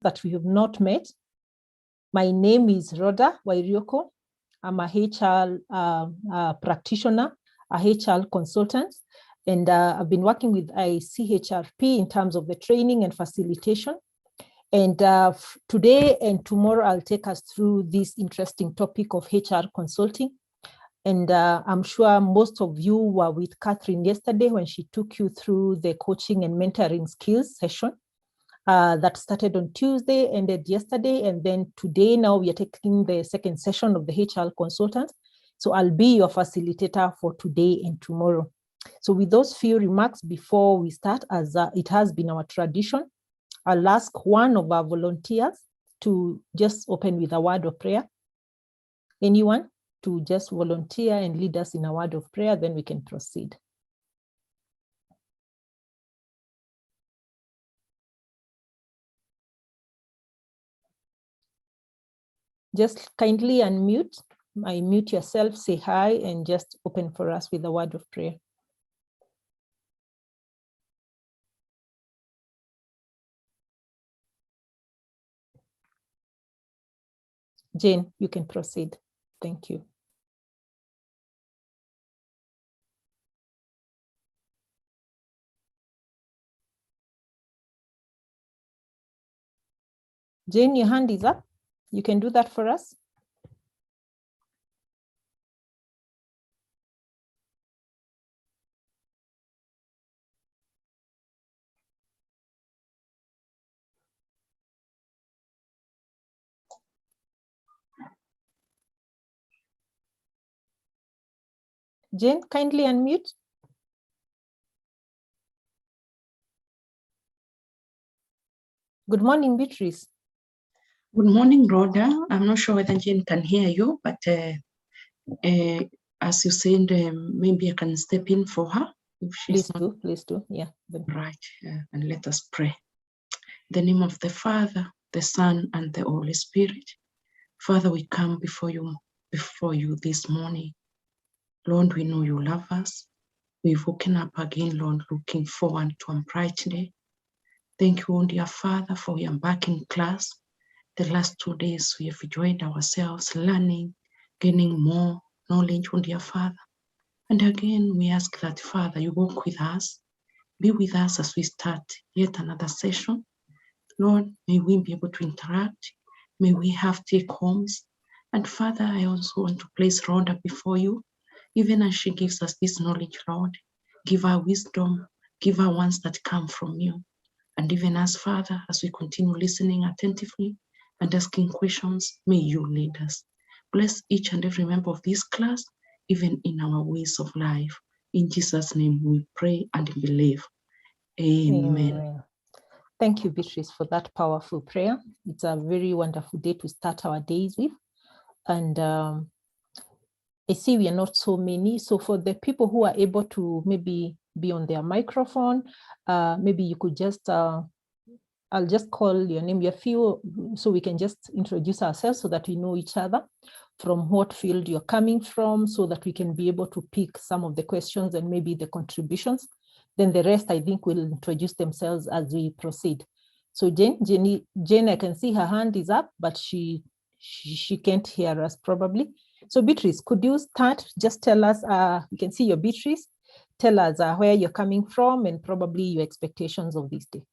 that we have not met, my name is Rhoda Wairioko. I'm a HR practitioner, a HR consultant, and I've been working with ICHRP in terms of the training and facilitation. And today and tomorrow, I'll take us through this interesting topic of HR consulting. And I'm sure most of you were with Catherine yesterday when she took you through the coaching and mentoring skills session that started on Tuesday, ended yesterday. And then today, now we are taking the second session of the HR consultant. So I'll be your facilitator for today and tomorrow. So with those few remarks before we start, as it has been our tradition, I'll ask one of our volunteers to just open with a word of prayer. Anyone to just volunteer and lead us in a word of prayer, then we can proceed. Just kindly unmute, mute yourself, say hi, and just open for us with a word of prayer. Jane, you can proceed. Thank you. Jane, your hand is up. You can do that for us. Jane, kindly unmute. Good morning, Beatrice. Good morning, Rhoda. I'm not sure whether Jane can hear you, but as you said, maybe I can step in for her. If she's Please do. Yeah. Right, and let us pray. In the name of the Father, the Son, and the Holy Spirit. Father, we come before you this morning. Lord, we know you love us. We've woken up again, Lord, looking forward to a bright day. Thank you, dear Father, for we are back in class. The last 2 days we have enjoyed ourselves learning, gaining more knowledge, dear Father. And again, we ask that, Father, you walk with us, be with us as we start yet another session. Lord, may we be able to interact. May we have take homes. And Father, I also want to place Rhoda before you, even as she gives us this knowledge, Lord. Give her wisdom, give her ones that come from you. And even as, Father, as we continue listening attentively and asking questions, may you lead us. Bless each and every member of this class, even in our ways of life. In Jesus' name we pray and believe. Amen. Thank you, Beatrice, for that powerful prayer. It's a very wonderful day to start our days with. And I see we are not so many. So for the people who are able to maybe be on their microphone, maybe you could just, I'll just call your name, your few, so we can just introduce ourselves so that we know each other, from what field you're coming from, so that we can be able to pick some of the questions and maybe the contributions. Then the rest, I think, will introduce themselves as we proceed. So Jane, I can see her hand is up, but she can't hear us probably. So Beatrice, could you start? Just tell us, we can see your Beatrice. Tell us where you're coming from and probably your expectations of this day.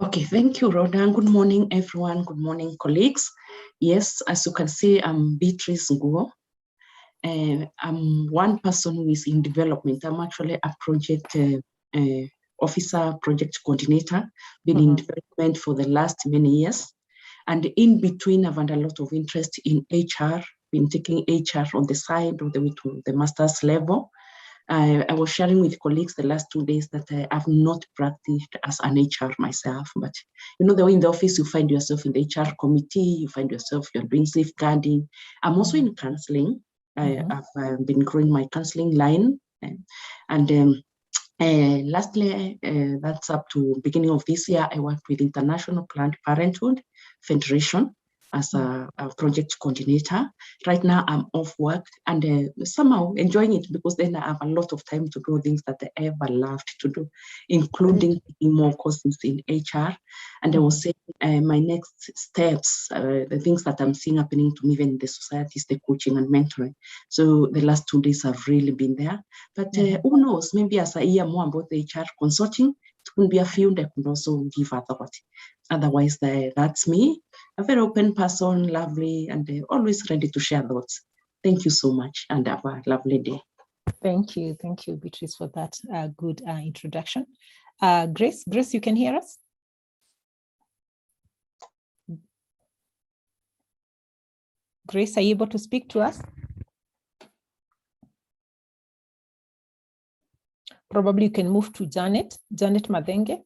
Okay, thank you, Rhoda. Good morning, everyone. Good morning, colleagues. Yes, as you can see, I'm Beatrice Nguo. I'm one person who is in development. I'm actually a project officer, project coordinator, been in development for the last many years. And in between, I've had a lot of interest in HR, been taking HR on the side all the way to the master's level. I was sharing with colleagues the last 2 days that I have not practiced as an HR myself, but you know, the way in the office, you find yourself in the HR committee, you find yourself, you're doing safeguarding. I'm also in counseling. I've been growing my counseling line. Lastly, that's up to beginning of this year, I worked with International Planned Parenthood Federation as a project coordinator. Right now, I'm off work and somehow enjoying it, because then I have a lot of time to do things that I ever loved to do, including taking more courses in HR. And I was saying my next steps, the things that I'm seeing happening to me even in the society, is the coaching and mentoring. So the last 2 days have really been there. But who knows, maybe as I hear more about the HR consulting, it could be a field I could also give a thought. Otherwise, that's me, a very open person, lovely, and always ready to share thoughts. Thank you so much, and have a lovely day. Thank you, Beatrice, for that good introduction. Grace, you can hear us? Grace, are you able to speak to us? Probably you can move to Janet Madenge.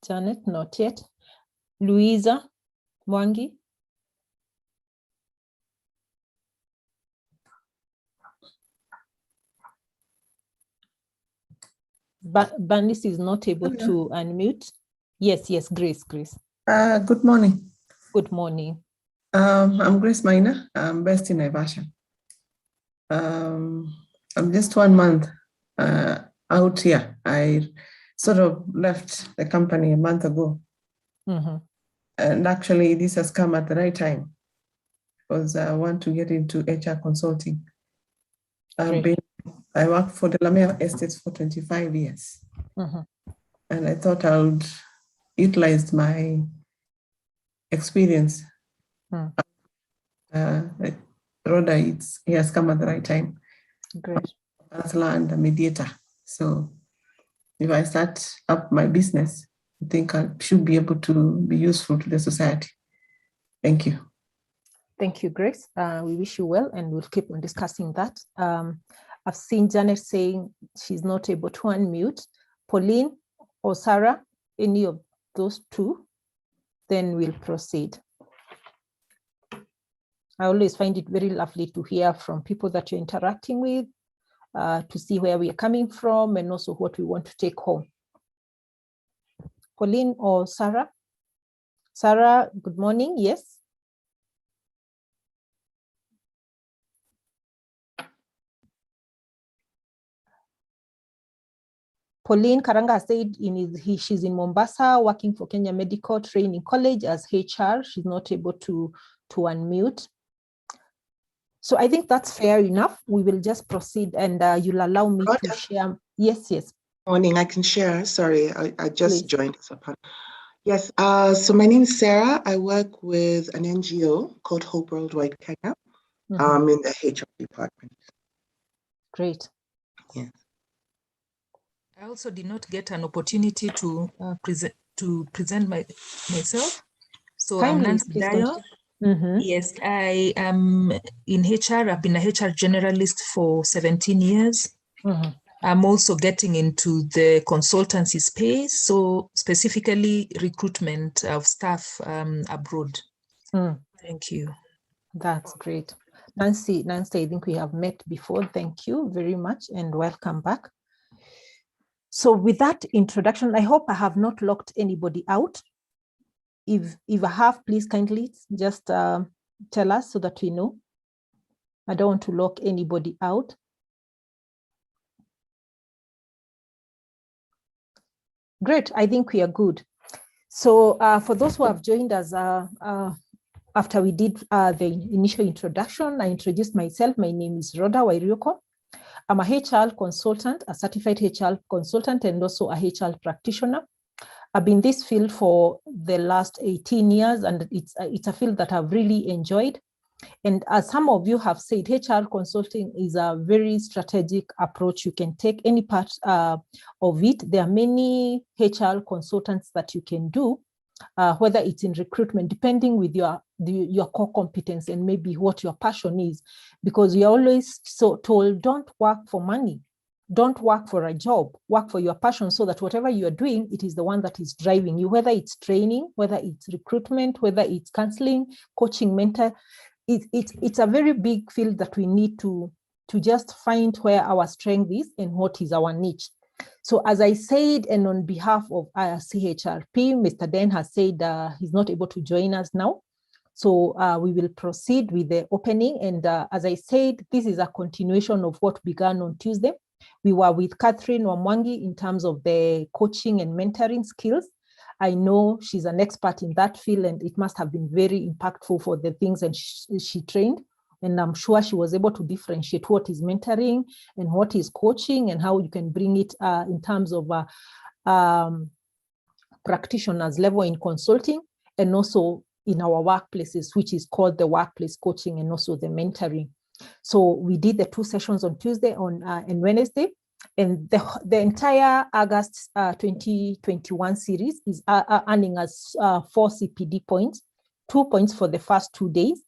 Janet, not yet. Louisa Mwangi. Bandis is not able to unmute. Yes, Grace. Good morning. Good morning. I'm Grace Minor. I'm based in Naivasha. I'm just 1 month out here. I sort of left the company a month ago. And actually, this has come at the right time, because I want to get into HR consulting. I worked for the Lamea Estates for 25 years. And I thought I would utilize my experience. Rhoda, he has come at the right time. Great. As land a mediator. So if I start up my business, I think I should be able to be useful to the society. Thank you. Thank you, Grace. We wish you well, and we'll keep on discussing that. I've seen Janet saying she's not able to unmute. Pauline or Sarah, any of those two, then we'll proceed. I always find it very lovely to hear from people that you're interacting with, to see where we are coming from and also what we want to take home. Pauline or Sarah? Sarah, good morning. Yes. Pauline Karanga said she's in Mombasa working for Kenya Medical Training College as HR. She's not able to unmute. So I think that's fair enough. We will just proceed, and you'll allow me to share. Yes. Morning, I can share. Sorry, I just joined. Yes, so my name is Sarah. I work with an NGO called Hope Worldwide Kenya. I'm in the HR department. Great. Yeah. I also did not get an opportunity to present myself. So I'm Nancy Dayo. Yes, I am in HR. I've been a HR generalist for 17 years. I'm also getting into the consultancy space, so specifically recruitment of staff abroad. Thank you. That's great. Nancy, I think we have met before. Thank you very much and welcome back. So with that introduction, I hope I have not locked anybody out. If I have, please kindly just tell us so that we know. I don't want to lock anybody out. Great, I think we are good. So for those who have joined us after we did the initial introduction, I introduced myself. My name is Rhoda Wairioko. I'm a HR consultant, a certified HR consultant, and also a HR practitioner. I've been in this field for the last 18 years, and it's a field that I've really enjoyed. And as some of you have said, HR consulting is a very strategic approach. You can take any part of it. There are many HR consultants that you can do, whether it's in recruitment, depending with your core competence and maybe what your passion is, because you're always so told, don't work for money. Don't work for a job, work for your passion, so that whatever you're doing, it is the one that is driving you, whether it's training, whether it's recruitment, whether it's counseling, coaching, mentor. It's a very big field that we need to to just find where our strength is and what is our niche. So as I said, and on behalf of CHRP, Mr. Den has said he's not able to join us now. So we will proceed with the opening. And as I said, this is a continuation of what began on Tuesday. We were with Catherine Wamwangi in terms of the coaching and mentoring skills. I know she's an expert in that field, and it must have been very impactful for the things that she trained. And I'm sure she was able to differentiate what is mentoring and what is coaching and how you can bring it in terms of practitioners level in consulting and also in our workplaces, which is called the workplace coaching and also the mentoring. So we did the 2 sessions on Tuesday and Wednesday. And the entire August 2021 series is earning us 4 CPD points, 2 points for the first 2 days,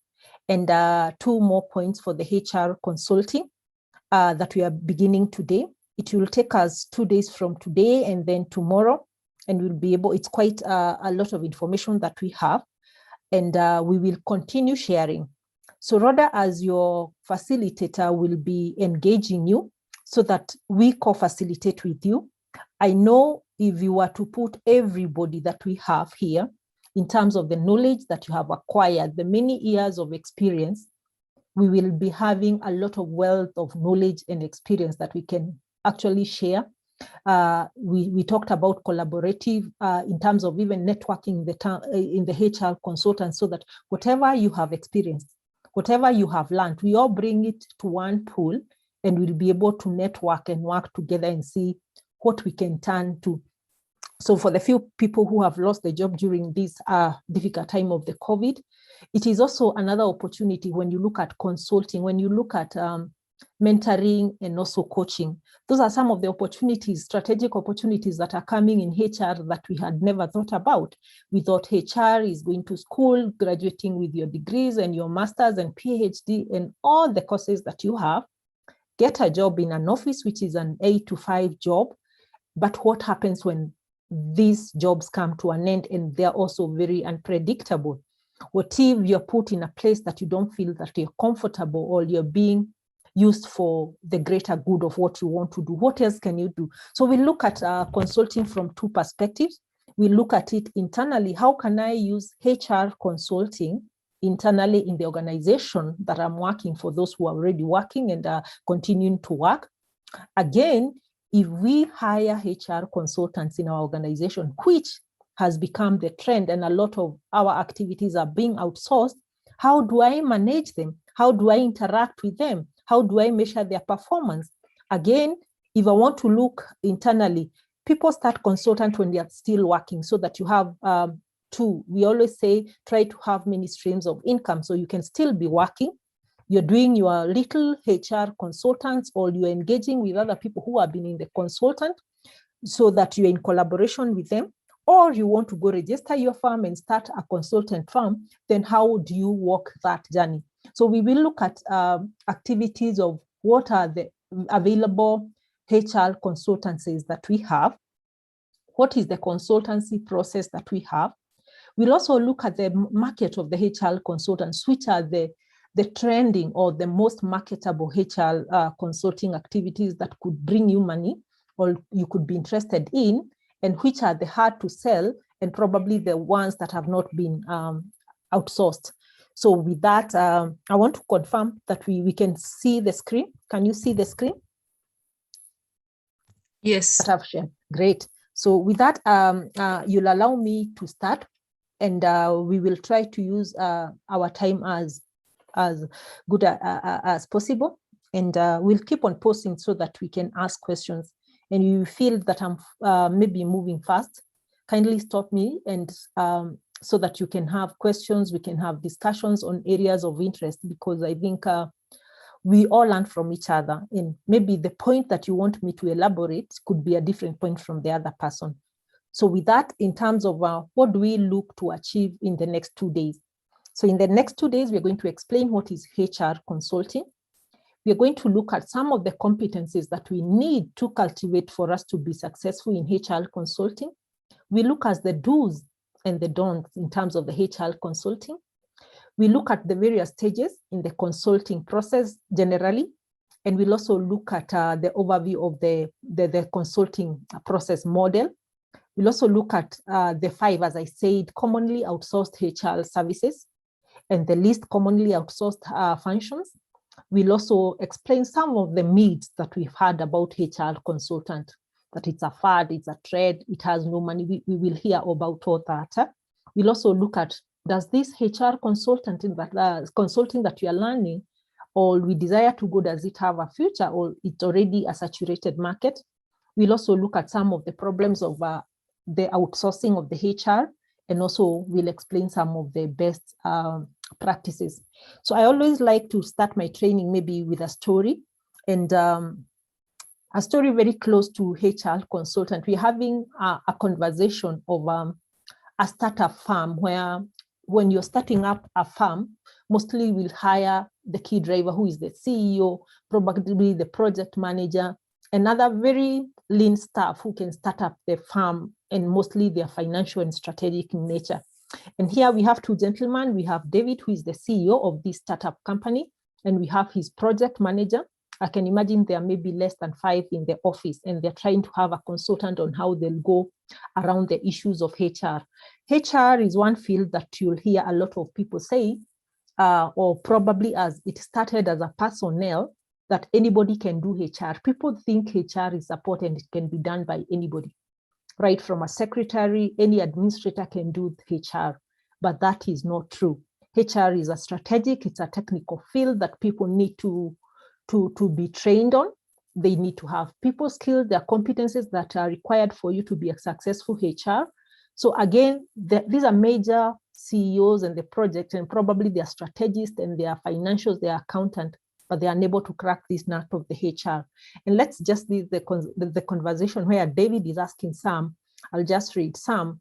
and 2 more points for the HR consulting that we are beginning today. It will take us 2 days from today and then tomorrow, and we'll be able, it's quite a lot of information that we have, and we will continue sharing. So Rhoda, as your facilitator, will be engaging you so that we co-facilitate with you. I know if you were to put everybody that we have here in terms of the knowledge that you have acquired, the many years of experience, we will be having a lot of wealth of knowledge and experience that we can actually share. We talked about collaborative in terms of even networking in the HR consultants, so that whatever you have experienced, whatever you have learned, we all bring it to one pool and we'll be able to network and work together and see what we can turn to. So for the few people who have lost their job during this difficult time of the COVID, it is also another opportunity when you look at consulting, when you look at mentoring and also coaching. Those are some of the opportunities, strategic opportunities that are coming in HR that we had never thought about. We thought HR is going to school, graduating with your degrees and your master's and PhD and all the courses that you have, get a job in an office, which is an 8 to 5 job. But what happens when these jobs come to an end and they're also very unpredictable? What if you're put in a place that you don't feel that you're comfortable, or you're being used for the greater good of what you want to do? What else can you do? So we look at consulting from 2 perspectives. We look at it internally. How can I use HR consulting internally in the organization that I'm working for, those who are already working and are continuing to work? Again, if we hire HR consultants in our organization, which has become the trend and a lot of our activities are being outsourced, how do I manage them? How do I interact with them? How do I measure their performance? Again, if I want to look internally, people start consultant when they are still working, so that you have 2. We always say, try to have many streams of income, so you can still be working. You're doing your little HR consultants, or you're engaging with other people who have been in the consultant so that you're in collaboration with them, or you want to go register your firm and start a consultant firm, then how do you walk that journey? So we will look at activities of what are the available HR consultancies that we have. What is the consultancy process that we have? We'll also look at the market of the HR consultants, which are the trending or the most marketable HR consulting activities that could bring you money or you could be interested in, and which are the hard to sell and probably the ones that have not been outsourced. So with that, I want to confirm that we can see the screen. Can you see the screen? Yes. That I've shared. Great. So with that, you'll allow me to start, and we will try to use our time as good as possible, and we'll keep on posting so that we can ask questions. And you feel that I'm maybe moving fast, kindly stop me, and so that you can have questions, we can have discussions on areas of interest, because I think we all learn from each other, and maybe the point that you want me to elaborate could be a different point from the other person. So with that, in terms of what do we look to achieve in the next 2 days? So in the next 2 days, we're going to explain what is HR consulting. We're going to look at some of the competencies that we need to cultivate for us to be successful in HR consulting. We look at the do's and the don'ts in terms of the HR consulting. We look at the various stages in the consulting process generally, And we'll also look at the overview of the consulting process model. We'll also look at the 5, as I said, commonly outsourced HR services and the least commonly outsourced functions. We'll also explain some of the myths that we've heard about HR consultant, that it's a fad, it's a trend, it has no money. We will hear about all that. We'll also look at, does this HR consulting that you are learning, or we desire to go, does it have a future, or it's already a saturated market? We'll also look at some of the problems of the outsourcing of the HR, and also we'll explain some of the best practices. So I always like to start my training maybe with a story, and a story very close to HR consultant. We're having a conversation of a startup firm where when you're starting up a firm, mostly we'll hire the key driver, who is the CEO, probably the project manager, and other very lean staff who can start up the firm, and mostly they're financial and strategic in nature. And here we have 2 gentlemen. We have David, who is the CEO of this startup company, and we have his project manager. I can imagine there may be less than 5 in the office, and they're trying to have a consultant on how they'll go around the issues of HR. HR is one field that you'll hear a lot of people say, or probably as it started as a personnel, that anybody can do HR. People think HR is support and it can be done by anybody, right? From a secretary, any administrator can do HR, but that is not true. HR is a strategic, it's a technical field that people need to be trained on. They need to have people skills, their competencies that are required for you to be a successful HR. So again, these are major CEOs and the project, and probably they are strategists and they are financials, they are accountant, but they are unable to crack this nut of the HR. And let's just leave the conversation where David is asking Sam. I'll just read Sam.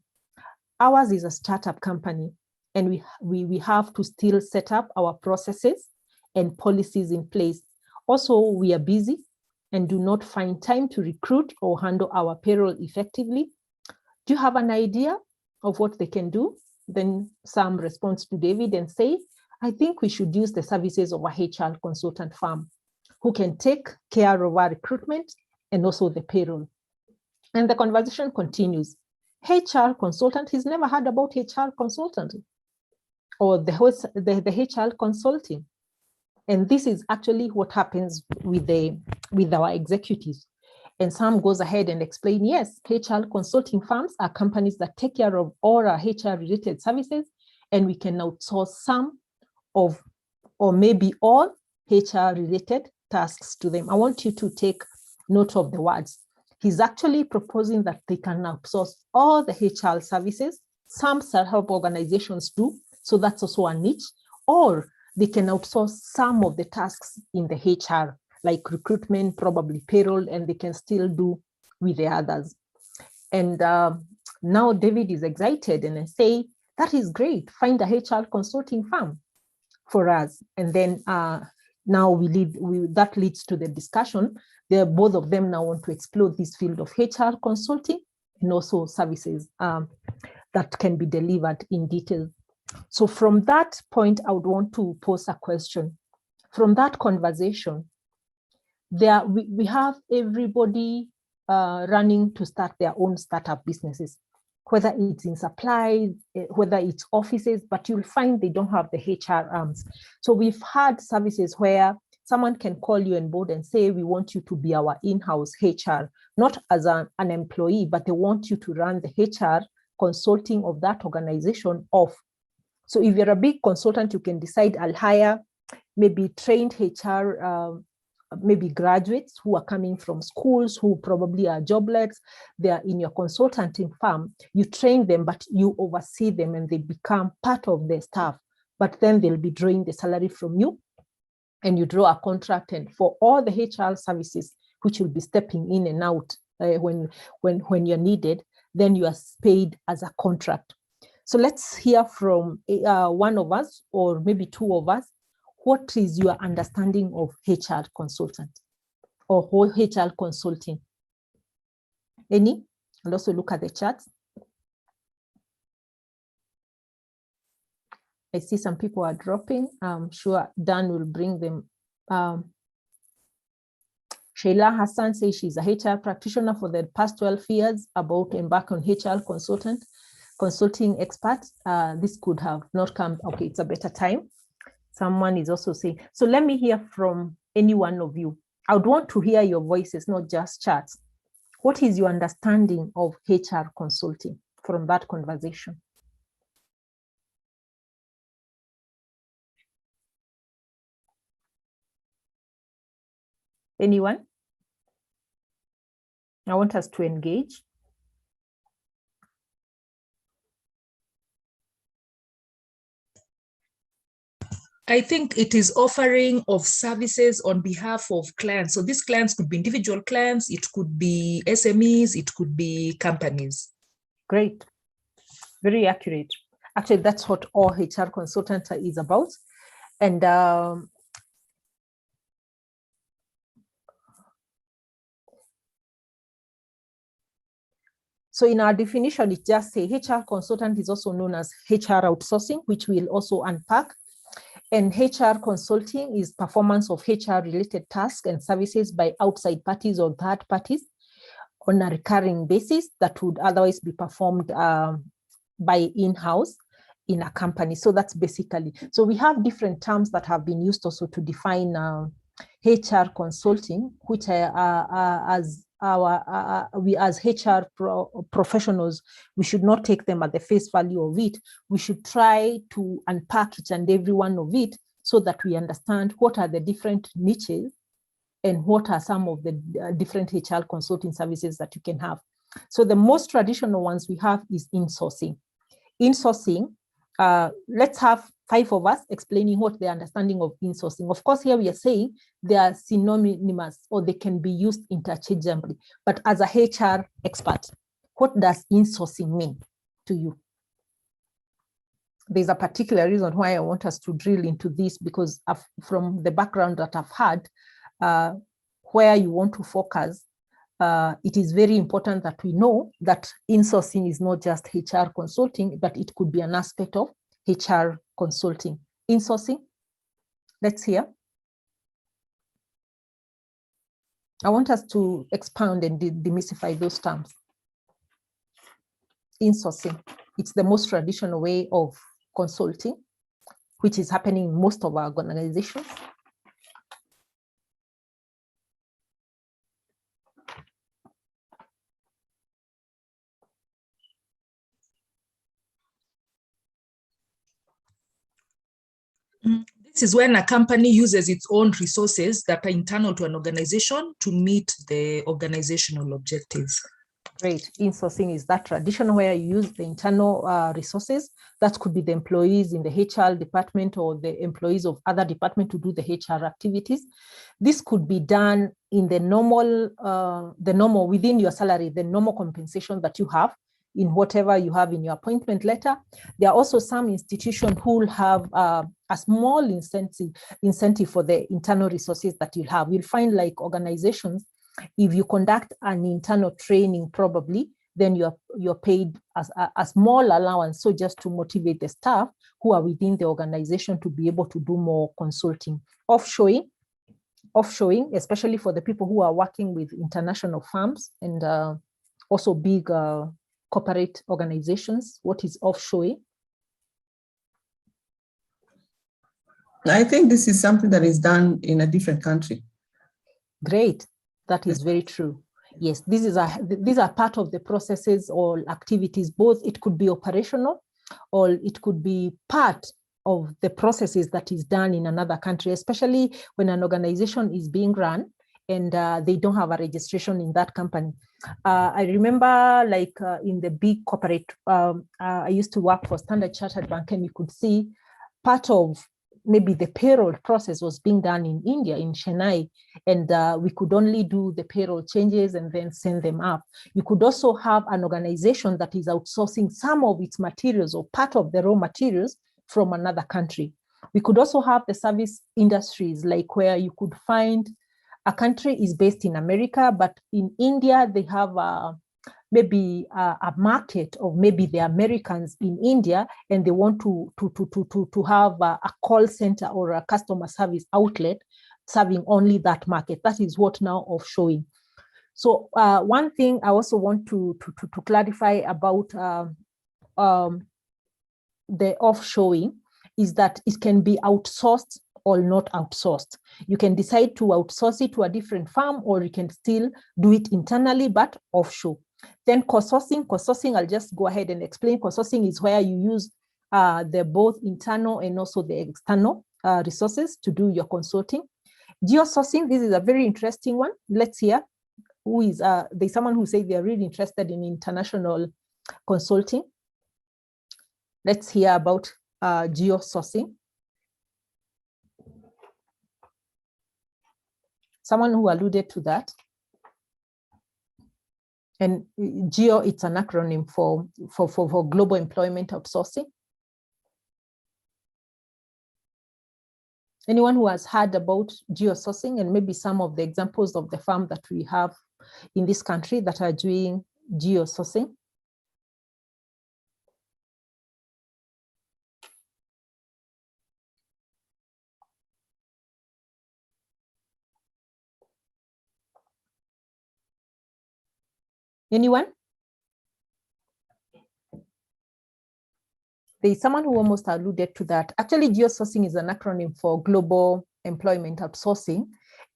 Ours is a startup company, and we have to still set up our processes and policies in place. Also, we are busy and do not find time to recruit or handle our payroll effectively. Do you have an idea of what they can do? Then Sam responds to David and say, I think we should use the services of a HR consultant firm who can take care of our recruitment and also the payroll. And the conversation continues. HR consultant, he's never heard about HR consultant or the HR consulting. And this is actually what happens with our executives. And Sam goes ahead and explains, yes, HR consulting firms are companies that take care of all our HR related services, and we can outsource some of, or maybe all, HR related tasks to them. I want you to take note of the words. He's actually proposing that they can outsource all the HR services. Some self-help organizations do, so that's also a niche, or they can outsource some of the tasks in the HR, like recruitment, probably payroll, and they can still do with the others. And now David is excited and I say, that is great, find a HR consulting firm for us. And then now that leads to the discussion. Both of them now want to explore this field of HR consulting and also services that can be delivered in detail. So from that point, I would want to pose a question. From that conversation, we have everybody running to start their own startup businesses, whether it's in supply, whether it's offices, but you'll find they don't have the HR arms. So we've had services where someone can call you on board and say, we want you to be our in-house HR, not as an employee, but they want you to run the HR consulting of that organization off. So if you're a big consultant, you can decide, I'll hire maybe trained HR, maybe graduates who are coming from schools, who probably are jobless. They are in your consulting firm. You train them, but you oversee them and they become part of the staff. But then they'll be drawing the salary from you, and you draw a contract, and for all the HR services, which will be stepping in and out when you're needed, then you are paid as a contract. So let's hear from one of us, or maybe 2 of us. What is your understanding of HR consultant or HR consulting? Any? And also look at the charts. I see some people are dropping. I'm sure Dan will bring them Sheila Hassan says she's a HR practitioner for the past 12 years, about to embark on HR consulting expert. This could have not come. Okay, it's a better time. Someone is also saying, so let me hear from any one of you. I would want to hear your voices, not just chats. What is your understanding of HR consulting from that conversation? Anyone? I want us to engage. I think it is offering of services on behalf of clients. So these clients could be individual clients, it could be SMEs, it could be companies. Great. Very accurate. Actually, that's what all HR consultant is about. And so in our definition, it just says HR consultant is also known as HR outsourcing, which we'll also unpack. And HR consulting is performance of HR-related tasks and services by outside parties or third parties on a recurring basis that would otherwise be performed by in-house in a company. So that's basically, so we have different terms that have been used also to define HR consulting, which we as HR professionals, we should not take them at the face value of it. We should try to unpack each and every one of it so that we understand what are the different niches and what are some of the different HR consulting services that you can have. So the most traditional ones we have is insourcing. Insourcing, let's have 5 of us explaining what the understanding of insourcing. Of course, here we are saying they are synonymous or they can be used interchangeably. But as a HR expert, what does insourcing mean to you? There's a particular reason why I want us to drill into this, because from the background that I've had, where you want to focus, it is very important that we know that insourcing is not just HR consulting, but it could be an aspect of HR consulting. Insourcing, let's hear. I want us to expound and demystify those terms. Insourcing, it's the most traditional way of consulting, which is happening in most of our organizations. This is when a company uses its own resources that are internal to an organization to meet the organizational objectives. Great. Insourcing is that tradition where you use the internal resources. That could be the employees in the HR department or the employees of other departments to do the HR activities. This could be done in the normal within your salary, the normal compensation that you have in whatever you have in your appointment letter. There are also some institutions who will have a small incentive for the internal resources that you'll have. You'll find like organizations, if you conduct an internal training, probably, then you're paid as a small allowance. So just to motivate the staff who are within the organization to be able to do more consulting. Offshoring, especially for the people who are working with international firms and also big corporate organizations. What is offshoring? I think this is something that is done in a different country. Great. That is very true. Yes, these are part of the processes or activities. Both it could be operational or it could be part of the processes that is done in another country, especially when an organization is being run and they don't have a registration in that company. I remember like in the big corporate, I used to work for Standard Chartered Bank, and you could see part of maybe the payroll process was being done in India, in Chennai, and we could only do the payroll changes and then send them up. You could also have an organization that is outsourcing some of its materials or part of the raw materials from another country. We could also have the service industries, like where you could find a country is based in America, but in India, they have maybe a market of maybe the Americans in India, and they want to have a call center or a customer service outlet serving only that market. That is what now offshoring. So one thing I also want to clarify about the offshoring is that it can be outsourced or not outsourced. You can decide to outsource it to a different firm, or you can still do it internally, but offshore. Then co-sourcing, I'll just go ahead and explain. Co-sourcing is where you use the both internal and also the external resources to do your consulting. Geo-sourcing, this is a very interesting one. Let's hear who is, there's someone who said they're really interested in international consulting. Let's hear about geo-sourcing. Someone who alluded to that. And GEO, it's an acronym for Global Employment Outsourcing. Anyone who has heard about geo-sourcing and maybe some of the examples of the firm that we have in this country that are doing geo-sourcing? Anyone? There's someone who almost alluded to that. Actually, geo-sourcing is an acronym for Global Employment Outsourcing.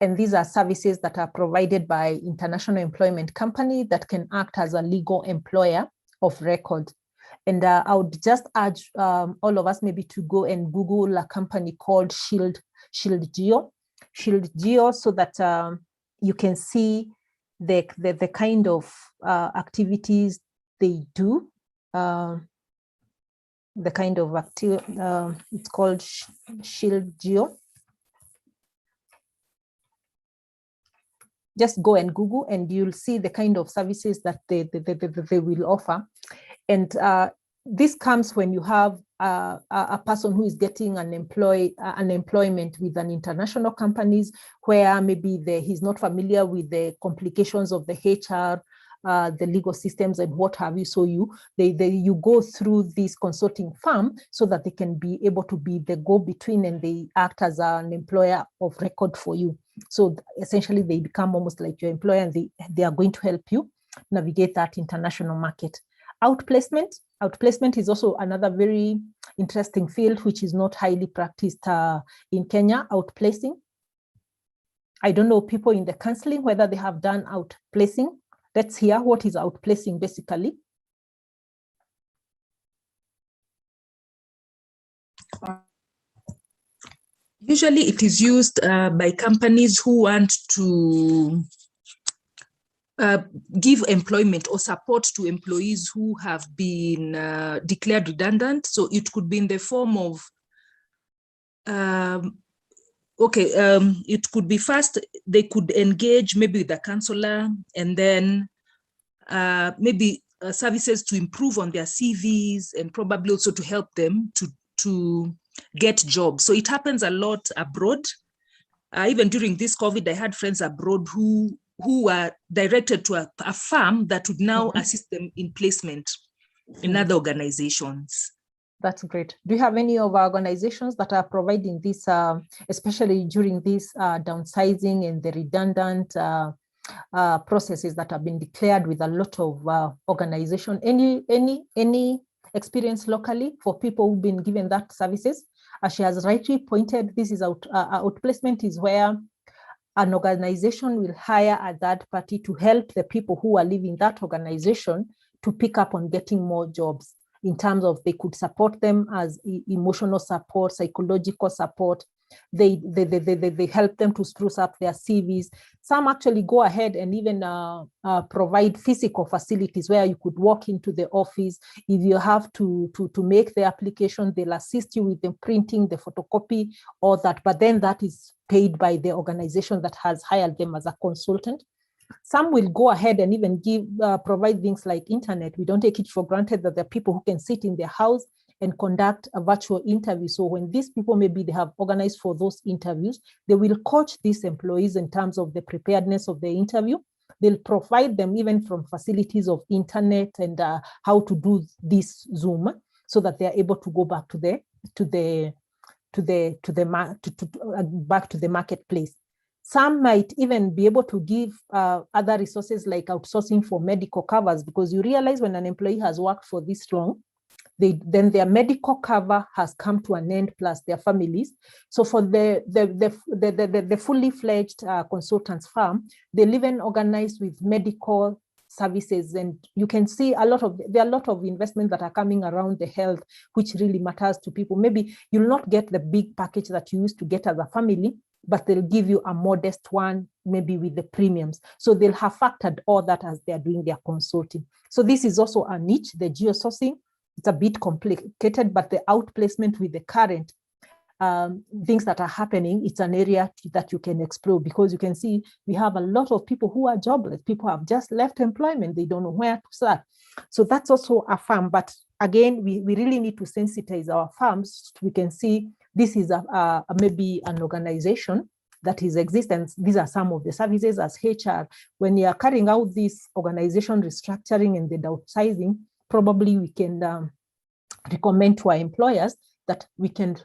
And these are services that are provided by international employment company that can act as a legal employer of record. And I would just urge all of us maybe to go and Google a company called Shield Geo, so that you can see the kind of activities they do. The kind of it's called Shield Geo. Just go and Google and you'll see the kind of services that they will offer. And this comes when you have a person who is getting an employment with an international companies where maybe he's not familiar with the complications of the HR, the legal systems and what have you. So you go through this consulting firm so that they can be able to be the go-between and they act as an employer of record for you. So essentially they become almost like your employer and they are going to help you navigate that international market. Outplacement is also another very interesting field which is not highly practiced in Kenya. Outplacing. I don't know people in the counseling whether they have done outplacing. Let's hear what is outplacing basically. Usually it is used by companies who want to give employment or support to employees who have been declared redundant. So it could be in the form of, it could be first, they could engage maybe with a counselor and then maybe services to improve on their CVs and probably also to help them to get jobs. So it happens a lot abroad. Even during this COVID, I had friends abroad who were directed to a firm that would now assist them in placement in other organizations. That's great. Do you have any of our organizations that are providing this, especially during this downsizing and the redundant processes that have been declared with a lot of organization? Any experience locally for people who've been given that services? As she has rightly pointed, this is outplacement is where an organization will hire a third party to help the people who are leaving that organization to pick up on getting more jobs, in terms of they could support them as emotional support, psychological support. They help them to spruce up their CVs. Some actually go ahead and even provide physical facilities where you could walk into the office. If you have to make the application, they'll assist you with the printing, the photocopy, all that. But then that is paid by the organization that has hired them as a consultant. Some will go ahead and even provide things like internet. We don't take it for granted that there are people who can sit in their house and conduct a virtual interview. So when these people, maybe they have organized for those interviews, they will coach these employees in terms of the preparedness of the interview. They'll provide them even from facilities of internet and how to do this Zoom so that they're able to go back to the back to the marketplace. Some might even be able to give other resources like outsourcing for medical covers, because you realize when an employee has worked for this long, then their medical cover has come to an end, plus their families. So for the fully fledged consultants firm, they'll even organize with medical services, and you can see there are a lot of investments that are coming around the health, which really matters to people. Maybe you'll not get the big package that you used to get as a family, but they'll give you a modest one, maybe with the premiums. So they'll have factored all that as they're doing their consulting. So this is also a niche, the geo-sourcing. It's a bit complicated, but the outplacement with the current things that are happening, it's an area that you can explore, because you can see we have a lot of people who are jobless. People have just left employment. They don't know where to start. So that's also a firm. But again, we really need to sensitize our firms. We can see this is maybe an organization that is existence. These are some of the services as HR. When you are carrying out this organization restructuring and the downsizing, probably we can recommend to our employers that we can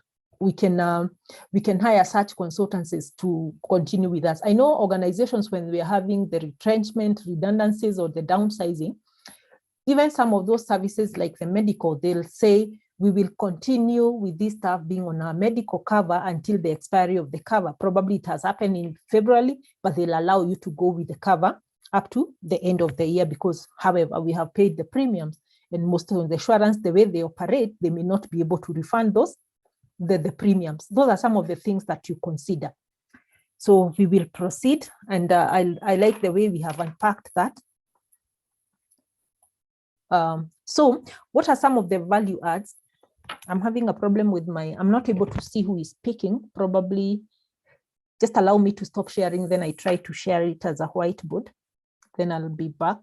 hire such consultancies to continue with us. I know organizations, when we are having the retrenchment, redundancies, or the downsizing, even some of those services like the medical, they'll say, we will continue with this staff being on our medical cover until the expiry of the cover. Probably it has happened in February, but they'll allow you to go with the cover up to the end of the year, because, however, we have paid the premiums. And most of the insurance, the way they operate, they may not be able to refund the premiums. Those are some of the things that you consider. So we will proceed, and I like the way we have unpacked that. So what are some of the value adds? I'm having a problem with I'm not able to see who is speaking. Probably just allow me to stop sharing, then I try to share it as a whiteboard. Then I'll be back.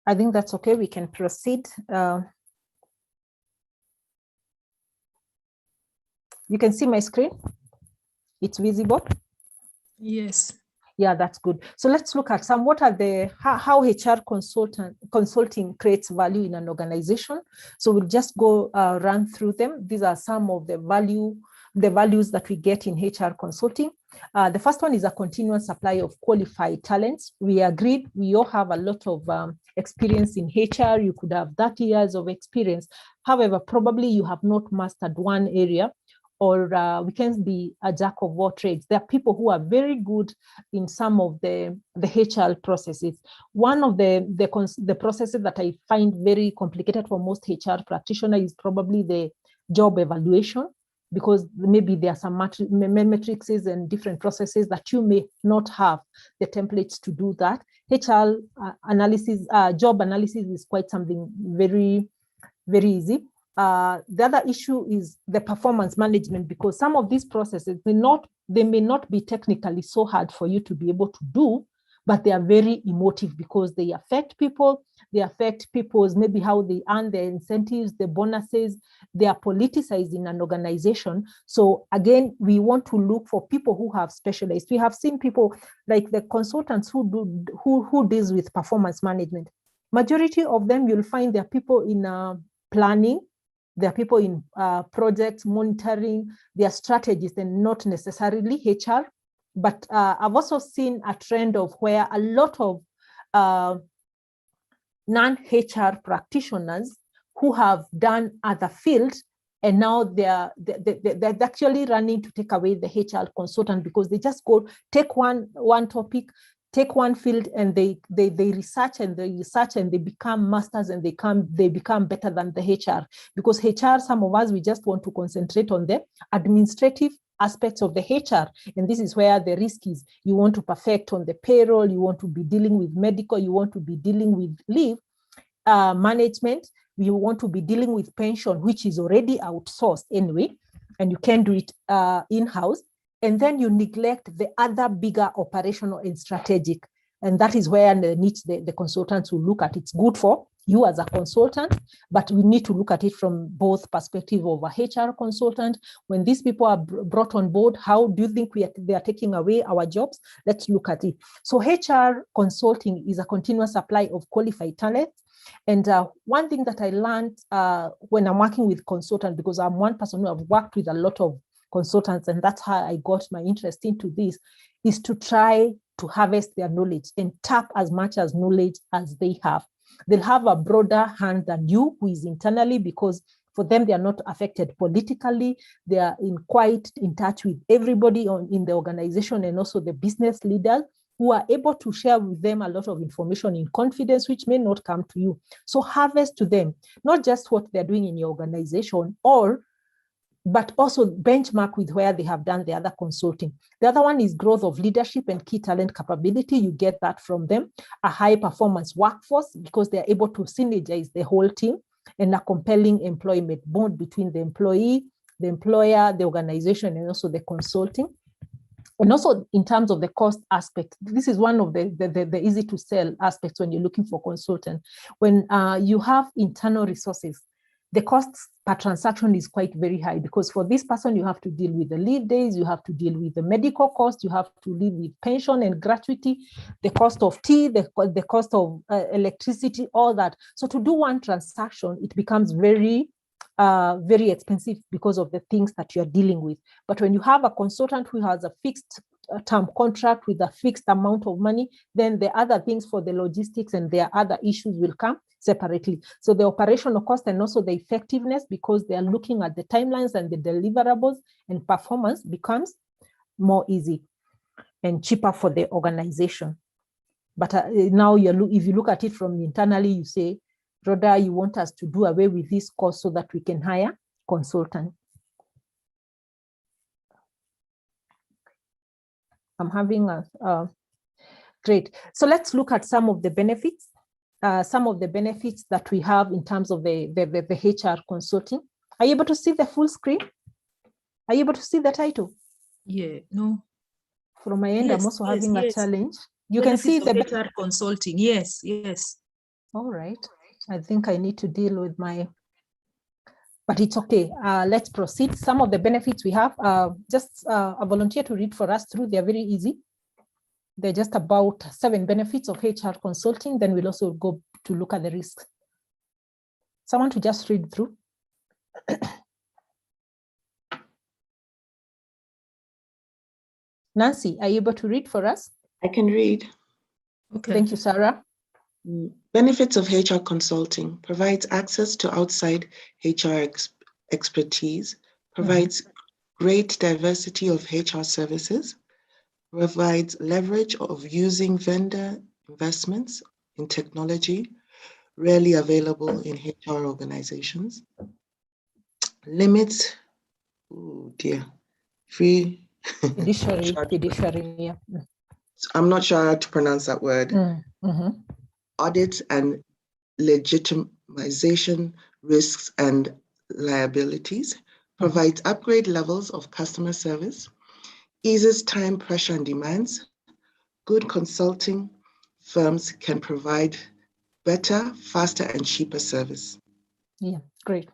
I think that's okay. We can proceed. You can see my screen. It's visible. Yes. Yeah, that's good. So let's look at what are how HR consulting creates value in an organization. So we'll just go run through them. These are some of the values that we get in HR consulting. The first one is a continuous supply of qualified talents. We agreed we all have a lot of experience in HR. You could have 30 years of experience. However, probably you have not mastered one area, or we can be a jack of all trades. There are people who are very good in some of the HR processes. One of the processes that I find very complicated for most HR practitioners is probably the job evaluation, because maybe there are some matrices and different processes that you may not have the templates to do that. HR analysis, job analysis is quite something very, very easy. The other issue is the performance management, because some of these processes, they may not be technically so hard for you to be able to do, but they are very emotive because they affect people. They affect people's maybe how they earn their incentives, the bonuses. They are politicized in an organization. So again, we want to look for people who have specialized. We have seen people like the consultants who deals with performance management. Majority of them, you'll find there are people in planning. There are people in projects monitoring, their strategists, and not necessarily HR. But I've also seen a trend of where a lot of non-HR practitioners who have done other fields, and now they're actually running to take away the HR consultant, because they just go take one topic, take one field and they research and they become masters, and they become better than the HR. Because HR, some of us, we just want to concentrate on the administrative aspects of the HR. And this is where the risk is. You want to perfect on the payroll, you want to be dealing with medical, you want to be dealing with leave management, you want to be dealing with pension, which is already outsourced anyway, and you can do it in-house. And then you neglect the other bigger operational and strategic. And that is where the consultants will look at. It's good for you as a consultant, but we need to look at it from both perspective of a HR consultant. When these people are brought on board, how do you think they are taking away our jobs? Let's look at it. So HR consulting is a continuous supply of qualified talent. And one thing that I learned when I'm working with consultants, because I'm one person who have worked with a lot of consultants, and that's how I got my interest into this, is to try to harvest their knowledge and tap as much as knowledge as they have. They'll have a broader hand than you, who is internally, because for them, they are not affected politically. They are quite in touch with everybody in the organization, and also the business leaders, who are able to share with them a lot of information in confidence, which may not come to you. So harvest to them, not just what they're doing in your organization, but also benchmark with where they have done the other consulting. The other one is growth of leadership and key talent capability. You get that from them. A high performance workforce, because they're able to synergize the whole team, and a compelling employment bond between the employee, the employer, the organization, and also the consulting. And also in terms of the cost aspect, this is one of the easy to sell aspects when you're looking for consultant. When you have internal resources, the costs per transaction is quite very high, because for this person, you have to deal with the leave days, you have to deal with the medical cost, you have to deal with pension and gratuity, the cost of tea, the cost of electricity, all that. So to do one transaction, it becomes very expensive because of the things that you're dealing with. But when you have a consultant who has a fixed term contract with a fixed amount of money, then the other things for the logistics and their other issues will come separately. So the operational cost and also the effectiveness, because they are looking at the timelines and the deliverables, and performance becomes more easy and cheaper for the organization. But now if you look at it from internally, you say, Rhoda, you want us to do away with this cost so that we can hire consultants. I'm having great. So let's look at some of the benefits. Some of the benefits that we have in terms of the HR consulting. Are you able to see the full screen? Are you able to see the title? Yeah, no. From my end, yes, I'm also having a challenge. You benefits can see the HR consulting. Yes, yes. All right. I think I need to deal with but it's okay. Let's proceed. Some of the benefits we have, just a volunteer to read for us through. They're very easy. They're just about 7 benefits of HR consulting. Then we'll also go to look at the risks. Someone to just read through. Nancy, are you able to read for us? I can read. Okay. Thank you, Sarah. Benefits of HR consulting: provides access to outside HR expertise, provides great diversity of HR services, provides leverage of using vendor investments in technology, rarely available in HR organizations, limits, free. Fiduciary, yeah. I'm not sure how to pronounce that word. Audit and legitimization risks and liabilities, provides upgrade levels of customer service, eases time pressure and demands. Good consulting firms can provide better, faster, and cheaper service. Yeah, great.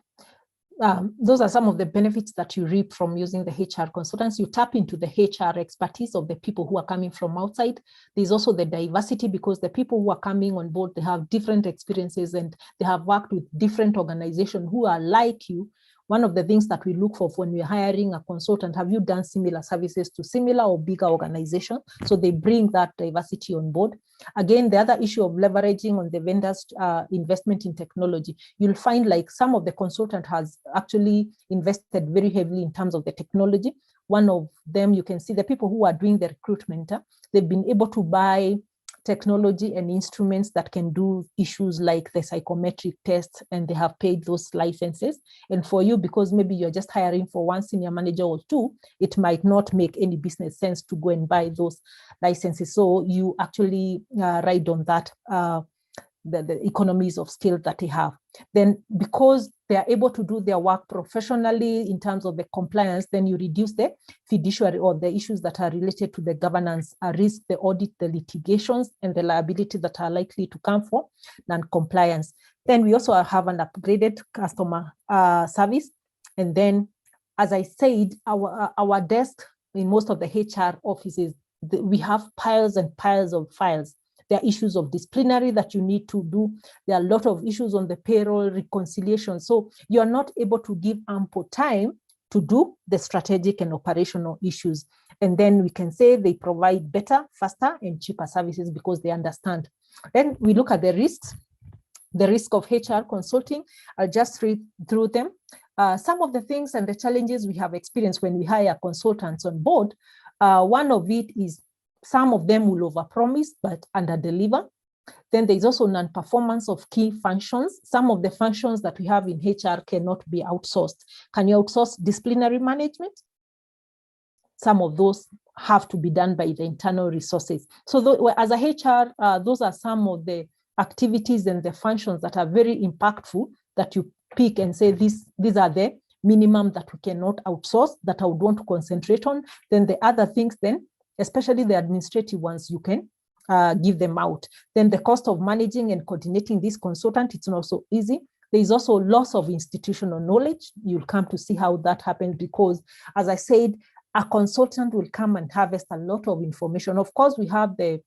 Those are some of the benefits that you reap from using the HR consultants. You tap into the HR expertise of the people who are coming from outside. There's also the diversity, because the people who are coming on board, they have different experiences and they have worked with different organizations who are like you. One of the things that we look for when we're hiring a consultant, have you done similar services to similar or bigger organizations? So they bring that diversity on board. Again, the other issue of leveraging on the vendors' investment in technology. You'll find like some of the consultant has actually invested very heavily in terms of the technology. One of them, you can see the people who are doing the recruitment, they've been able to buy technology and instruments that can do issues like the psychometric tests, and they have paid those licenses. And for you, because maybe you're just hiring for one senior manager or two, it might not make any business sense to go and buy those licenses. So you actually ride on that, the economies of scale that they have. Then because they are able to do their work professionally in terms of the compliance, then you reduce the fiduciary or the issues that are related to the governance, risk, the audit, the litigations, and the liability that are likely to come for non-compliance. Then we also have an upgraded customer service. And then, as I said, our desk in most of the HR offices, we have piles and piles of files. There are issues of disciplinary that you need to do. There are a lot of issues on the payroll reconciliation. So you are not able to give ample time to do the strategic and operational issues. And then we can say they provide better, faster, and cheaper services because they understand. Then we look at the risks. The risk of HR consulting, I'll just read through them. Some of the things and the challenges we have experienced when we hire consultants on board, one of it is some of them will overpromise but underdeliver. Then there's also non-performance of key functions. Some of the functions that we have in HR cannot be outsourced. Can you outsource disciplinary management? Some of those have to be done by the internal resources. So as a HR, those are some of the activities and the functions that are very impactful that you pick and say, these are the minimum that we cannot outsource, that I would want to concentrate on. Then the other things then, especially the administrative ones, you can give them out. Then the cost of managing and coordinating this consultant, it's not so easy. There is also loss of institutional knowledge. You'll come to see how that happens because, as I said, a consultant will come and harvest a lot of information. Of course, we have the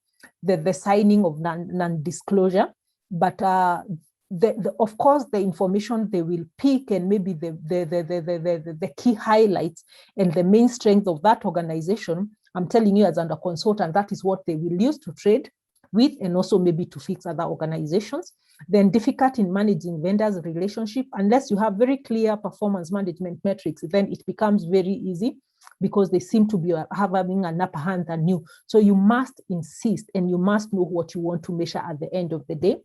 signing of non-disclosure, but of course, the information they will pick and maybe the key highlights and the main strength of that organization, I'm telling you as under consultant, that is what they will use to trade with and also maybe to fix other organizations. Then difficult in managing vendors' relationship, unless you have very clear performance management metrics, then it becomes very easy because they seem to be having an upper hand than you. So you must insist and you must know what you want to measure at the end of the day.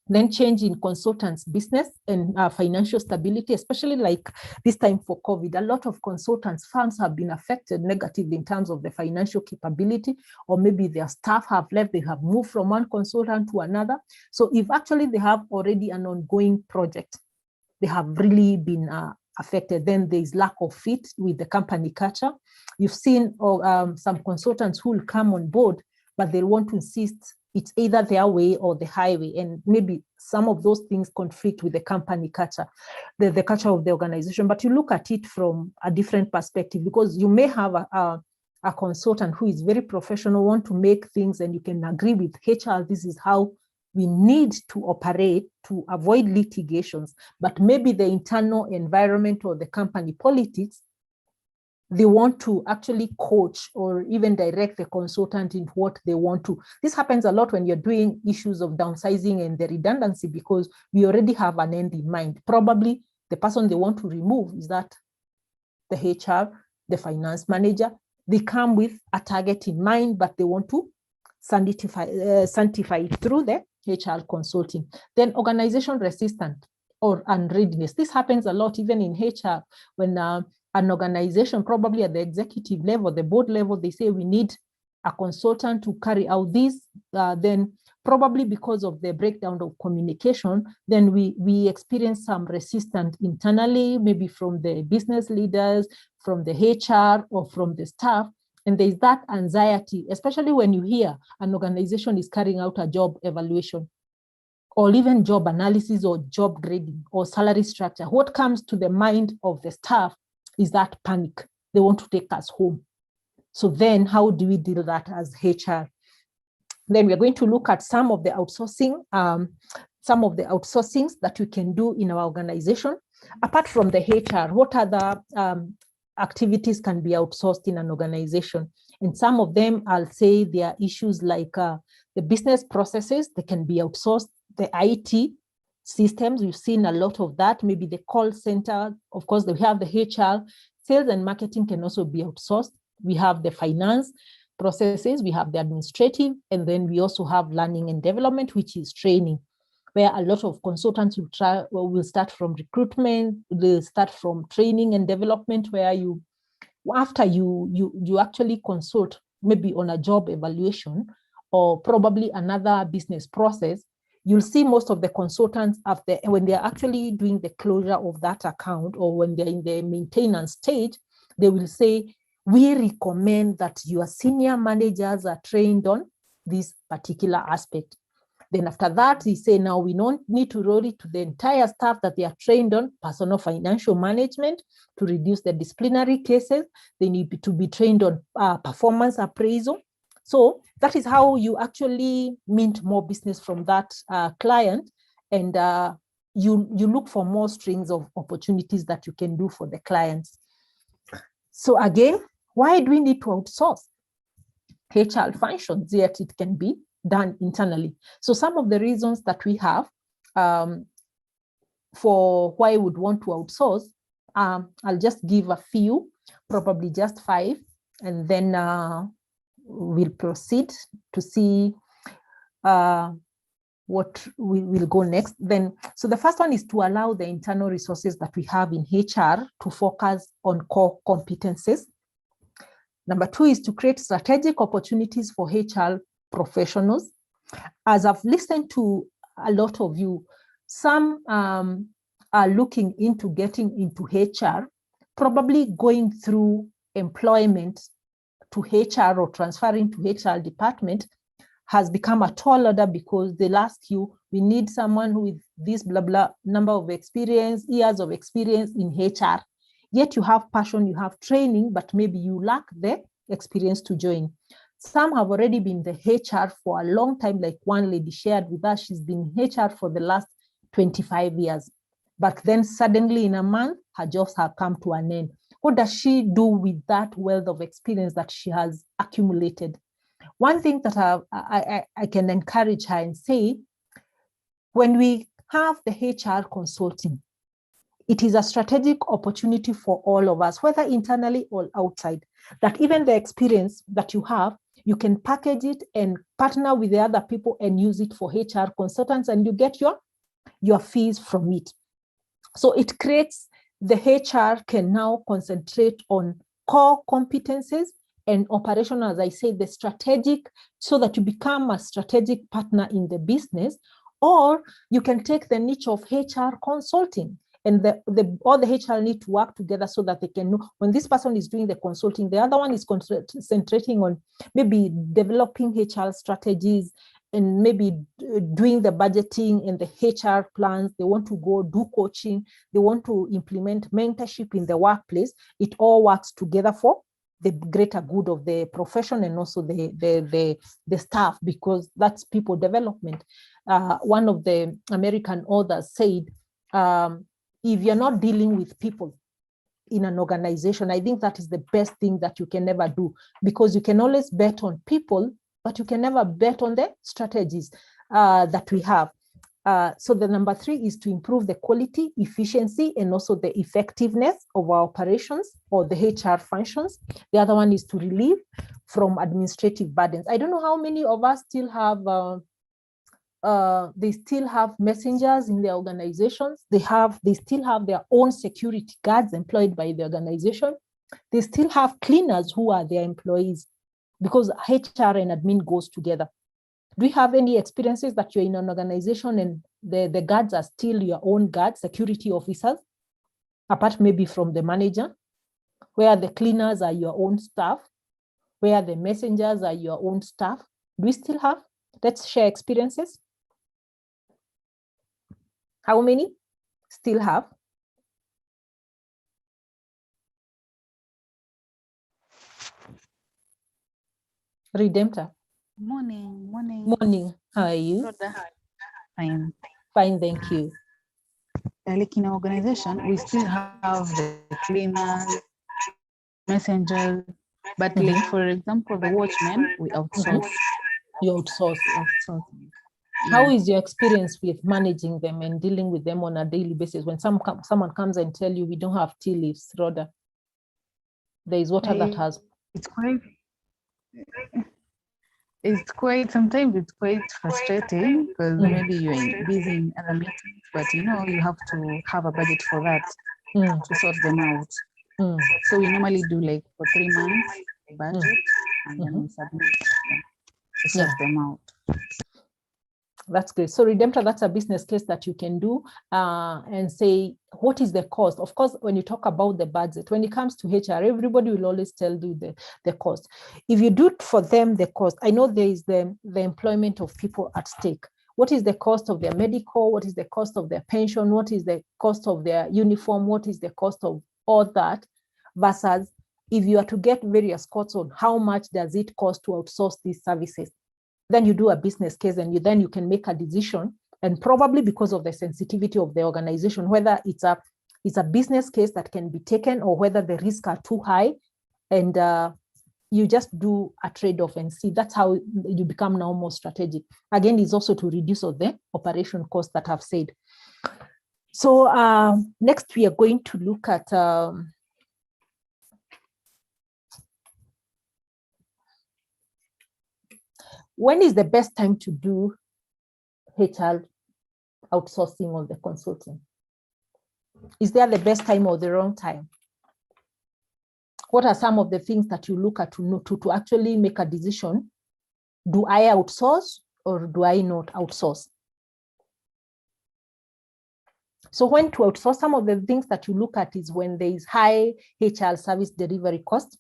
Then change in consultants' business and financial stability, especially like this time for COVID. A lot of consultants' firms have been affected negatively in terms of the financial capability, or maybe their staff have left, they have moved from one consultant to another. So if actually they have already an ongoing project, they have really been affected, then there is lack of fit with the company culture. You've seen some consultants who will come on board, but they want to insist it's either their way or the highway. And maybe some of those things conflict with the company culture, the culture of the organization. But you look at it from a different perspective because you may have a consultant who is very professional, want to make things, and you can agree with HR, this is how we need to operate to avoid litigations. But maybe the internal environment or the company politics, they want to actually coach or even direct the consultant in what they want to. This happens a lot when you're doing issues of downsizing and the redundancy because we already have an end in mind. Probably the person they want to remove is that the HR, the finance manager, they come with a target in mind, but they want to sanctify it through the HR consulting. Then organization resistance or unreadiness. This happens a lot even in HR when an organization, probably at the executive level, the board level, they say we need a consultant to carry out this, then probably because of the breakdown of communication, then we experience some resistance internally, maybe from the business leaders, from the HR, or from the staff. And there's that anxiety, especially when you hear an organization is carrying out a job evaluation or even job analysis or job grading or salary structure. What comes to the mind of the staff is that panic. They want to take us home. So then how do we deal with that as HR? Then we're going to look at some of the outsourcings that we can do in our organization. Apart from the HR, what other activities can be outsourced in an organization? And some of them, I'll say there are issues like the business processes, they can be outsourced. The IT systems, we've seen a lot of that, maybe the call center, of course, we have the HR, sales and marketing can also be outsourced. We have the finance, processes. We have the administrative, and then we also have learning and development, which is training, where a lot of consultants will start from recruitment, they'll start from training and development, where after you actually consult maybe on a job evaluation or probably another business process, you'll see most of the consultants when they're actually doing the closure of that account or when they're in the maintenance stage, they will say, we recommend that your senior managers are trained on this particular aspect. Then after that, they say, now we don't need to roll it to the entire staff that they are trained on personal financial management to reduce the disciplinary cases. They need to be trained on performance appraisal. So that is how you actually mint more business from that client. And you look for more strings of opportunities that you can do for the clients. So again, why do we need to outsource HR functions, yet it can be done internally? So some of the reasons that we have for why we would want to outsource, I'll just give a few, probably just 5, and then we'll proceed to see what we will go next. Then, so the first one is to allow the internal resources that we have in HR to focus on core competencies. Number 2 is to create strategic opportunities for HR professionals. As I've listened to a lot of you, some are looking into getting into HR, probably going through employment to HR or transferring to HR department has become a tall order because they'll ask you, we need someone with this blah, blah number of years of experience in HR. Yet you have passion, you have training, but maybe you lack the experience to join. Some have already been the HR for a long time, like one lady shared with us, she's been in HR for the last 25 years. But then suddenly in a month, her jobs have come to an end. What does she do with that wealth of experience that she has accumulated? One thing that I can encourage her and say, when we have the HR consulting, it is a strategic opportunity for all of us, whether internally or outside, that even the experience that you have, you can package it and partner with the other people and use it for HR consultants, and you get your fees from it. So it creates, the HR can now concentrate on core competencies and operational, as I say, the strategic, so that you become a strategic partner in the business, or you can take the niche of HR consulting. And all the HR need to work together so that they can know when this person is doing the consulting, the other one is concentrating on maybe developing HR strategies and maybe doing the budgeting and the HR plans. They want to go do coaching. They want to implement mentorship in the workplace. It all works together for the greater good of the profession and also the staff, because that's people development. One of the American authors said, if you're not dealing with people in an organization, I think that is the best thing that you can ever do, because you can always bet on people, but you can never bet on the strategies that we have. So the number 3 is to improve the quality, efficiency, and also the effectiveness of our operations or the HR functions. The other one is to relieve from administrative burdens. I don't know how many of us still have they still have messengers in their organizations. They still have their own security guards employed by the organization. They still have cleaners who are their employees, because HR and admin goes together. Do you have any experiences that you're in an organization and the guards are still your own guards, security officers, apart maybe from the manager, where the cleaners are your own staff, where the messengers are your own staff? Do we still have? Let's share experiences. How many still have? Redemptor. Morning. How are you? Fine. Fine, thank you. Like in our organization, we still have the cleaners, messengers, but like for example, the watchmen, we outsource. You outsource. How is your experience with managing them and dealing with them on a daily basis? When someone comes and tell you we don't have tea leaves, Rhoda, there is water that has. It's quite sometimes it's quite frustrating because maybe you're busy in other meetings, but you have to have a budget for that to sort them out. So we normally do like for 3 months budget and then we submit to sort them out. That's great. So Redemptor, that's a business case that you can do and say, what is the cost? Of course, when you talk about the budget, when it comes to HR, everybody will always tell you the cost. If you do it for them, the cost, I know there is the employment of people at stake. What is the cost of their medical? What is the cost of their pension? What is the cost of their uniform? What is the cost of all that? Versus if you are to get various costs on how much does it cost to outsource these services? Then you do a business case and you can make a decision, and probably because of the sensitivity of the organization, whether it's a business case that can be taken or whether the risks are too high, and you just do a trade-off and see. That's how you become now more strategic. Again, it's also to reduce all the operation costs that I've said. So next we are going to look at when is the best time to do HR outsourcing or the consulting? Is there the best time or the wrong time? What are some of the things that you look at to actually make a decision? Do I outsource or do I not outsource? So when to outsource, some of the things that you look at is when there is high HR service delivery cost,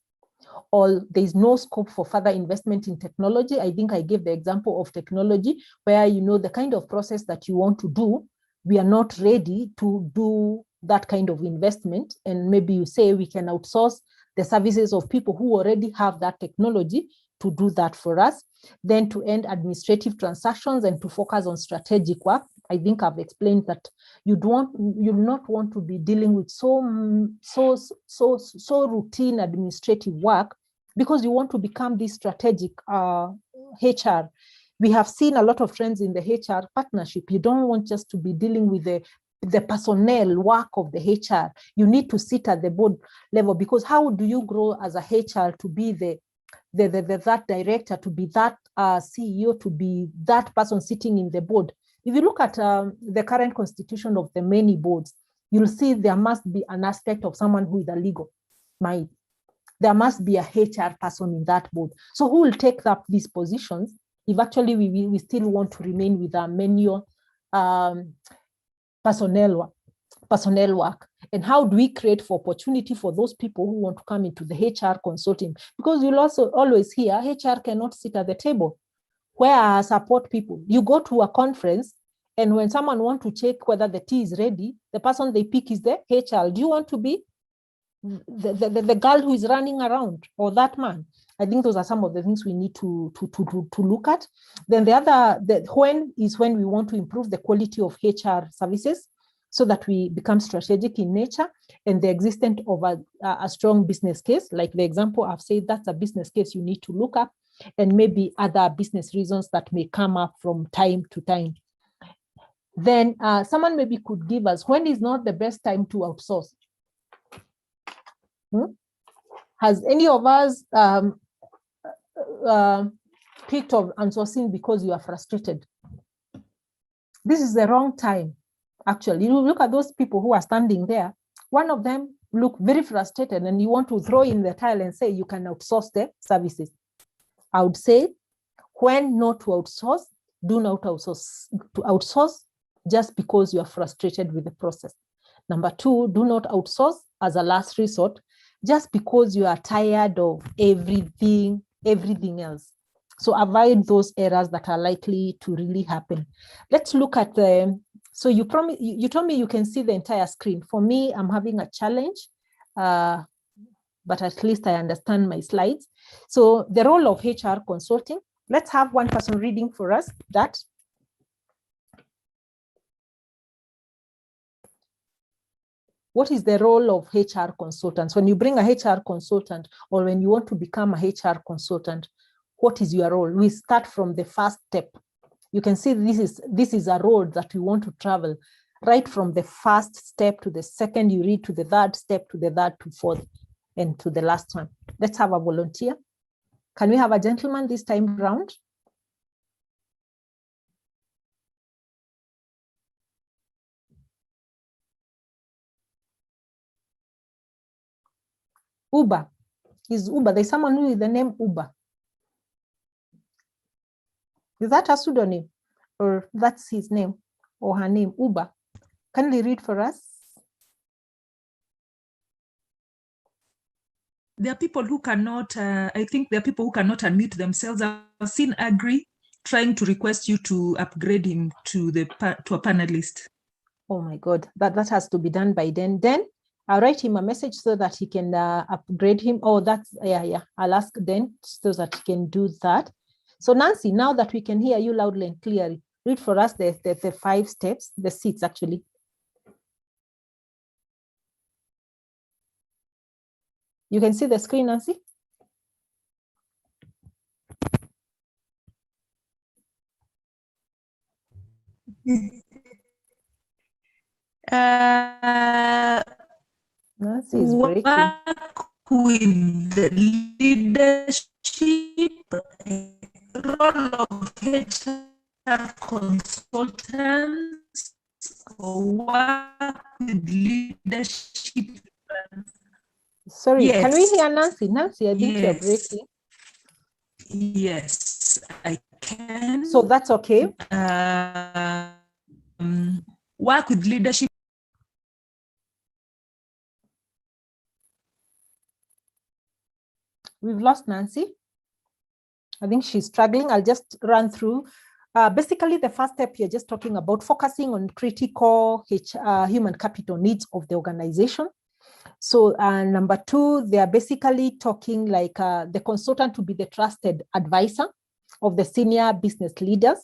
or there is no scope for further investment in technology. I think I gave the example of technology where, the kind of process that you want to do, we are not ready to do that kind of investment. And maybe you say we can outsource the services of people who already have that technology to do that for us. Then to end administrative transactions and to focus on strategic work. I think I've explained that you not want to be dealing with so routine administrative work, because you want to become this strategic HR. We have seen a lot of trends in the HR partnership. You don't want just to be dealing with the personnel work of the HR. You need to sit at the board level, because how do you grow as a HR to be that director, to be that CEO, to be that person sitting in the board? If you look at the current constitution of the many boards, you'll see there must be an aspect of someone who is a legal mind. There must be a HR person in that board. So who will take up these positions if actually we still want to remain with our manual personnel work? And how do we create for opportunity for those people who want to come into the HR consulting? Because you'll also always hear HR cannot sit at the table. Where are support people? You go to a conference, and when someone wants to check whether the tea is ready, the person they pick is the HR. Do you want to be the girl who is running around, or that man? I think those are some of the things we need to look at. Then when we want to improve the quality of HR services so that we become strategic in nature, and the existence of a strong business case, like the example I've said, that's a business case you need to look up, and maybe other business reasons that may come up from time to time. Then someone maybe could give us, when is not the best time to outsource? Has any of us picked of outsourcing because you are frustrated? This is the wrong time. Actually, you look at those people who are standing there. One of them look very frustrated, and you want to throw in the tile and say you can outsource the services. I would say, when not to outsource, do not outsource just because you are frustrated with the process. Number two, do not outsource as a last resort just because you are tired of everything else. So avoid those errors that are likely to really happen. Let's look at so you told me you can see the entire screen. For me, I'm having a challenge, but at least I understand my slides. So the role of HR consulting, let's have one person reading for us that. What is the role of HR consultants? When you bring a HR consultant, or when you want to become a HR consultant, what is your role? We start from the first step. You can see this is a road that we want to travel, right from the first step to the second, you read to the third step, to the third, to fourth, and to the last one. Let's have a volunteer Can we have a gentleman this time round? Uber. Is Uber. There's someone who with the name Uber. Is that a pseudonym? Or that's his name or her name, Uber? Can you read for us? There are people who cannot, I think there are people who cannot unmute themselves. I've seen Agri trying to request you to upgrade him to a panelist. Oh my God, that has to be done by then. Then I'll write him a message so that he can upgrade him. Oh, that's, yeah. I'll ask then so that he can do that. So Nancy, now that we can hear you loudly and clearly, read for us the 5 steps, the 6 actually. You can see the screen, Nancy? Nancy is breaking. Work with the leadership, role of HR consultants, or work with leadership. Sorry, yes. Can we hear Nancy? Nancy, I think you're breaking. Yes, I can. So that's okay. Work with leadership. We've lost Nancy. I think she's struggling. I'll just run through. Basically, the first step, you're just talking about focusing on critical human capital needs of the organization. So number 2, they are basically talking like the consultant to be the trusted advisor of the senior business leaders.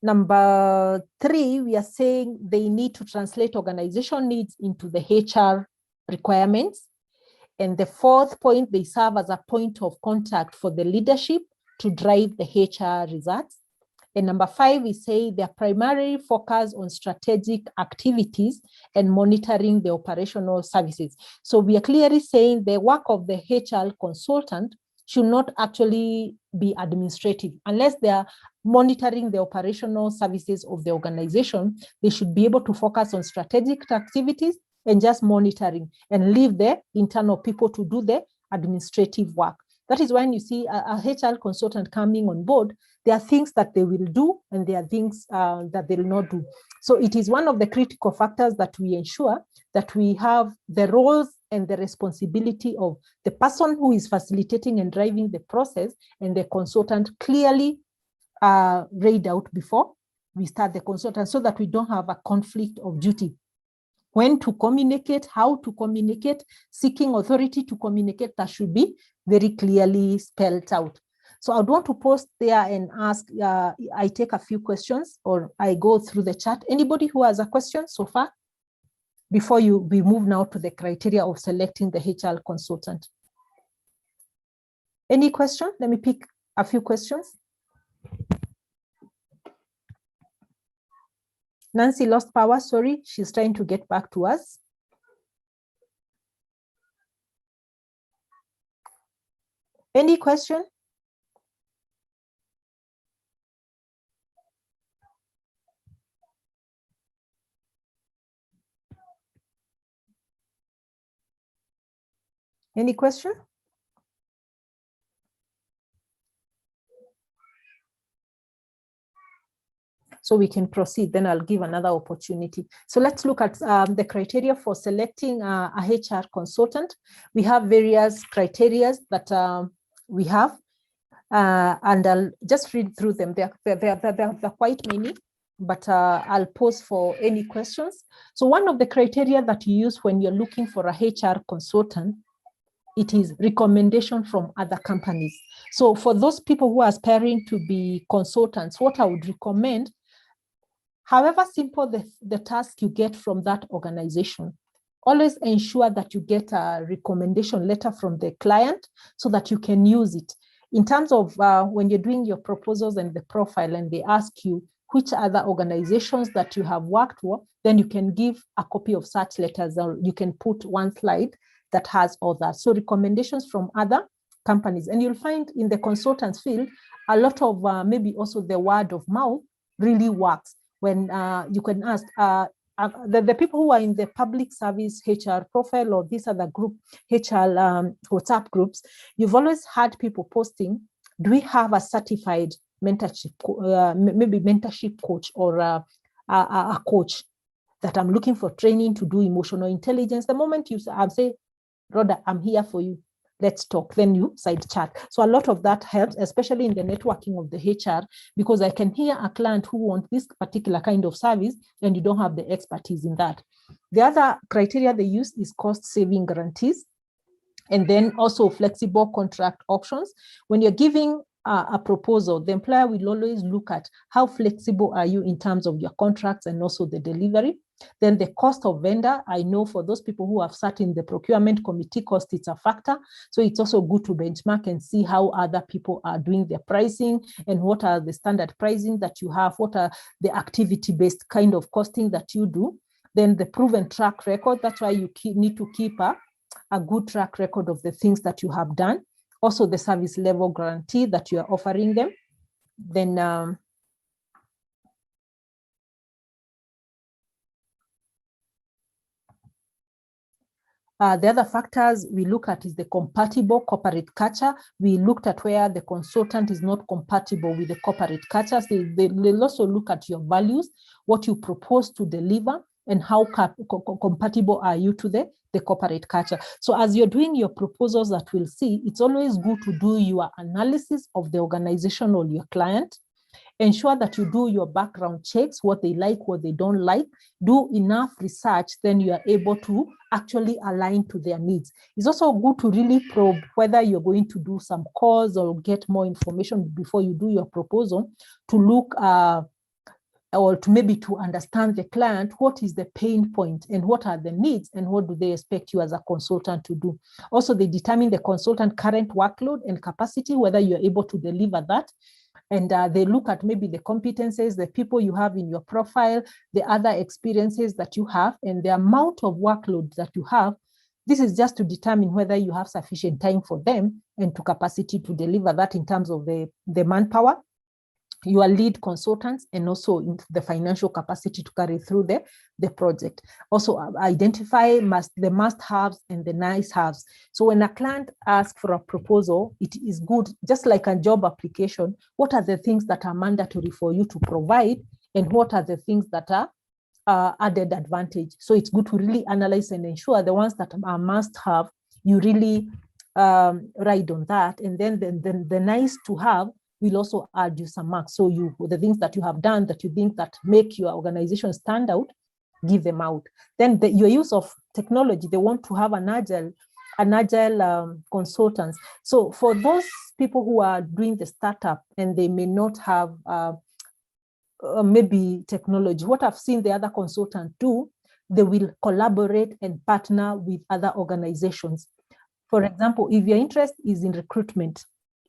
Number 3, we are saying they need to translate organization needs into the HR requirements. And the 4th point, they serve as a point of contact for the leadership to drive the HR results. And number 5, we say their primary focus on strategic activities and monitoring the operational services. So we are clearly saying the work of the HR consultant should not actually be administrative. Unless they are monitoring the operational services of the organization, they should be able to focus on strategic activities and just monitoring and leave the internal people to do the administrative work. That is when you see a HR consultant coming on board, there are things that they will do and there are things that they will not do. So it is one of the critical factors that we ensure that we have the roles and the responsibility of the person who is facilitating and driving the process and the consultant clearly laid out before we start the consultant so that we don't have a conflict of duty. When to communicate, how to communicate, seeking authority to communicate, that should be very clearly spelled out. So I'd want to post there and ask, I take a few questions or I go through the chat. Anybody who has a question so far? Before we move now to the criteria of selecting the HR consultant. Any question? Let me pick a few questions. Nancy lost power, sorry. She's trying to get back to us. Any question? Any question? So we can proceed, then I'll give another opportunity. So let's look at the criteria for selecting a HR consultant. We have various criteria that we have, and I'll just read through them. They're quite many, but I'll pause for any questions. So one of the criteria that you use when you're looking for a HR consultant, it is recommendation from other companies. So for those people who are aspiring to be consultants, what I would recommend, however simple the task you get from that organization, always ensure that you get a recommendation letter from the client so that you can use it. In terms of when you're doing your proposals and the profile and they ask you which other organizations that you have worked for, then you can give a copy of such letters, or you can put one slide that has all that. So recommendations from other companies. And you'll find in the consultants field, a lot of maybe also the word of mouth really works. When you can ask, the people who are in the public service HR profile or these other group HR WhatsApp groups, you've always had people posting, do we have a certified mentorship, maybe mentorship coach or a coach that I'm looking for training to do emotional intelligence? The moment you say, Rhoda, I'm here for you, let's talk, then you side chat. So a lot of that helps, especially in the networking of the HR, because I can hear a client who wants this particular kind of service and you don't have the expertise in that. The other criteria they use is cost saving guarantees, and then also flexible contract options. When you're giving a proposal, the employer will always look at how flexible are you in terms of your contracts and also the delivery. Then the cost of vendor, I know for those people who have sat in the procurement committee, cost is a factor. So it's also good to benchmark and see how other people are doing their pricing and what are the standard pricing that you have, what are the activity-based kind of costing that you do. Then the proven track record, that's why you need to keep a good track record of the things that you have done. Also the service level guarantee that you are offering them. Then the other factors we look at is the compatible corporate culture. We looked at where the consultant is not compatible with the corporate culture. So they'll also look at your values, what you propose to deliver, and how compatible are you to the corporate culture. So as you're doing your proposals that we'll see, it's always good to do your analysis of the organization or your client. Ensure that you do your background checks, what they like, what they don't like. Do enough research, then you are able to actually align to their needs. It's also good to really probe whether you're going to do some calls or get more information before you do your proposal to look or to maybe to understand the client, what is the pain point and what are the needs and what do they expect you as a consultant to do. Also, they determine the consultant current workload and capacity, whether you're able to deliver that. And they look at maybe the competencies, the people you have in your profile, the other experiences that you have, and the amount of workload that you have. This is just to determine whether you have sufficient time for them and to capacity to deliver that in terms of the manpower, your lead consultants, and also in the financial capacity to carry through the project. Also identify the must-haves and the nice-haves. So when a client asks for a proposal, it is good, just like a job application, what are the things that are mandatory for you to provide and what are the things that are added advantage. So it's good to really analyze and ensure the ones that are must-have, you really ride on that. And then the nice-to-have will also add you some marks. So the things that you have done that you think that make your organization stand out, give them out. Then your use of technology, they want to have an agile consultants. So for those people who are doing the startup and they may not have maybe technology, what I've seen the other consultants do, they will collaborate and partner with other organizations. For example, if your interest is in recruitment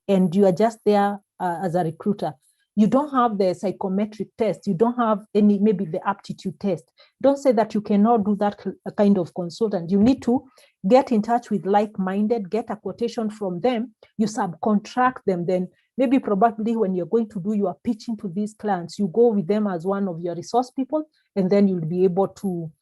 and you are just there as a recruiter, you don't have the psychometric test, you don't have maybe the aptitude test. Don't say that you cannot do that kind of consultant. You need to get in touch with like-minded, get a quotation from them, you subcontract them, then maybe probably when you're going to do your pitching to these clients, you go with them as one of your resource people, and then you'll be able to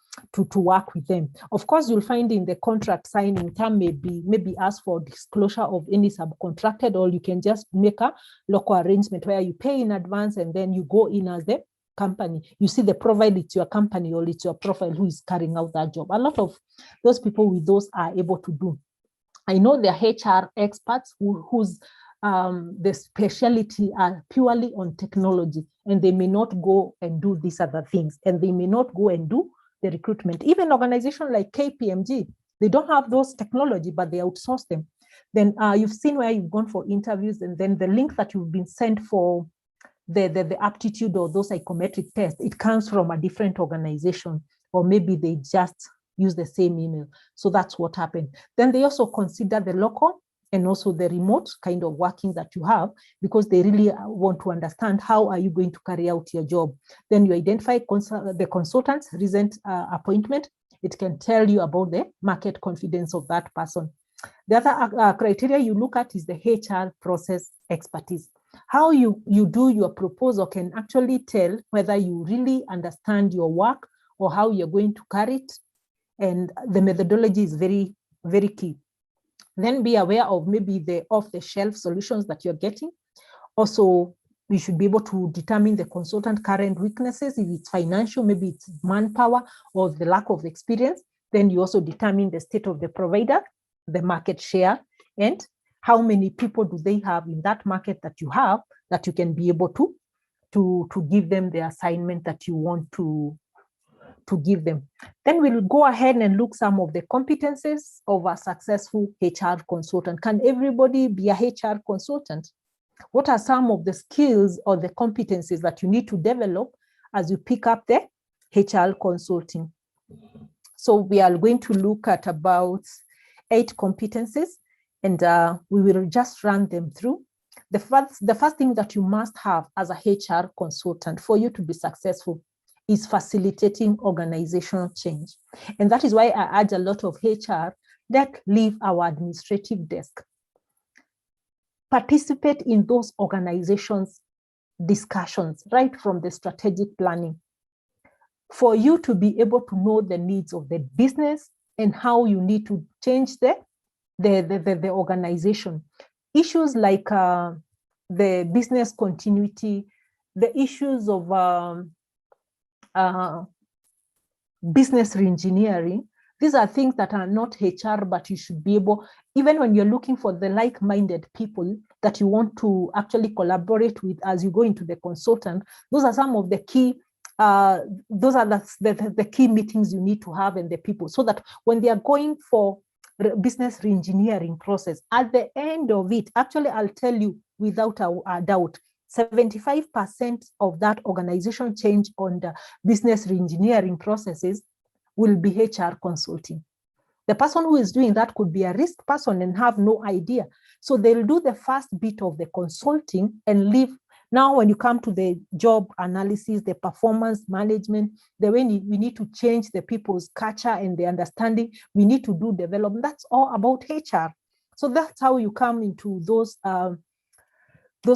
work with them. Of course, you'll find in the contract signing term maybe ask for disclosure of any subcontracted, or you can just make a local arrangement where you pay in advance and then you go in as the company. You see the profile, it's your company or it's your profile who is carrying out that job. A lot of those people with those are able to do. I know they're HR experts whose the specialty are purely on technology, and they may not go and do these other things, and they may not go and do the recruitment. Even organizations like KPMG, they don't have those technology, but they outsource them. Then you've seen where you've gone for interviews, and then the link that you've been sent for the aptitude or those psychometric tests, it comes from a different organization, or maybe they just use the same email. So that's what happened. Then they also consider the local and also the remote kind of working that you have, because they really want to understand how are you going to carry out your job. Then you identify the consultant's recent appointment. It can tell you about the market confidence of that person. The other criteria you look at is the HR process expertise. How you do your proposal can actually tell whether you really understand your work or how you're going to carry it. And the methodology is very, very key. Then be aware of maybe the off-the-shelf solutions that you're getting. Also, we should be able to determine the consultant current weaknesses. If it's financial, maybe it's manpower or the lack of experience. Then you also determine the state of the provider, the market share, and how many people do they have in that market that you have that you can be able to give them the assignment that you want to give them. Then we'll go ahead and look some of the competencies of a successful HR consultant. Can everybody be a HR consultant? What are some of the skills or the competencies that you need to develop as you pick up the HR consulting? So we are going to look at about 8 competencies, and we will just run them through. The first thing that you must have as a HR consultant for you to be successful is facilitating organizational change. And that is why I urge a lot of HR that leave our administrative desk. Participate in those organizations' discussions right from the strategic planning for you to be able to know the needs of the business and how you need to change the organization. Issues like the business continuity, the issues of business reengineering, these are things that are not HR, but you should be able, even when you're looking for the like-minded people that you want to actually collaborate with as you go into the consultant, those are some of the key, those are the key meetings you need to have and the people, so that when they are going for business reengineering process, at the end of it, actually, I'll tell you without a doubt, 75% of that organization change on the business reengineering processes will be HR consulting. The person who is doing that could be a risk person and have no idea. So they'll do the first bit of the consulting and leave. Now, when you come to the job analysis, the performance management, the way we need to change the people's culture and the understanding, we need to do development. That's all about HR. So that's how you come into those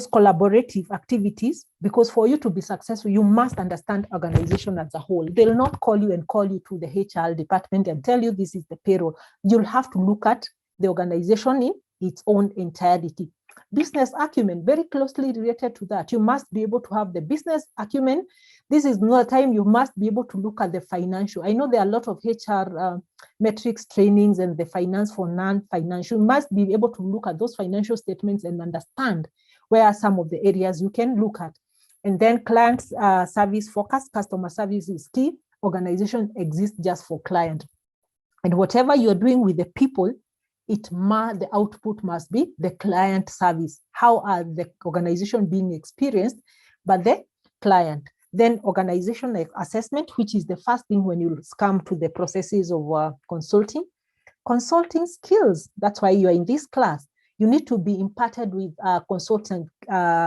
collaborative activities, because for you to be successful, you must understand organization as a whole. They'll not call you to the HR department and tell you this is the payroll. You'll have to look at the organization in its own entirety. Business acumen, very closely related to that. You must be able to have the business acumen. This is not a time you must be able to look at the financial. I know there are a lot of HR metrics trainings and the finance for non-financial. You must be able to look at those financial statements and understand where are some of the areas you can look at. And then client service focus, customer service is key. Organization exists just for client. And whatever you're doing with the people, the output must be the client service. How are the organization being experienced by the client? Then organization assessment, which is the first thing when you come to the processes of consulting. Consulting skills, that's why you're in this class. You need to be imparted with consultant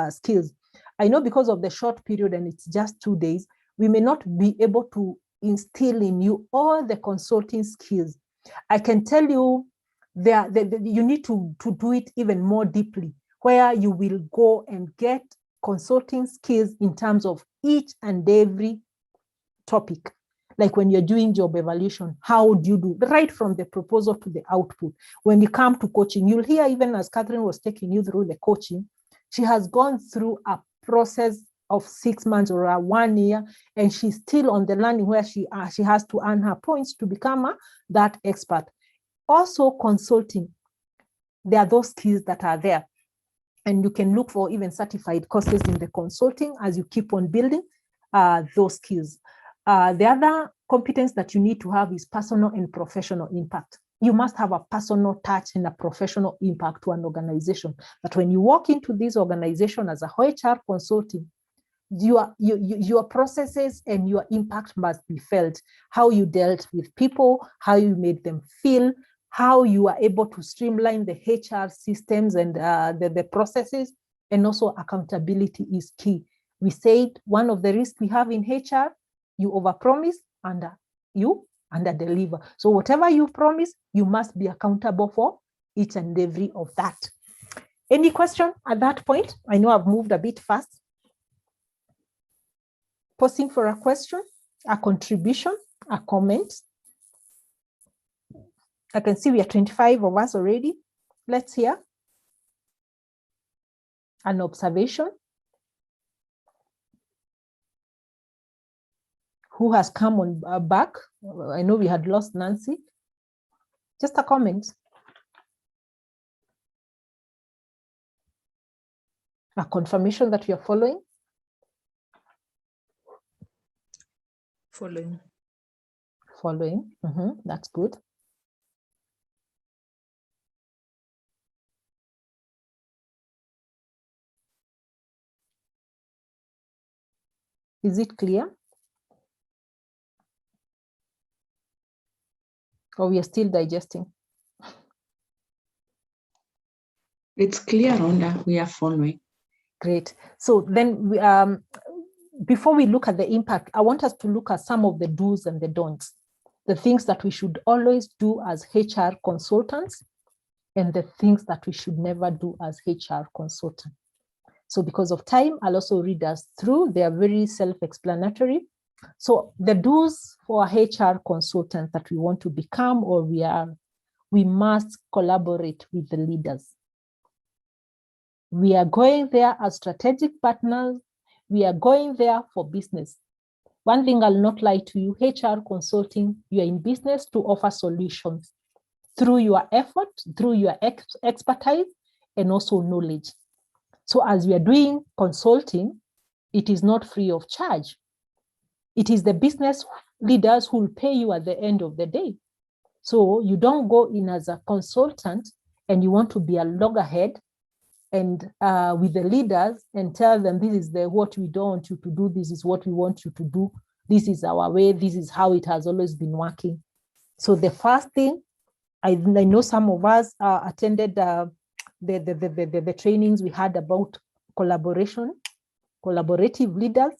skills. I know because of the short period and it's just 2 days, we may not be able to instill in you all the consulting skills. I can tell you you need to do it even more deeply, where you will go and get consulting skills in terms of each and every topic. Like when you're doing job evaluation, how do you do right from the proposal to the output? When you come to coaching, you'll hear, even as Catherine was taking you through the coaching, she has gone through a process of 6 months or 1 year, and she's still on the learning where she has to earn her points to become that expert. Also consulting, there are those skills that are there. And you can look for even certified courses in the consulting as you keep on building those skills. The other competence that you need to have is personal and professional impact. You must have a personal touch and a professional impact to an organization. That when you walk into this organization as a HR consulting, your processes and your impact must be felt. How you dealt with people, how you made them feel, how you are able to streamline the HR systems and the processes, and also accountability is key. We said one of the risks we have in HR, you overpromise and you underdeliver. So whatever you promise, you must be accountable for each and every of that. Any question at that point? I know I've moved a bit fast. Posing for a question, a contribution, a comment. I can see we are 25 of us already. Let's hear an observation. Who has come on back? I know we had lost Nancy. Just a comment. A confirmation that we are following. Following. Following. That's good. Is it clear? Or we are still digesting? It's clear, Rhonda. We are following. Great. So then, before we look at the impact, I want us to look at some of the do's and the don'ts, the things that we should always do as HR consultants and the things that we should never do as HR consultants. So because of time, I'll also read us through. They are very self-explanatory. So the do's for a HR consultant that we want to become or we must collaborate with the leaders. We are going there as strategic partners. We are going there for business. One thing I'll not lie to you, HR consulting, you are in business to offer solutions through your effort, through your expertise, and also knowledge. So as we are doing consulting, it is not free of charge. It is the business leaders who will pay you at the end of the day. So you don't go in as a consultant and you want to be a loggerhead and with the leaders and tell them, this is what we don't want you to do, this is what we want you to do, this is our way, this is how it has always been working. So the first thing, I know some of us attended the trainings we had about collaboration, collaborative leaders.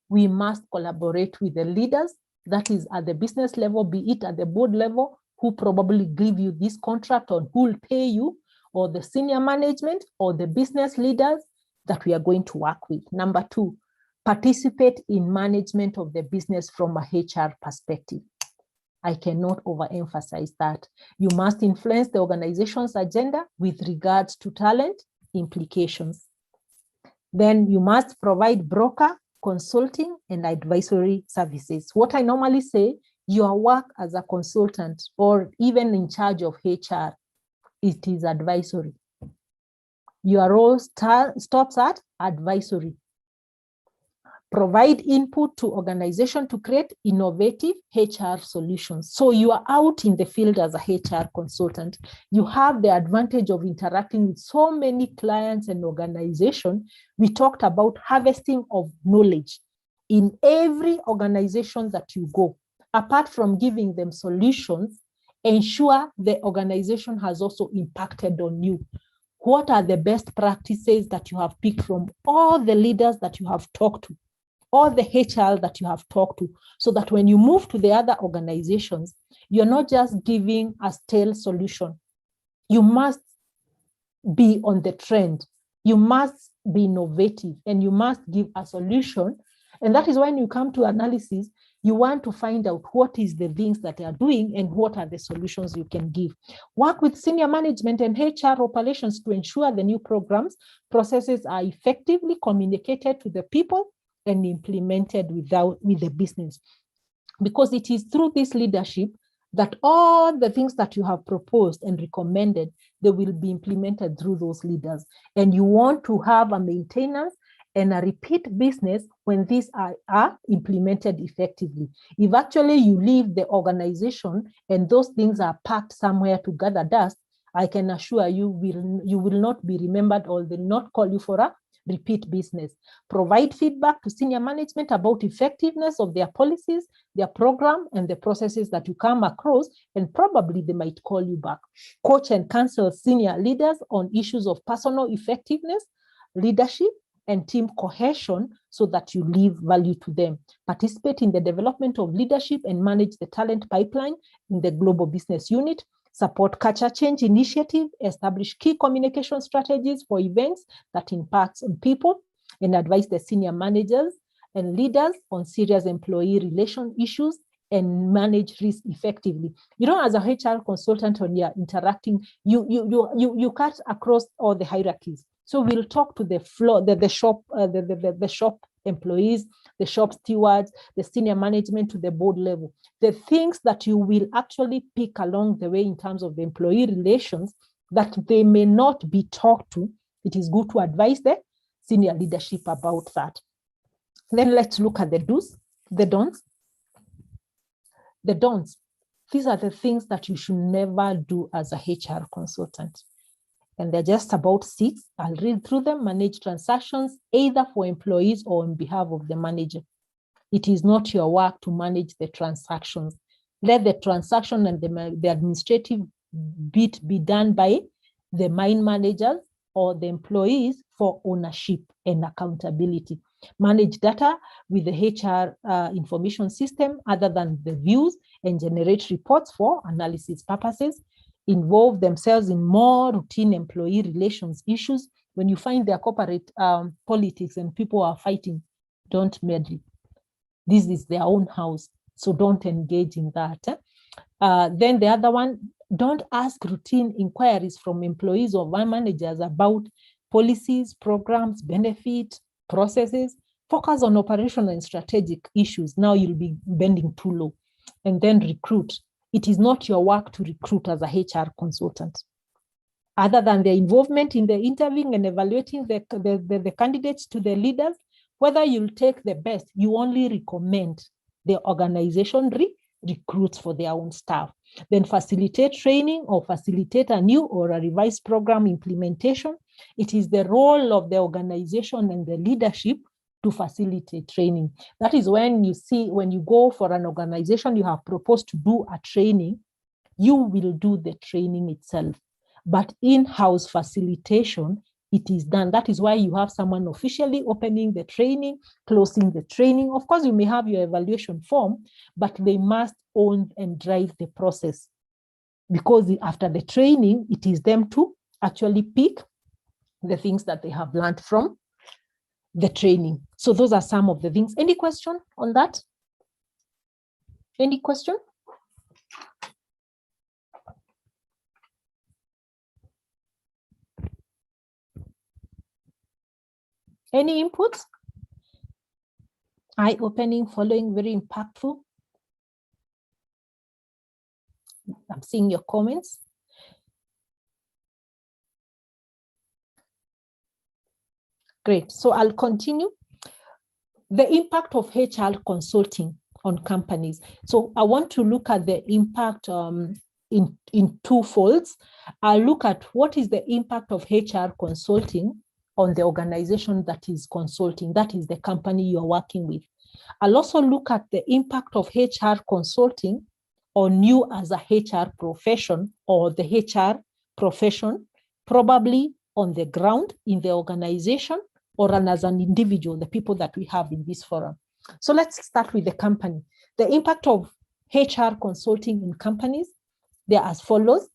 We must collaborate with the leaders, that is at the business level, be it at the board level, who probably give you this contract or who will pay you, or the senior management or the business leaders that we are going to work with. Number two, participate in management of the business from a HR perspective. I cannot overemphasize that. You must influence the organization's agenda with regards to talent implications. Then you must provide broker, consulting, and advisory services. What I normally say, your work as a consultant or even in charge of HR, it is advisory. Your role stops at advisory. Provide input to organization to create innovative HR solutions. So you are out in the field as a HR consultant. You have the advantage of interacting with so many clients and organizations. We talked about harvesting of knowledge in every organization that you go. Apart from giving them solutions, ensure the organization has also impacted on you. What are the best practices that you have picked from all the leaders that you have talked to, all the HR that you have talked to, so that when you move to the other organizations, you're not just giving a stale solution. You must be on the trend. You must be innovative and you must give a solution. And that is when you come to analysis, you want to find out what is the things that they are doing and what are the solutions you can give. Work with senior management and HR operations to ensure the new programs, processes are effectively communicated to the people and implemented with the business. Because it is through this leadership that all the things that you have proposed and recommended, they will be implemented through those leaders. And you want to have a maintenance and a repeat business when these are implemented effectively. If actually you leave the organization and those things are packed somewhere to gather dust, I can assure you, you will not be remembered or they will not call you for a repeat business. Provide feedback to senior management about effectiveness of their policies, their program, and the processes that you come across, and probably they might call you back. Coach and counsel senior leaders on issues of personal effectiveness, leadership, and team cohesion so that you leave value to them. Participate in the development of leadership and manage the talent pipeline in the global business unit. support culture change initiative, establish key communication strategies for events that impact on people, and advise the senior managers and leaders on serious employee relation issues and manage risk effectively. You know, as a HR consultant, when you're interacting, you cut across all the hierarchies. So we'll talk to the floor, the shop employees, the shop stewards, the senior management to the board level. The things that you will actually pick along the way in terms of the employee relations that they may not be talked to, it is good to advise the senior leadership about that. Then let's look at the do's, the don'ts. The don'ts. These are the things that you should never do as a HR consultant. And they're just about 6. I'll read through them. Manage transactions either for employees or on behalf of the manager. It is not your work to manage the transactions. Let the transaction and the administrative bit be done by the mine managers or the employees for ownership and accountability. Manage data with the HR information system other than the views and generate reports for analysis purposes. Involve themselves in more routine employee relations issues. When you find their corporate politics and people are fighting, don't meddle. This is their own house, so don't engage in that. Then the other one, don't ask routine inquiries from employees or managers about policies, programs, benefit, processes. Focus on operational and strategic issues. Now you'll be bending too low. And then recruit. It is not your work to recruit as a HR consultant. Other than their involvement in the interviewing and evaluating the candidates to the leaders, whether you'll take the best, you only recommend the organization recruits for their own staff. Then facilitate training or facilitate a new or a revised program implementation. It is the role of the organization and the leadership to facilitate training. That is when you see, when you go for an organization, you have proposed to do a training, you will do the training itself. But in-house facilitation, it is done. That is why you have someone officially opening the training, closing the training. Of course, you may have your evaluation form, but they must own and drive the process. Because after the training, it is them to actually pick the things that they have learned from the training. So those are some of the things. Any question on that? Any question? Any inputs? Eye-opening, following, very impactful. I'm seeing your comments. Great, so I'll continue. The impact of HR consulting on companies. So I want to look at the impact in two folds. I'll look at what is the impact of HR consulting on the organization that is consulting, that is the company you're working with. I'll also look at the impact of HR consulting on you as a HR profession or the HR profession, probably on the ground in the organization or as an individual, the people that we have in this forum. So let's start with the company. The impact of HR consulting in companies, they are as follows.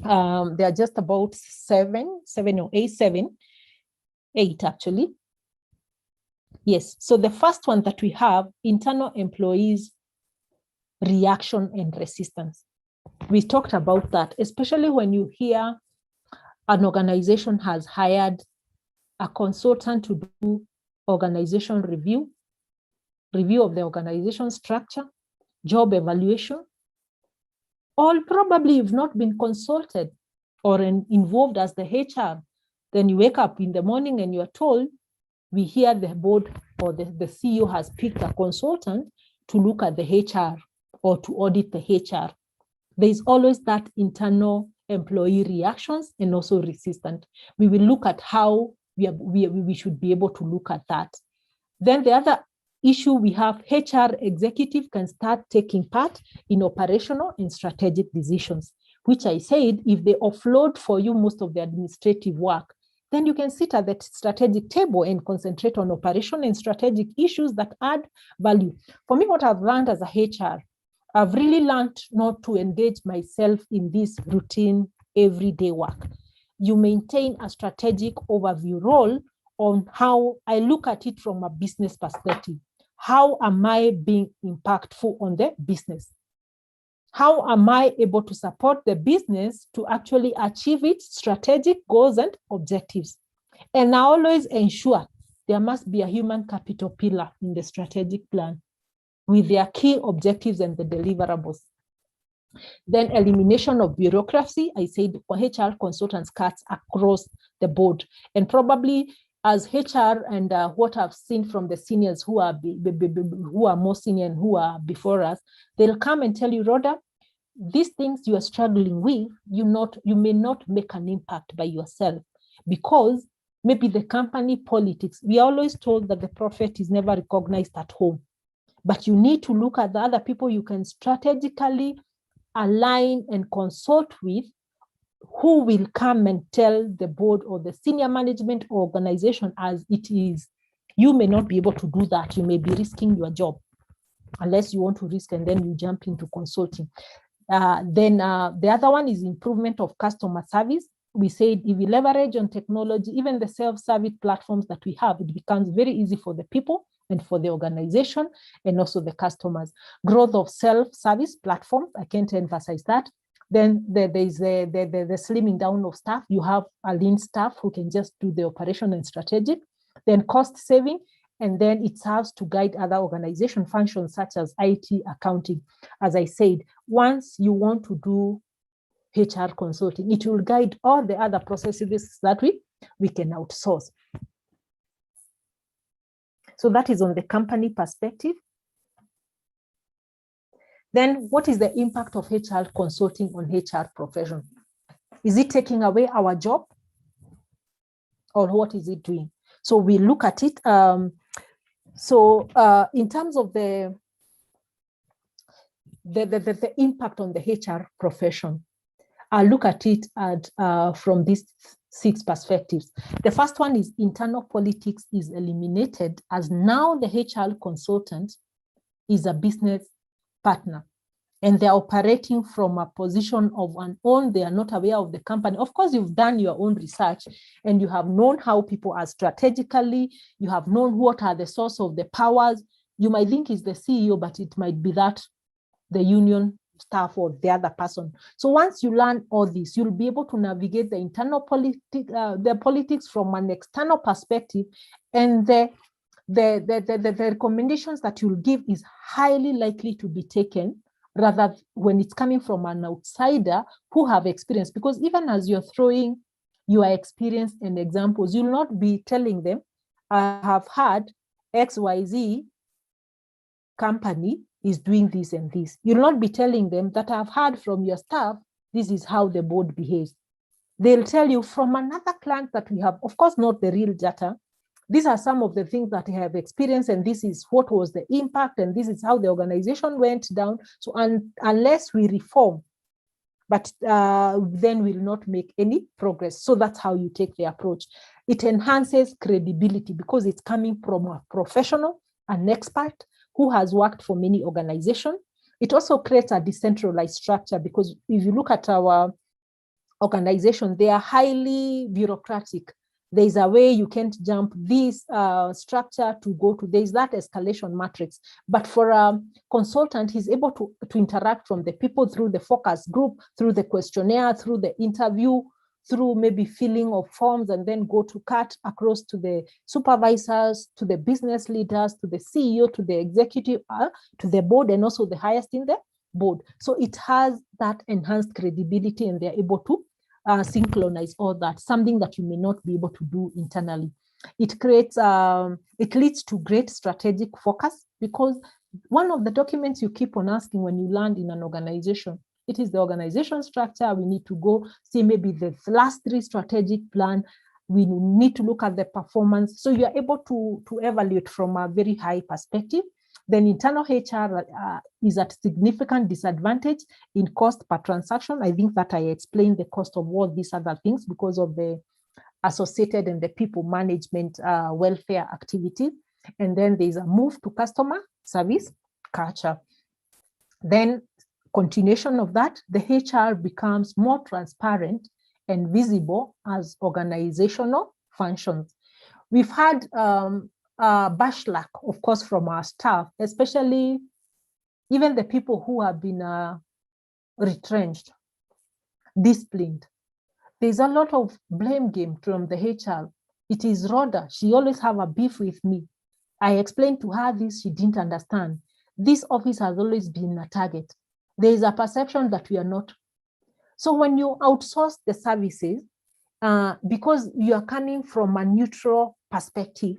They are just about seven or eight actually. Yes, so the first one that we have, internal employees reaction and resistance. We talked about that, especially when you hear an organization has hired a consultant to do organization review of the organization structure, job evaluation, or probably you've not been consulted or involved as the HR. Then you wake up in the morning and you're told, we hear the board or the CEO has picked a consultant to look at the HR or to audit the HR. There's always that internal employee reactions and also resistance. We will look at how we should be able to look at that. Then the other issue we have, HR executive can start taking part in operational and strategic decisions, which I said, if they offload for you most of the administrative work, then you can sit at the strategic table and concentrate on operation and strategic issues that add value. For me, what I've learned as a HR, I've really learned not to engage myself in this routine everyday work. You maintain a strategic overview role on how I look at it from a business perspective. How am I being impactful on the business? How am I able to support the business to actually achieve its strategic goals and objectives? And I always ensure there must be a human capital pillar in the strategic plan with their key objectives and the deliverables. Then elimination of bureaucracy, I said HR consultants cuts across the board. And probably as HR and what I've seen from the seniors who are more senior and who are before us, they'll come and tell you, Rhoda, these things you are struggling with, you may not make an impact by yourself because maybe the company politics, we are always told that the prophet is never recognized at home, but you need to look at the other people you can strategically align and consult with, who will come and tell the board or the senior management organization as it is. You may not be able to do that. You may be risking your job unless you want to risk and then you jump into consulting. Then the other one is improvement of customer service. We said if we leverage on technology, even the self-service platforms that we have, it becomes very easy for the people and for the organization and also the customers. Growth of self-service platforms, I can't emphasize that. Then there's the slimming down of staff. You have a lean staff who can just do the operation and strategic. Then cost saving, and then it serves to guide other organization functions such as IT, accounting. As I said, once you want to do HR consulting, it will guide all the other processes that we can outsource. So that is on the company perspective. Then what is the impact of HR consulting on HR profession? Is it taking away our job? Or what is it doing? So we look at it. In terms of the impact on the HR profession, I look at it from these 6 perspectives. The first one is internal politics is eliminated, as now the HR consultant is a business partner and they're operating from a position of an own. They are not aware of the company. Of course, you've done your own research and you have known how people are strategically, you have known what are the source of the powers. You might think it's the CEO, but it might be that the union staff or the other person. So once you learn all this, you'll be able to navigate the internal politics from an external perspective, and the recommendations that you'll give is highly likely to be taken rather when it's coming from an outsider who have experience. Because even as you're throwing your experience and examples, you'll not be telling them, I have had XYZ company is doing this and this. You'll not be telling them that I've heard from your staff, this is how the board behaves. They'll tell you from another client that we have, of course, not the real data. These are some of the things that I have experienced, and this is what was the impact, and this is how the organization went down. So unless we reform, but then we'll not make any progress. So that's how you take the approach. It enhances credibility because it's coming from a professional, an expert who has worked for many organizations. It also creates a decentralized structure because if you look at our organization, they are highly bureaucratic. There's a way you can't jump this structure to go to, there's that escalation matrix. But for a consultant, he's able to interact from the people through the focus group, through the questionnaire, through the interview, through maybe filling of forms, and then go to cut across to the supervisors, to the business leaders, to the CEO, to the executive, to the board, and also the highest in the board. So it has that enhanced credibility, and they're able to synchronize all that, something that you may not be able to do internally. It creates, it leads to great strategic focus, because one of the documents you keep on asking when you land in an organization, it is the organization structure. We need to go see maybe the last 3 strategic plan. We need to look at the performance. So you are able to evaluate from a very high perspective. Then internal HR is at significant disadvantage in cost per transaction. I think that I explained the cost of all these other things because of the associated and the people management welfare activities. And then there's a move to customer service culture. Then continuation of that, the HR becomes more transparent and visible as organizational functions. We've had backlash, of course, from our staff, especially even the people who have been retrenched, disciplined. There's a lot of blame game from the HR. It is Rhoda. She always have a beef with me. I explained to her this, she didn't understand. This office has always been a target. There is a perception that we are not. So when you outsource the services, because you are coming from a neutral perspective,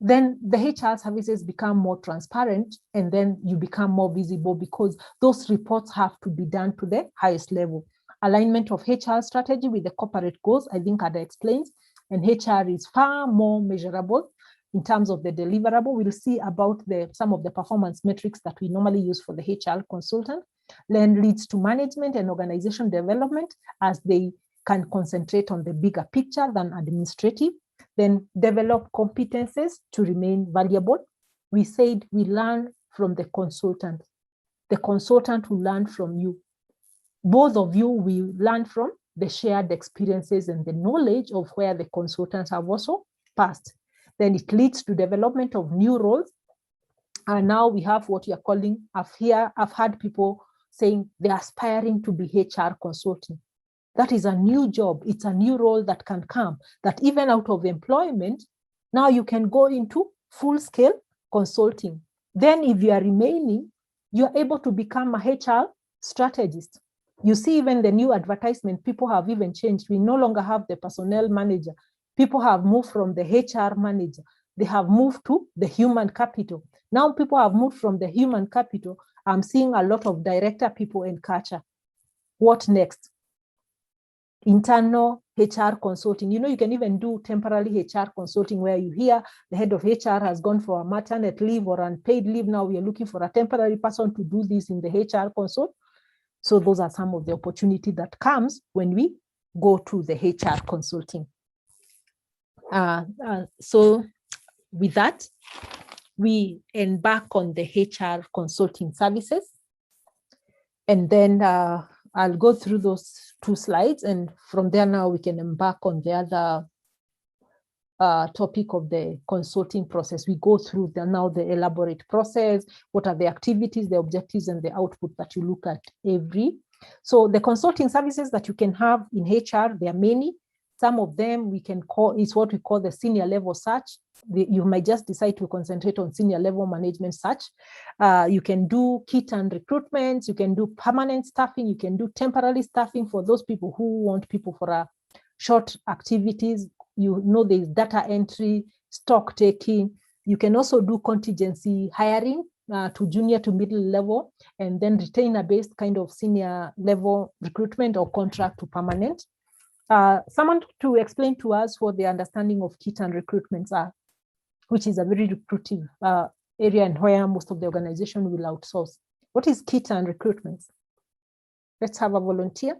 then the HR services become more transparent, and then you become more visible because those reports have to be done to the highest level. Alignment of HR strategy with the corporate goals, I think Ada explains, and HR is far more measurable in terms of the deliverable. We'll see about some of the performance metrics that we normally use for the HR consultant. Then leads to management and organization development as they can concentrate on the bigger picture than administrative. Then develop competencies to remain valuable. We said we learn from the consultant. The consultant will learn from you. Both of you will learn from the shared experiences and the knowledge of where the consultants have also passed. Then it leads to development of new roles. And now we have what we are calling, I've had people saying they're aspiring to be HR consultant. That is a new job. It's a new role that can come, that even out of employment, now you can go into full-scale consulting. Then if you are remaining, you're able to become a HR strategist. You see, even the new advertisement, people have even changed. We no longer have the personnel manager. People have moved from the HR manager. They have moved to the human capital. Now people have moved from the human capital. I'm seeing a lot of director people in culture. What next? Internal HR consulting. You know, you can even do temporary HR consulting where you hear the head of HR has gone for a maternity leave or unpaid leave. Now we are looking for a temporary person to do this in the HR consult. So those are some of the opportunity that comes when we go to the HR consulting. So with that, we embark on the HR consulting services. And then I'll go through those 2 slides, and from there now we can embark on the other topic of the consulting process. We go through now the elaborate process, what are the activities, the objectives, and the output that you look at every. So the consulting services that you can have in HR, there are many. Some of them we can call, is what we call the senior level search. You might just decide to concentrate on senior level management search. You can do kit and recruitments, you can do permanent staffing, you can do temporary staffing for those people who want people for a short activities. You know, there's data entry, stock taking. You can also do contingency hiring to junior to middle level, and then retainer-based kind of senior level recruitment or contract to permanent. Someone to explain to us what the understanding of kit and recruitments are, which is a very recruitive area and where most of the organization will outsource. What is kit and recruitments? Let's have a volunteer.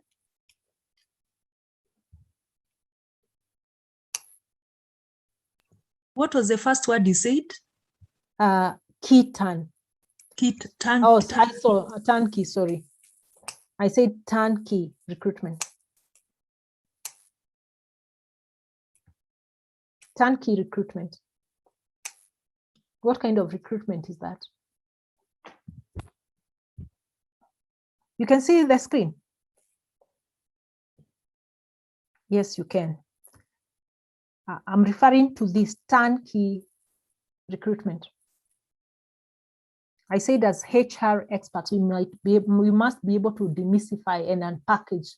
What was the first word you said? Kit and. Kit, turnkey. Oh, I saw turnkey, sorry. I said turnkey recruitment. Turnkey recruitment. What kind of recruitment is that? You can see the screen. Yes, you can. I'm referring to this turnkey recruitment. I said as HR experts, we must be able to demystify and unpackage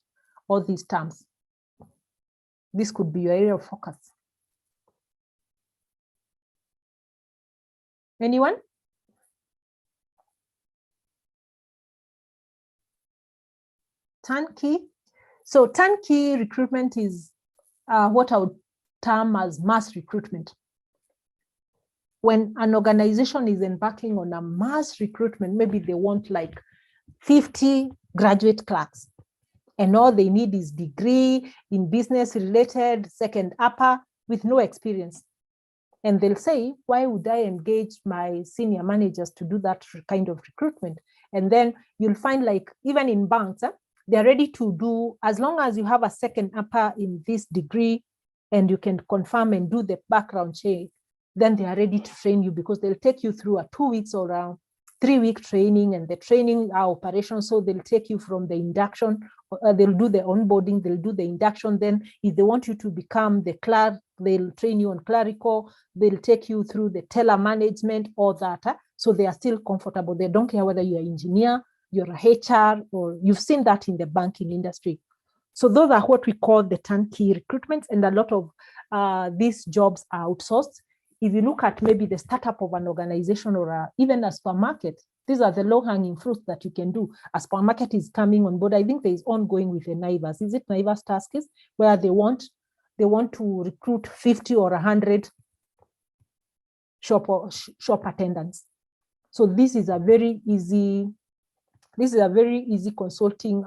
all these terms. This could be your area of focus. Anyone? Turnkey. So turnkey recruitment is what I would term as mass recruitment. When an organization is embarking on a mass recruitment, maybe they want like 50 graduate clerks, and all they need is degree in business related, second upper, with no experience. And they'll say, why would I engage my senior managers to do that kind of recruitment? And then you'll find, like, even in banks, they're ready to do, as long as you have a second upper in this degree and you can confirm and do the background check, then they are ready to train you, because they'll take you through a 2 weeks or a 3-week training, and the training are operational. So they'll take you from the induction, they'll do the onboarding, they'll do the induction. Then if they want you to become the clerk, they'll train you on clerical, they'll take you through the teller management, all that. So they are still comfortable. They don't care whether you're an engineer, you're a HR, or you've seen that in the banking industry. So those are what we call the turnkey recruitments, and a lot of these jobs are outsourced. If you look at maybe the startup of an organization or even a supermarket, these are the low-hanging fruits that you can do. A supermarket is coming on board. I think there is ongoing with the Naivas. Is it Naivas Tasks, where they want to recruit 50 or 100 shop attendants. So this is a very easy consulting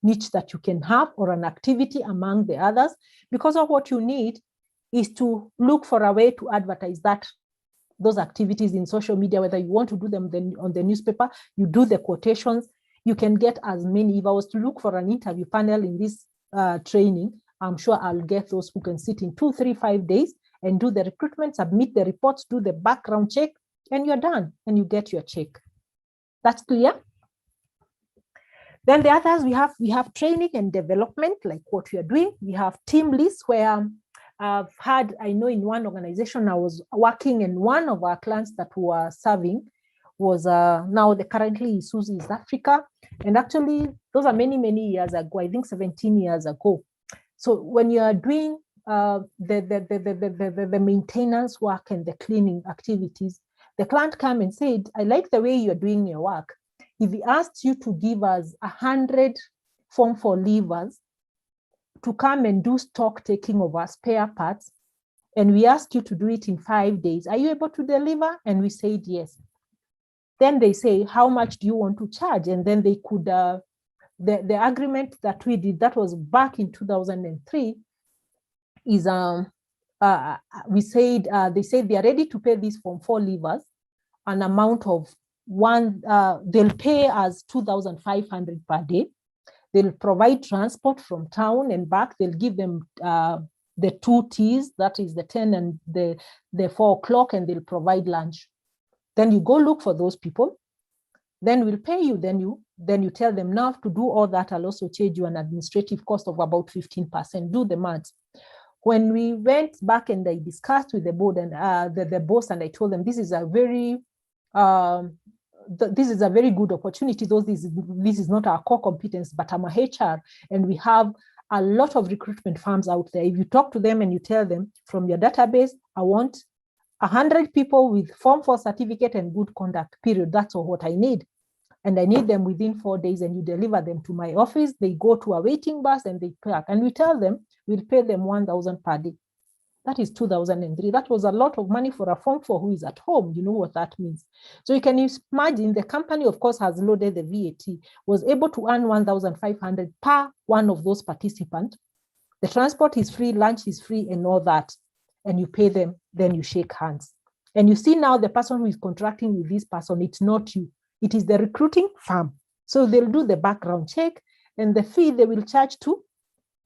niche that you can have, or an activity among the others, because of what you need is to look for a way to advertise those activities in social media, whether you want to do them on the newspaper, you do the quotations, you can get as many. If I was to look for an interview panel in this training, I'm sure I'll get those who can sit in 2, 3, 5 days and do the recruitment, submit the reports, do the background check, and you're done, and you get your check. That's clear? Then the others, we have training and development, like what we are doing. We have team lists, where I know in one organization I was working, and one of our clients that we were serving was now currently Isuzu East Africa. And actually, those are many, many years ago, I think 17 years ago. So when you are doing the maintenance work and the cleaning activities, the client came and said, I like the way you're doing your work. If we asked you to give us 100 Form 4 leavers to come and do stock taking of our spare parts, and we ask you to do it in 5 days, are you able to deliver? And we said yes. Then they say, how much do you want to charge? And then they could, the agreement that we did, that was back in 2003, is they said they are ready to pay these Form 4 leavers an amount of they'll pay us 2,500 per day. They'll provide transport from town and back. They'll give them the 2 teas, that is the 10 and the 4 o'clock, and they'll provide lunch. Then you go look for those people. Then we'll pay you. Then you tell them, now to do all that, I'll also charge you an administrative cost of about 15%. Do the math. When we went back and I discussed with the board and the boss, and I told them, this is a very good opportunity. Though this is not our core competence, but I'm a HR, and we have a lot of recruitment firms out there. If you talk to them and you tell them, from your database, I want 100 people with Form 4 certificate and good conduct, period. That's all what I need. And I need them within 4 days, and you deliver them to my office. They go to a waiting bus and they park. And we tell them, we'll pay them 1,000 per day. That is 2003. That was a lot of money for a Form 4 who is at home. You know what that means. So you can imagine the company, of course, has loaded the VAT, was able to earn 1,500 per one of those participants. The transport is free, lunch is free, and all that. And you pay them, then you shake hands. And you see now the person who is contracting with this person, it's not you. It is the recruiting firm. So they'll do the background check, and the fee they will charge to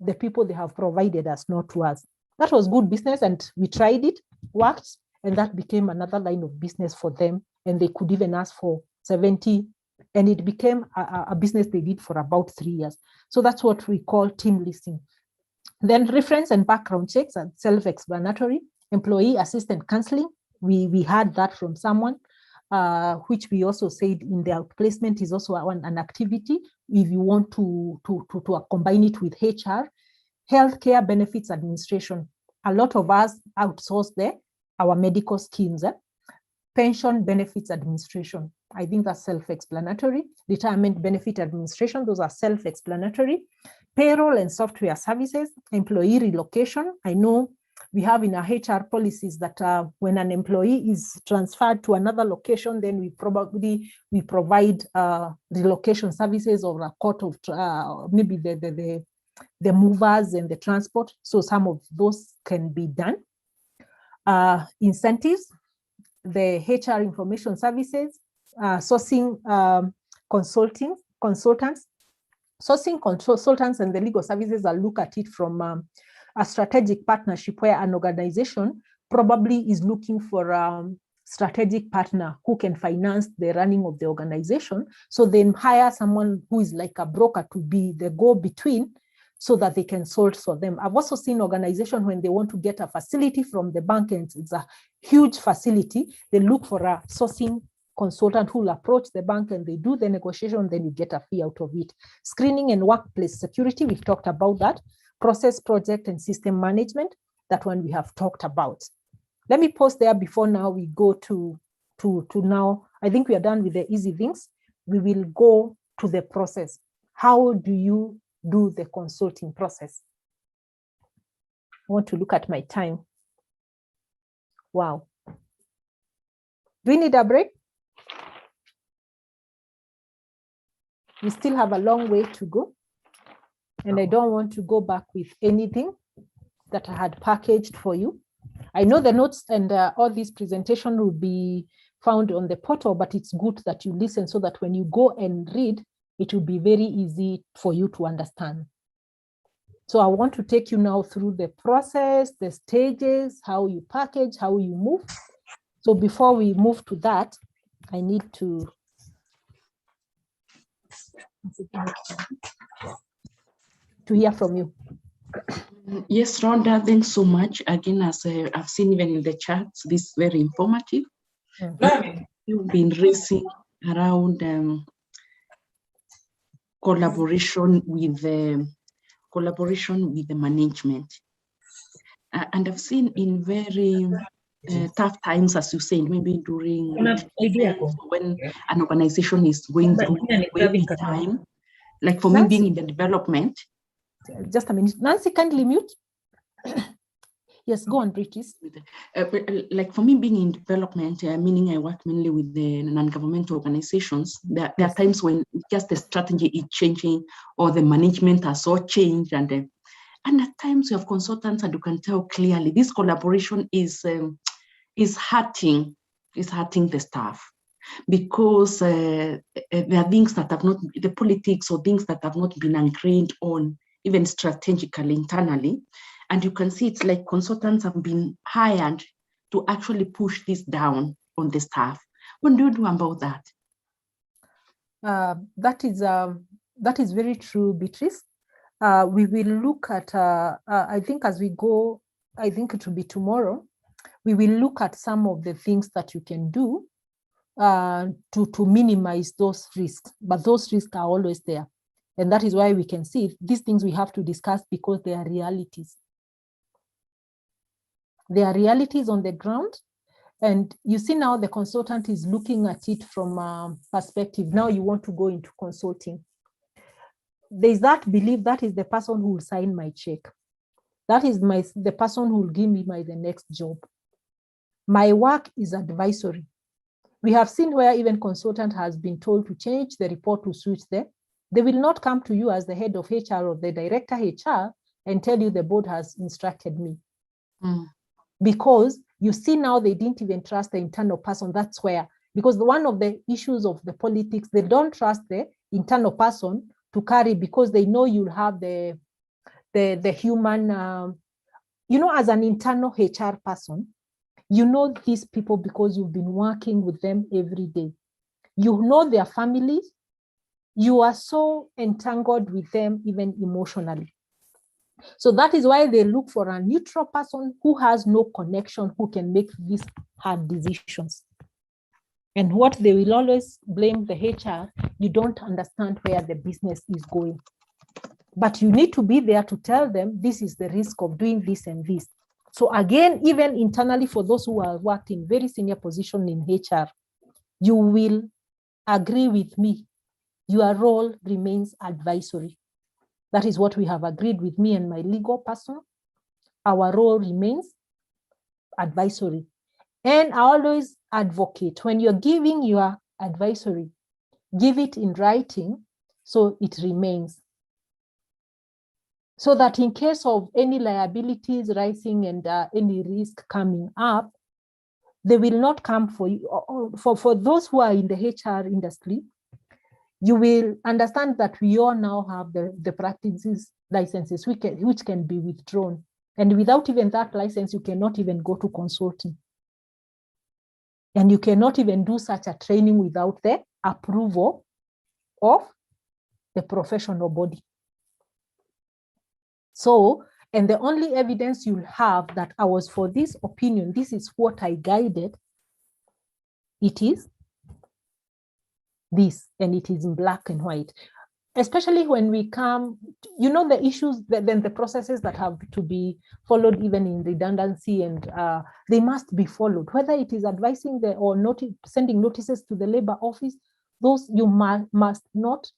the people they have provided us, not to us. That was good business, and we tried it, worked, and that became another line of business for them. And they could even ask for 70, and it became a business they did for about 3 years. So that's what we call team listing. Then reference and background checks are self-explanatory. Employee assistant counseling, we had that from someone, which we also said in the outplacement is also an activity if you want to combine it with HR. Healthcare benefits administration. A lot of us outsource our medical schemes. Pension benefits administration. I think that's self-explanatory. Retirement benefit administration, those are self-explanatory. Payroll and software services. Employee relocation. I know we have in our HR policies that when an employee is transferred to another location, then we provide relocation services, or a court of maybe the movers and the transport. So some of those can be done. incentives, the HR information services, sourcing consultants. Sourcing consultants and the legal services will look at it from a strategic partnership where an organization probably is looking for a strategic partner who can finance the running of the organization. So then hire someone who is like a broker to be the go-between so that they can source for them. I've also seen organizations when they want to get a facility from the bank, and it's a huge facility, they look for a sourcing consultant who will approach the bank and they do the negotiation, then you get a fee out of it. Screening and workplace security, we've talked about that. Process, project, and system management, that one we have talked about. Let me pause there before now we go to now. I think we are done with the easy things. We will go to the process. How do you do the consulting process? I want to look at my time. Wow. Do we need a break? We still have a long way to go. And I don't want to go back with anything that I had packaged for you. I know the notes and all this presentation will be found on the portal, but it's good that you listen so that when you go and read, it will be very easy for you to understand. So I want to take you now through the process, the stages, how you package, how you move. So before we move to that, I need to hear from you. Yes, Rhonda, thanks so much. Again, as I've seen even in the chats, this is very informative. You've been raising around collaboration with the management. And I've seen in very tough times, as you said, maybe during when an organization is going through waiting time, like for me being in the development. Just a minute. Nancy, kindly mute. Yes, go on, British. Like for me being in development, meaning I work mainly with the non-governmental organizations, there are times when just the strategy is changing or the management has all changed. And at times you have consultants and you can tell clearly this collaboration is hurting the staff, because there are things that have not, the politics or things that have not been agreed on, even strategically internally. And you can see it's like consultants have been hired to actually push this down on the staff. What do you do about that? That is very true, Beatrice. We will look at, I think as we go, I think it will be tomorrow, we will look at some of the things that you can do to minimize those risks, but those risks are always there. And that is why we can see these things we have to discuss, because they are realities. There are realities on the ground. And you see now the consultant is looking at it from a perspective. Now you want to go into consulting. There's that belief that is the person who will sign my check. That is the person who will give me the next job. My work is advisory. We have seen where even consultant has been told to change the report to suit them. They will not come to you as the head of HR or the director HR and tell you the board has instructed me. Because you see now they didn't even trust the internal person. That's where, because one of the issues of the politics, they don't trust the internal person to carry, because they know you'll have the human, as an internal HR person, you know these people because you've been working with them every day. You know their families. You are so entangled with them, even emotionally. So that is why they look for a neutral person who has no connection, who can make these hard decisions. And what they will always blame the HR, you don't understand where the business is going. But you need to be there to tell them this is the risk of doing this and this. So again, even internally, for those who are worked in very senior position in HR, you will agree with me. Your role remains advisory. That is what we have agreed with me and my legal person. Our role remains advisory. And I always advocate, when you're giving your advisory, give it in writing so it remains. so that in case of any liabilities rising and any risk coming up, they will not come for you. For those who are in the HR industry, you will understand that we all now have the practices licenses which can be withdrawn. And without even that license, you cannot even go to consulting. And you cannot even do such a training without the approval of the professional body. So, and the only evidence you'll have that I was for this opinion, this is what I guided, it is this, and it is in black and white. Especially when we come, you know, the issues, then the processes that have to be followed even in redundancy, and they must be followed, whether it is advising or sending notices to the labor office, those you must not.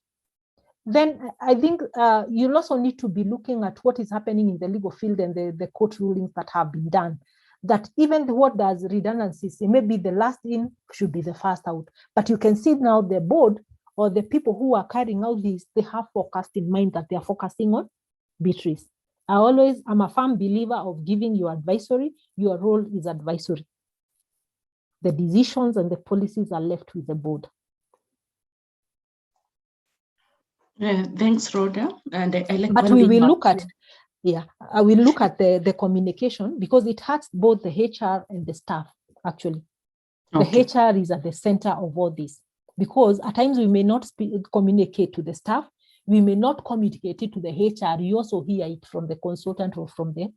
Then I think you'll also need to be looking at what is happening in the legal field and the court rulings that have been done. That even what does redundancies, it may be the last in should be the first out. But you can see now the board or the people who are carrying out this, they have focused in mind that they are focusing on Beatrice. I'm a firm believer of giving you advisory. Your role is advisory. The decisions and the policies are left with the board. Thanks, Rhoda. And but we will look at, I will look at the communication, because it hurts both the HR and the staff, actually. Okay. The HR is at the center of all this, because at times we may not communicate to the staff, we may not communicate it to the HR, you also hear it from the consultant or from the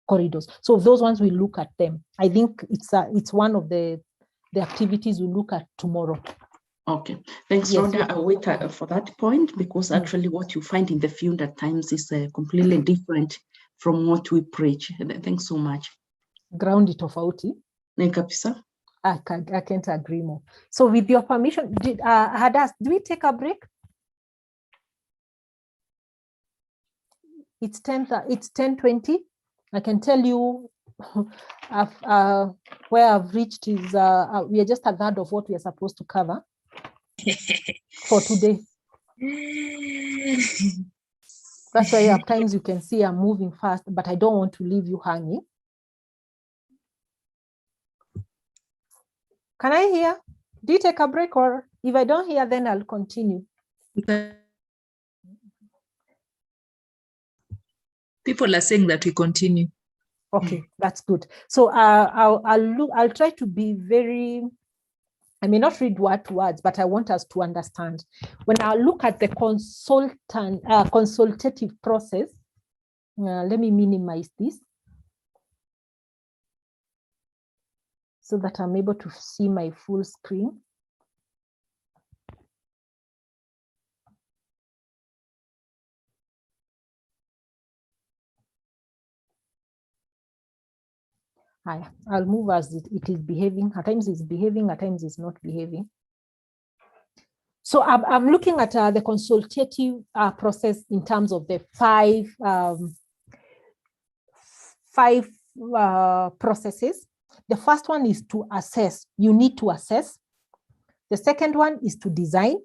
corridors. So those ones, we look at them. I think it's one of the activities we look at tomorrow. Okay, thanks, yes, Rhoda. I'll wait for that point, because actually what you find in the field at times is completely different from what we preach. Thanks so much. Ground it tofauti. I can't agree more. So with your permission, Hadas, do we take a break? It's 10:20. I can tell you where I've reached is we are just a third of what we are supposed to cover for today. That's why at times you can see I'm moving fast, but I don't want to leave you hanging. Can I hear? Do you take a break, or if I don't hear, then I'll continue? People are saying that we continue. Okay, that's good. So I'll try to be very, I may not read word to words, but I want us to understand. When I look at the consultative process, let me minimize this so that I'm able to see my full screen. I'll move as it is behaving. At times it's behaving, at times it's not behaving. So I'm looking at the consultative process in terms of the five processes. The first one is to assess. You need to assess. The second one is to design.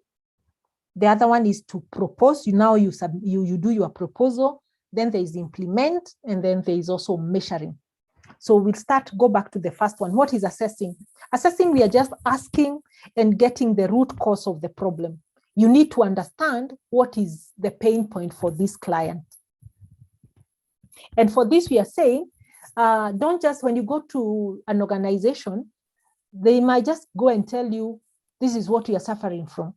The other one is to propose. You do your proposal. Then there is implement, and then there is also measuring. So we'll go back to the first one. What is assessing? Assessing, we are just asking and getting the root cause of the problem. You need to understand what is the pain point for this client. And for this, we are saying, don't just, when you go to an organization, they might just go and tell you, this is what you are suffering from.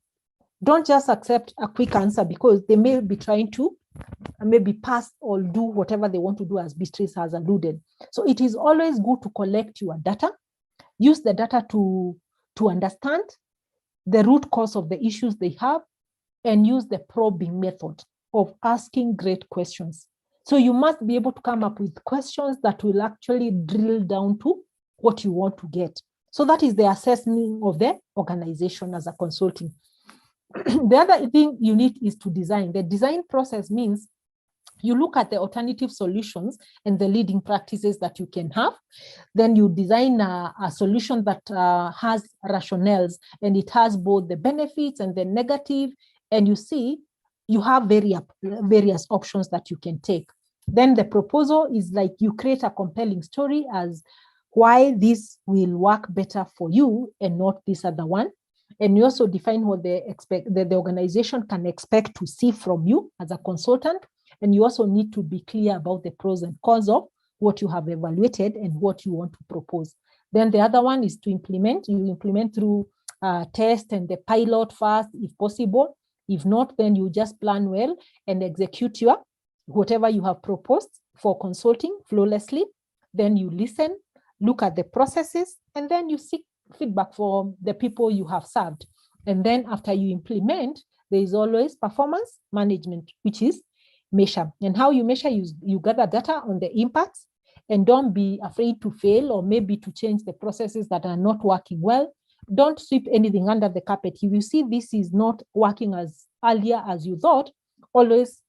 Don't just accept a quick answer, because they may be trying to maybe pass or do whatever they want to do, as Beatrice has alluded. So it is always good to collect your data, use the data to understand the root cause of the issues they have, and use the probing method of asking great questions. So you must be able to come up with questions that will actually drill down to what you want to get. So that is the assessment of the organization as a consulting. The other thing you need is to design. The design process means you look at the alternative solutions and the leading practices that you can have. Then you design a solution that has rationales, and it has both the benefits and the negative. And you see, you have various options that you can take. Then the proposal is like you create a compelling story as why this will work better for you and not this other one. And you also define what they expect, the organization can expect to see from you as a consultant. And you also need to be clear about the pros and cons of what you have evaluated and what you want to propose. Then the other one is to implement. You implement through test and the pilot first, if possible. If not, then you just plan well and execute your whatever you have proposed for consulting flawlessly. Then you listen, look at the processes, and then you seek feedback from the people you have served. And then after you implement, there is always performance management, which is measure. And how you measure, you gather data on the impacts, and don't be afraid to fail or maybe to change the processes that are not working well. Don't sweep anything under the carpet. If you see this is not working as earlier as you thought, always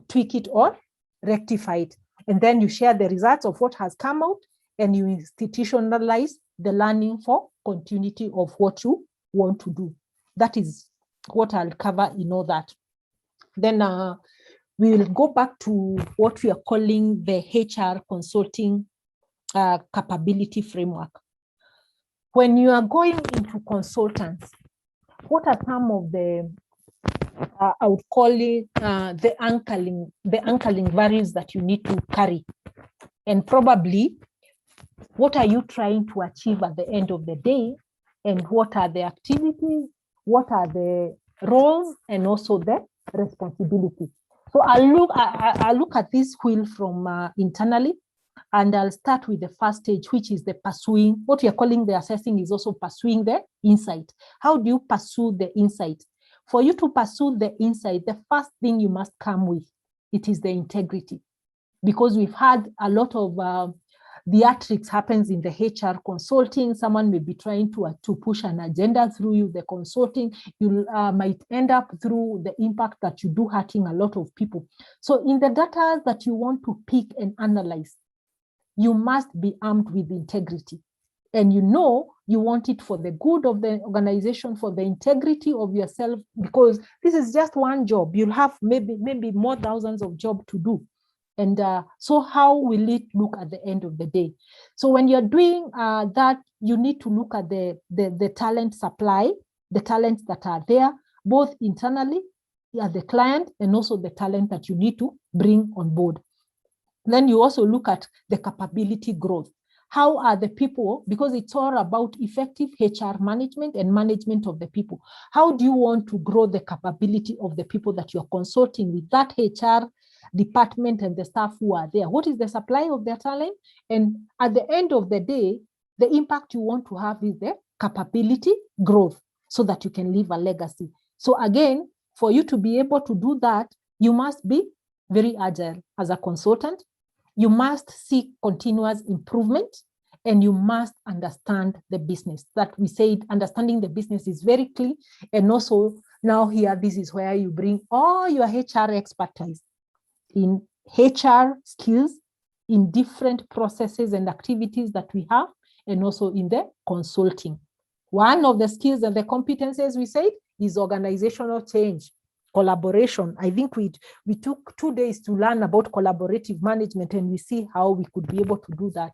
tweak it or rectify it. And then you share the results of what has come out, and you institutionalize the learning for continuity of what you want to do. That is what I'll cover in all that. Then we will go back to what we are calling the HR consulting capability framework. When you are going into consultants, what are some of the, I would call it the anchoring values that you need to carry? And probably, what are you trying to achieve at the end of the day? And what are the activities? What are the roles? And also the responsibilities. So I'll look at this wheel from internally, and I'll start with the first stage, which is the pursuing. What we are calling the assessing is also pursuing the insight. How do you pursue the insight? For you to pursue the insight, the first thing you must come with, it is the integrity. Because we've had a lot of theatrics happens in the HR consulting. Someone may be trying to push an agenda through you, the consulting. You might end up through the impact that you do hurting a lot of people. So in the data that you want to pick and analyze, you must be armed with integrity. And you know you want it for the good of the organization, for the integrity of yourself, because this is just one job. You'll have maybe more thousands of jobs to do. And so how will it look at the end of the day? So when you're doing that, you need to look at the talent supply, the talents that are there, both internally at the client and also the talent that you need to bring on board. Then you also look at the capability growth. How are the people, because it's all about effective HR management and management of the people. How do you want to grow the capability of the people that you're consulting with, that HR department and the staff who are there? What is the supply of their talent? And at the end of the day, the impact you want to have is the capability growth so that you can leave a legacy. So again, for you to be able to do that, you must be very agile as a consultant. You must seek continuous improvement, and you must understand the business. That we said, understanding the business is very key. And also now here, this is where you bring all your HR expertise in HR skills, in different processes and activities that we have, and also in the consulting. One of the skills and the competencies we said is organizational change. Collaboration. I think we took 2 days to learn about collaborative management, and we see how we could be able to do that.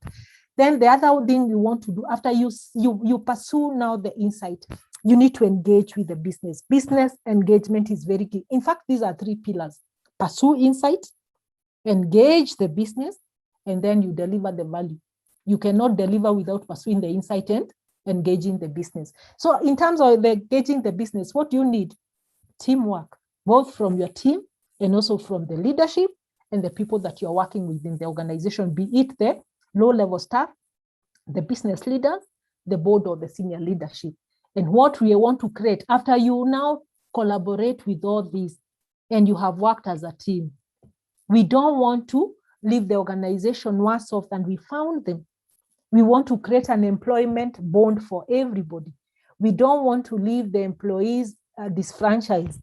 Then the other thing you want to do after you pursue now the insight, you need to engage with the business. Business engagement is very key. In fact, these are 3 pillars: pursue insight, engage the business, and then you deliver the value. You cannot deliver without pursuing the insight and engaging the business. So in terms of engaging the business, what do you need? Teamwork, both from your team and also from the leadership and the people that you're working with in the organization, be it the low-level staff, the business leaders, the board, or the senior leadership. And what we want to create after you now collaborate with all these and you have worked as a team, we don't want to leave the organization worse off than we found them. We want to create an employment bond for everybody. We don't want to leave the employees disfranchised.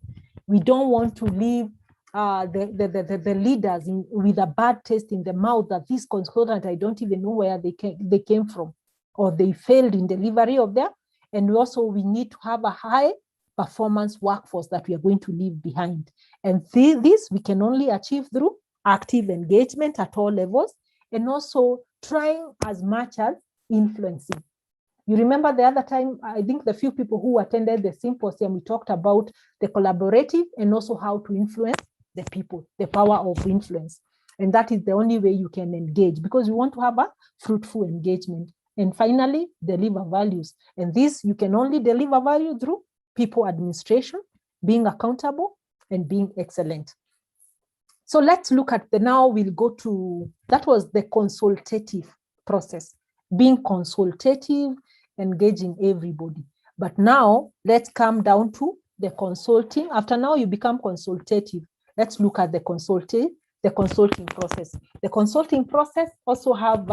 We don't want to leave the leaders with a bad taste in the mouth that this consultant, I don't even know where they came from, or they failed in delivery of their. And also we need to have a high performance workforce that we are going to leave behind. And this we can only achieve through active engagement at all levels, and also trying as much as influencing. You remember the other time, I think the few people who attended the symposium, we talked about the collaborative and also how to influence the people, the power of influence. And that is the only way you can engage, because you want to have a fruitful engagement. And finally, deliver values. And this, you can only deliver value through people administration, being accountable, and being excellent. So let's look at now we'll go to, that was the consultative process, being consultative, engaging everybody. But now let's come down to the consulting. After now you become consultative. Let's look at the consulting process. The consulting process also have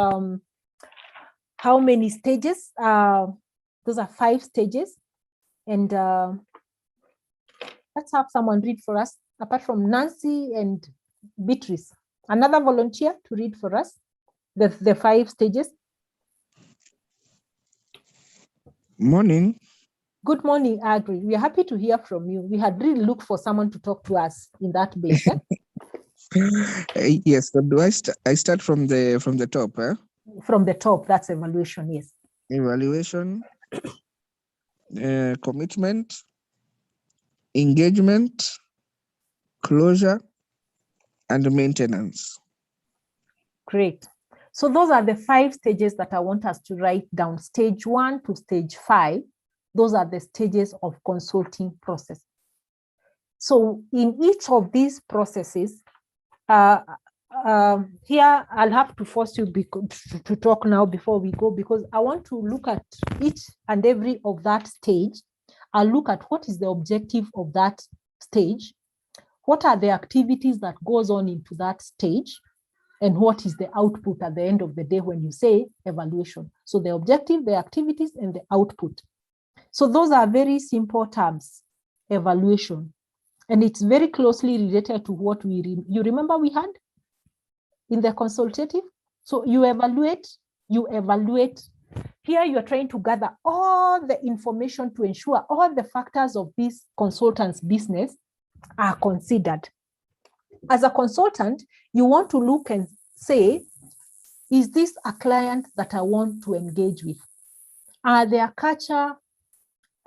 how many stages? Those are 5 stages. And let's have someone read for us, apart from Nancy and Beatrice. Another volunteer to read for us the 5 stages. Morning. Good morning, Agri. We are happy to hear from you. We had really looked for someone to talk to us in that base. Yes, but do I start from the top? From the top, that's evaluation, yes. Evaluation, commitment, engagement, closure, and maintenance. Great. So those are the 5 stages that I want us to write down. Stage 1 to stage 5. Those are the stages of consulting process. So in each of these processes, here I'll have to force you to talk now before we go, because I want to look at each and every of that stage. I'll look at what is the objective of that stage, what are the activities that goes on into that stage, and what is the output at the end of the day when you say evaluation. So the objective, the activities, and the output. So those are very simple terms, evaluation. And it's very closely related to what you remember we had in the consultative. So you evaluate. Here you are trying to gather all the information to ensure all the factors of this consultant's business are considered. As a consultant, you want to look and say, is this a client that I want to engage with? Are their culture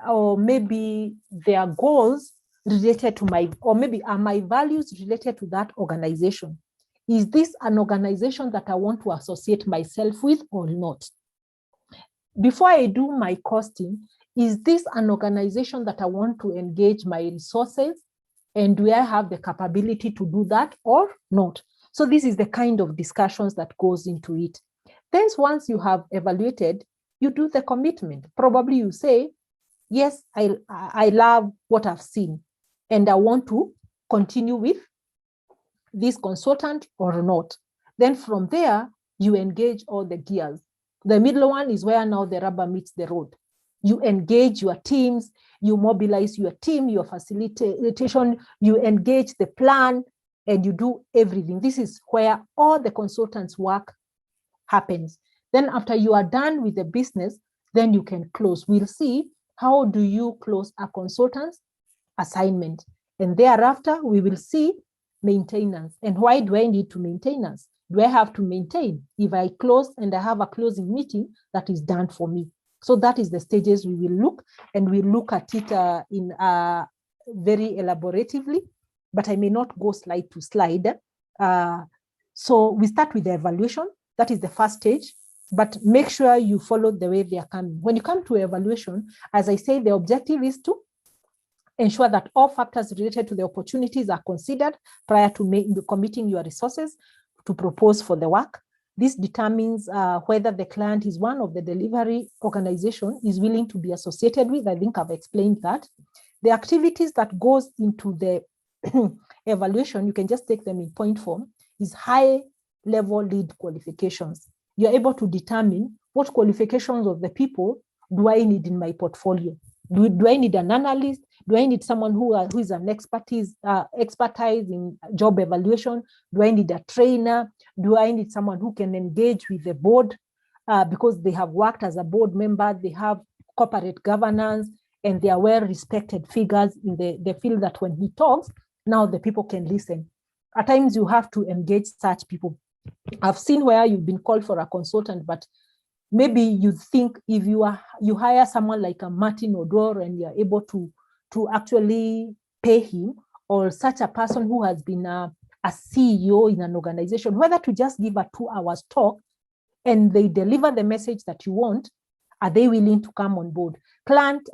or maybe their goals related to or maybe are my values related to that organization? Is this an organization that I want to associate myself with or not? Before I do my costing, is this an organization that I want to engage my resources? And do I have the capability to do that or not? So this is the kind of discussions that goes into it. Then once you have evaluated, you do the commitment. Probably you say, yes, I love what I've seen and I want to continue with this consultant or not. Then from there, you engage all the gears. The middle one is where now the rubber meets the road. You engage your teams, you mobilize your team, your facilitation, you engage the plan, and you do everything. This is where all the consultants' work happens. Then after you are done with the business, then you can close. We'll see how do you close a consultant's assignment. And thereafter, we will see maintenance. And why do I need to maintenance? Do I have to maintain? If I close and I have a closing meeting, that is done for me. So that is the stages we will look, and we look at it in very elaboratively, but I may not go slide to slide. So we start with the evaluation. That is the first stage, but make sure you follow the way they are coming. When you come to evaluation, as I say, the objective is to ensure that all factors related to the opportunities are considered prior to committing your resources to propose for the work. This determines whether the client is one of the delivery organization is willing to be associated with. I think I've explained that. The activities that goes into the evaluation, you can just take them in point form, is high level lead qualifications. You're able to determine what qualifications of the people do I need in my portfolio. Do I need an analyst? Do I need someone who is an expertise in job evaluation? Do I need a trainer? Do I need someone who can engage with the board because they have worked as a board member, they have corporate governance, and they are well-respected figures in the field that when he talks, now the people can listen. At times you have to engage such people. I've seen where you've been called for a consultant, but maybe you think if you hire someone like a Martin Odor and you're able to actually pay him, or such a person who has been a CEO in an organization, whether to just give a 2 hours talk and they deliver the message that you want, are they willing to come on board? Client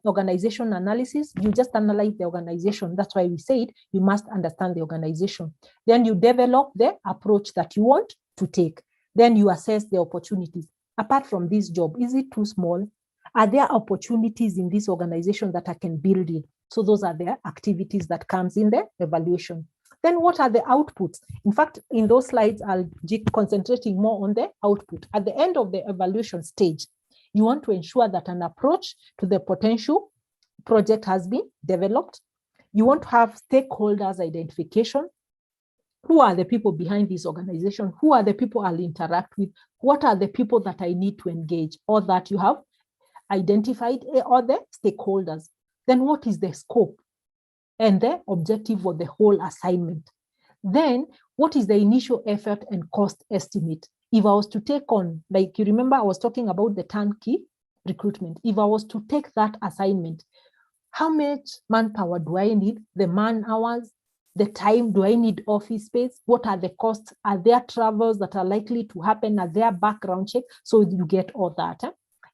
organization analysis, you just analyze the organization. That's why we said you must understand the organization. Then you develop the approach that you want to take. Then you assess the opportunities. Apart from this job, is it too small? Are there opportunities in this organization that I can build in? So those are the activities that comes in the evaluation. Then what are the outputs? In fact, in those slides, I'll be concentrating more on the output. At the end of the evaluation stage, you want to ensure that an approach to the potential project has been developed. You want to have stakeholders identification. Who are the people behind this organization? Who are the people I'll interact with? What are the people that I need to engage or that you have identified, or the stakeholders? Then what is the scope and the objective of the whole assignment? Then what is the initial effort and cost estimate? If I was to take on, like you remember I was talking about the turnkey recruitment. If I was to take that assignment, how much manpower do I need? The man hours, the time, do I need office space? What are the costs? Are there travels that are likely to happen? Are there background checks? So you get all that.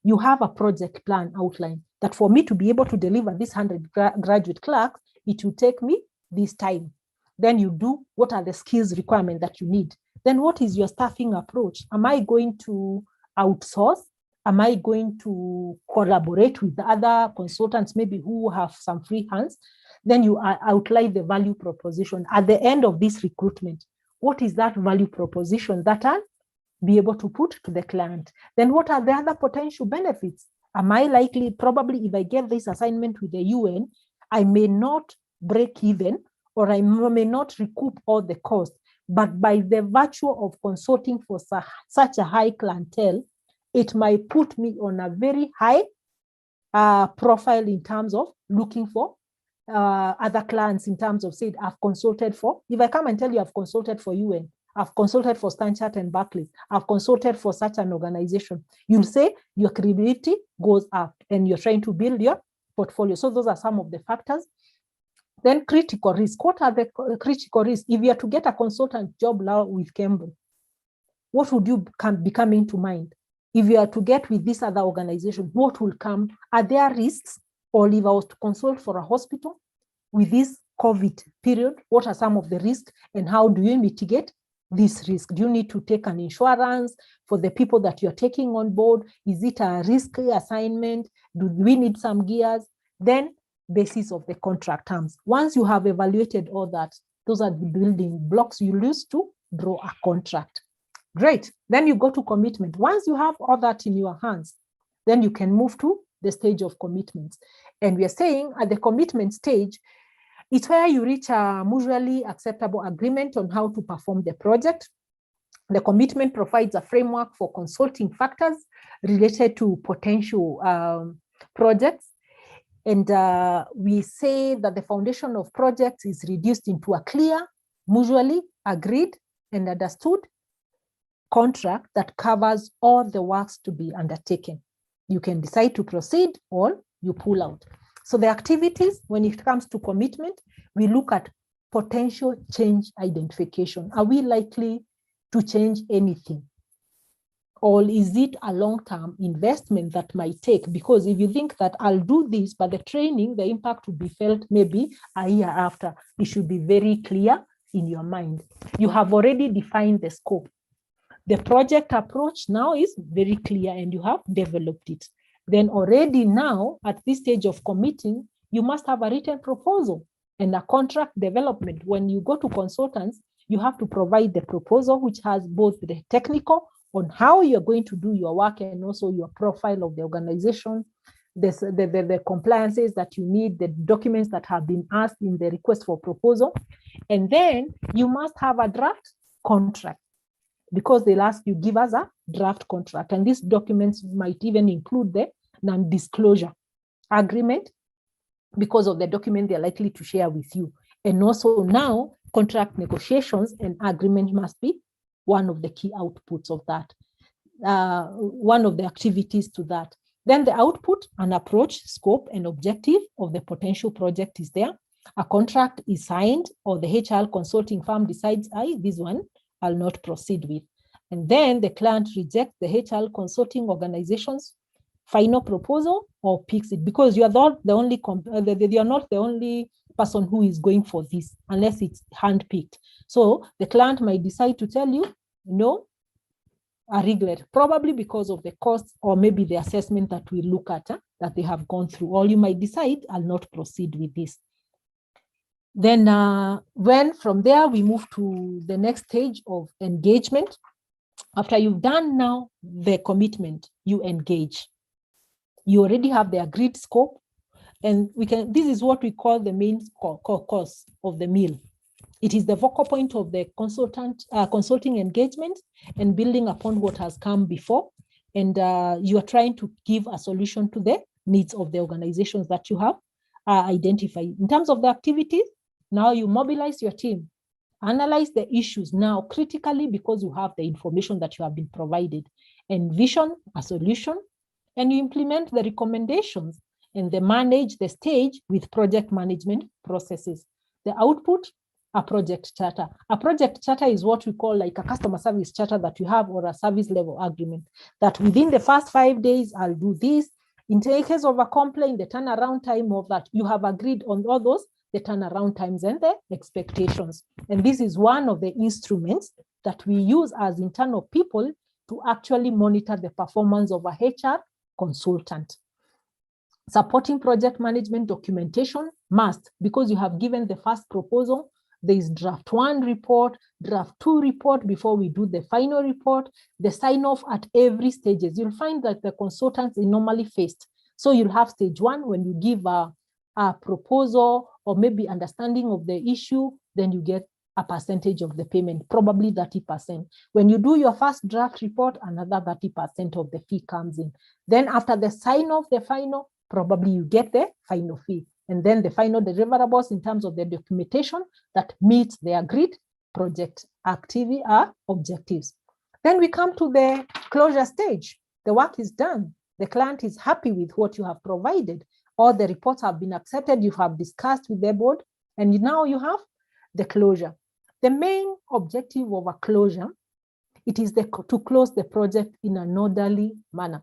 You have a project plan outline that for me to be able to deliver this 100 graduate clerks, it will take me this time. Then you do, what are the skills requirements that you need? Then what is your staffing approach? Am I going to outsource? Am I going to collaborate with the other consultants, maybe who have some free hands? Then you outline the value proposition. At the end of this recruitment, what is that value proposition that I'll be able to put to the client? Then what are the other potential benefits? Am I likely, probably if I get this assignment with the UN, I may not break even, or I may not recoup all the cost, but by the virtue of consulting for such a high clientele, it might put me on a very high profile in terms of looking for other clients, in terms of, say, I've consulted for, if I come and tell you I've consulted for UN, I've consulted for Stanchart and Barclays, I've consulted for such an organization, you'll say your credibility goes up and you're trying to build your portfolio. So those are some of the factors. Then critical risk. What are the critical risks? If you are to get a consultant job now with Campbell, what would you be coming to mind? If you are to get with this other organization, what will come? Are there risks? Or if I was to consult for a hospital with this COVID period, what are some of the risks and how do you mitigate this risk? Do you need to take an insurance for the people that you're taking on board? Is it a risky assignment? Do we need some gears? Then basis of the contract terms. Once you have evaluated all that, those are the building blocks you use to draw a contract. Great. Then you go to commitment. Once you have all that in your hands, then you can move to the stage of commitments. And we are saying at the commitment stage, it's where you reach a mutually acceptable agreement on how to perform the project. The commitment provides a framework for consulting factors related to potential projects. And we say that the foundation of projects is reduced into a clear, mutually agreed and understood contract that covers all the works to be undertaken. You can decide to proceed or you pull out. So the activities, when it comes to commitment, we look at potential change identification. Are we likely to change anything? Or is it a long-term investment that might take? Because if you think that I'll do this, but the training, the impact will be felt maybe a year after, it should be very clear in your mind. You have already defined the scope. The project approach now is very clear and you have developed it. Then already now at this stage of committing, you must have a written proposal and a contract development. When you go to consultants, you have to provide the proposal, which has both the technical on how you're going to do your work and also your profile of the organization, the compliances that you need, the documents that have been asked in the request for proposal. And then you must have a draft contract, because they'll ask you, give us a draft contract. And these documents might even include the non-disclosure agreement, because of the document they're likely to share with you. And also now, contract negotiations and agreement must be one of the key outputs of that, one of the activities to that. Then the output, an approach, scope, and objective of the potential project is there. A contract is signed, or the HR consulting firm decides, this one I'll not proceed with. And then the client rejects the HR consulting organization's final proposal or picks it, because you are not the only you're not the only person who is going for this unless it's handpicked. So the client might decide to tell you no, a regret, probably because of the cost or maybe the assessment that we look at that they have gone through, or you might decide I'll not proceed with this. Then when from there we move to the next stage of engagement. After you've done now the commitment, you engage. You already have the agreed scope, and this is what we call the main course of the meal. It is the focal point of the consulting engagement and building upon what has come before. And you are trying to give a solution to the needs of the organizations that you have identified. In terms of the activities, now you mobilize your team, analyze the issues now critically because you have the information that you have been provided, envision a solution, and you implement the recommendations and then manage the stage with project management processes. The output, a project charter. A project charter is what we call like a customer service charter that you have, or a service level agreement, that within the first 5 days, I'll do this. In the case of a complaint, the turnaround time of that, you have agreed on all those, the turnaround times and the expectations. And this is one of the instruments that we use as internal people to actually monitor the performance of a HR consultant. Supporting project management documentation must, because you have given the first proposal, there is draft 1 report, draft 2 report before we do the final report, the sign off at every stages. You'll find that the consultants are normally faced. So you'll have stage 1 when you give a proposal or maybe understanding of the issue, then you get a percentage of the payment, probably 30%. When you do your first draft report, another 30% of the fee comes in. Then after the sign off, the final, probably you get the final fee. And then the final deliverables in terms of the documentation that meets the agreed project activity objectives. Then we come to the closure stage. The work is done. The client is happy with what you have provided. All the reports have been accepted. You have discussed with the board, and now you have the closure. The main objective of a closure, it is to close the project in an orderly manner.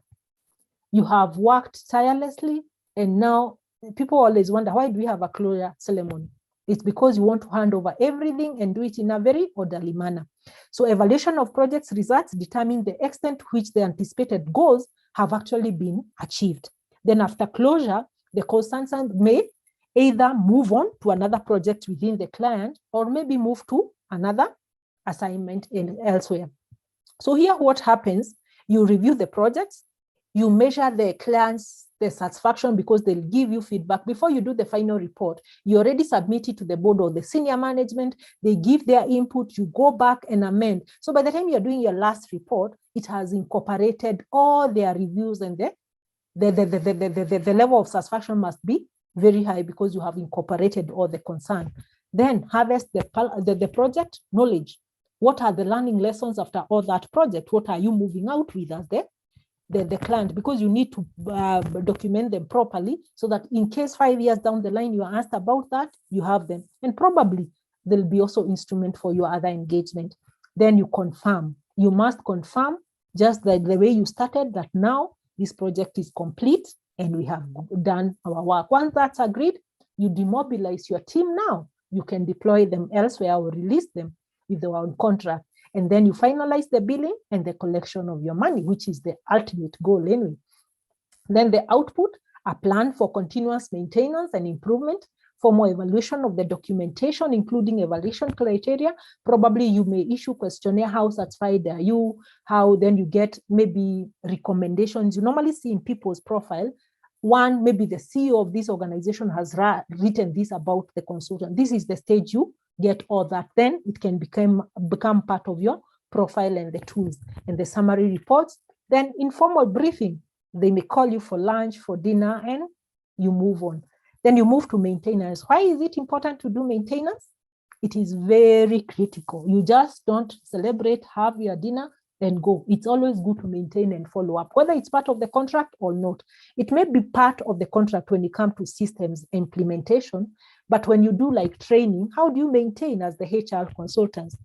You have worked tirelessly, and now people always wonder, why do we have a closure ceremony? It's because you want to hand over everything and do it in a very orderly manner. So evaluation of projects results determine the extent to which the anticipated goals have actually been achieved. Then after closure, the consultant may either move on to another project within the client or maybe move to another assignment elsewhere. So here what happens, you review the projects, you measure the client's satisfaction because they'll give you feedback. Before you do the final report, you already submit it to the board or the senior management, they give their input, you go back and amend. So by the time you're doing your last report, it has incorporated all their reviews, and the level of satisfaction must be very high because you have incorporated all the concern. Then harvest the project knowledge. What are the learning lessons after all that project? What are you moving out with as the client? Because you need to document them properly so that in case 5 years down the line you are asked about that, you have them. And probably there'll be also instrument for your other engagement. Then you confirm. You must confirm, just like the way you started, that now this project is complete and we have done our work. Once that's agreed, you demobilize your team now. You can deploy them elsewhere or release them if they were on contract. And then you finalize the billing and the collection of your money, which is the ultimate goal anyway. Then the output, a plan for continuous maintenance and improvement, formal evaluation of the documentation, including evaluation criteria. Probably you may issue questionnaire, how satisfied are you? How then you get maybe recommendations. You normally see in people's profile, one, maybe the CEO of this organization has written this about the consultant. This is the stage you get all that. Then it can become part of your profile and the tools and the summary reports. Then informal briefing. They may call you for lunch, for dinner, and you move on. Then you move to maintenance. Why is it important to do maintenance? It is very critical. You just don't celebrate, have your dinner, and go. It's always good to maintain and follow up, whether it's part of the contract or not. It may be part of the contract when you come to systems implementation, but when you do like training, how do you maintain as the HR consultants?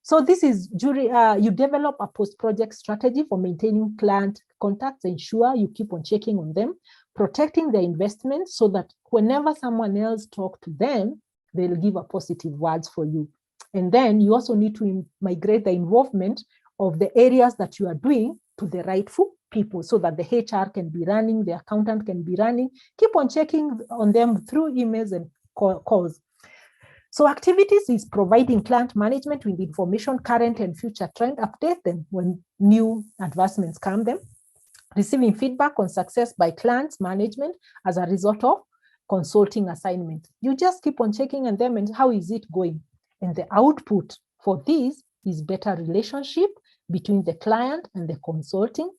So this is you develop a post-project strategy for maintaining client contacts, ensure you keep on checking on them, protecting their investments so that whenever someone else talks to them, they'll give a positive words for you. And then you also need to migrate the involvement of the areas that you are doing to the rightful people so that the HR can be running, the accountant can be running, keep on checking on them through emails and calls. So activities is providing client management with information, current and future trend, update them when new advancements come them, receiving feedback on success by clients management as a result of consulting assignment. You just keep on checking on them and how is it going? And the output for this is better relationship between the client and the consulting.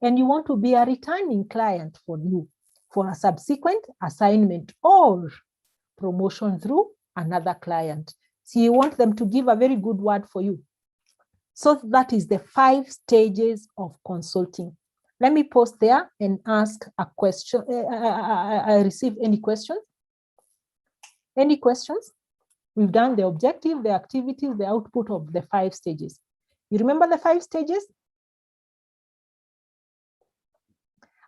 And you want to be a returning client for you for a subsequent assignment or promotion through another client. So you want them to give a very good word for you. So that is the 5 stages of consulting. Let me pause there and ask a question. I receive any questions? Any questions? We've done the objective, the activities, the output of the 5 stages. You remember the 5 stages?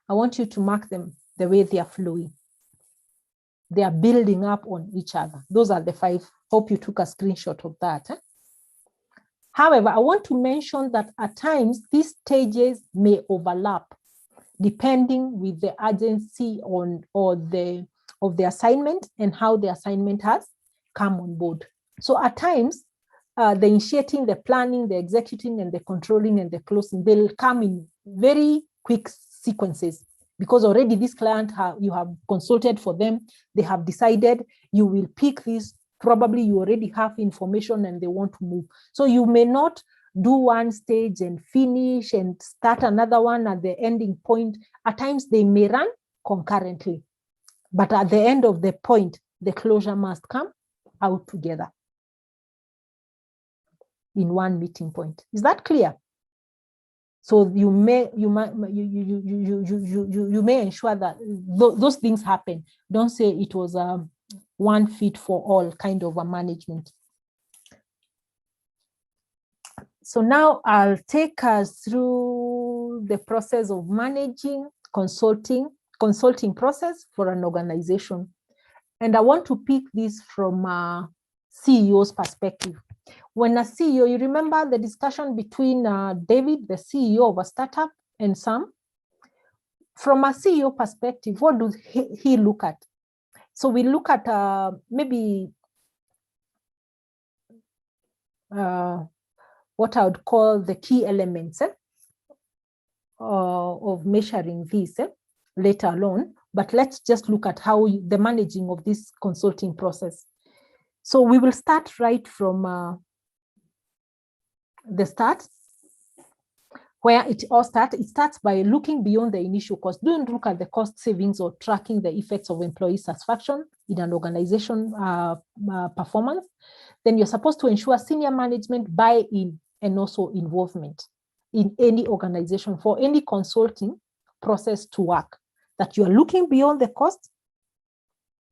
I want you to mark them the way they are flowing. They are building up on each other. Those are the 5. Hope you took a screenshot of that. However, I want to mention that at times these stages may overlap depending with the urgency of the assignment and how the assignment has come on board. So at times, the initiating, the planning, the executing, and the controlling and the closing, they'll come in very quick sequences because already this client, you have consulted for them, they have decided you will pick this, probably you already have information and they want to move. So you may not do one stage and finish and start another one at the ending point. At times they may run concurrently, but at the end of the point, the closure must come out together in one meeting point. Is that clear? So you may ensure that those things happen. Don't say it was one fit for all kind of a management. So now I'll take us through the process of managing consulting process for an organization. And I want to pick this from a CEO's perspective. When a CEO, you remember the discussion between David, the CEO of a startup, and Sam? From a CEO perspective, what does he look at? So we look at maybe what I would call the key elements of measuring this later on, but let's just look at how the managing of this consulting process. So we will start right from the start, where it all starts. It starts by looking beyond the initial cost. Don't look at the cost savings or tracking the effects of employee satisfaction in an organization performance. Then you're supposed to ensure senior management buy-in and also involvement in any organization for any consulting process to work, that you are looking beyond the cost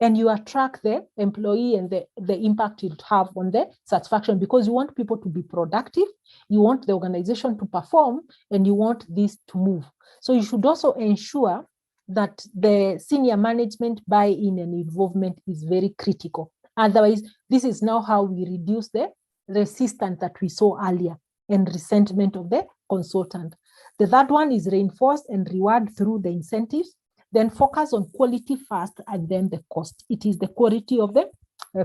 and you track the employee and the impact it have on the satisfaction, because you want people to be productive, you want the organization to perform, and you want this to move. So you should also ensure that the senior management buy-in and involvement is very critical. Otherwise, this is now how we reduce the resistance that we saw earlier and resentment of the consultant. The third one is reinforce and reward through the incentives. Then focus on quality first and then the cost. It is the quality of the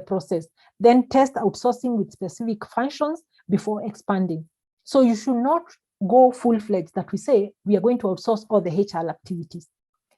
process. Then test outsourcing with specific functions before expanding. So you should not go full-fledged that we say we are going to outsource all the HR activities.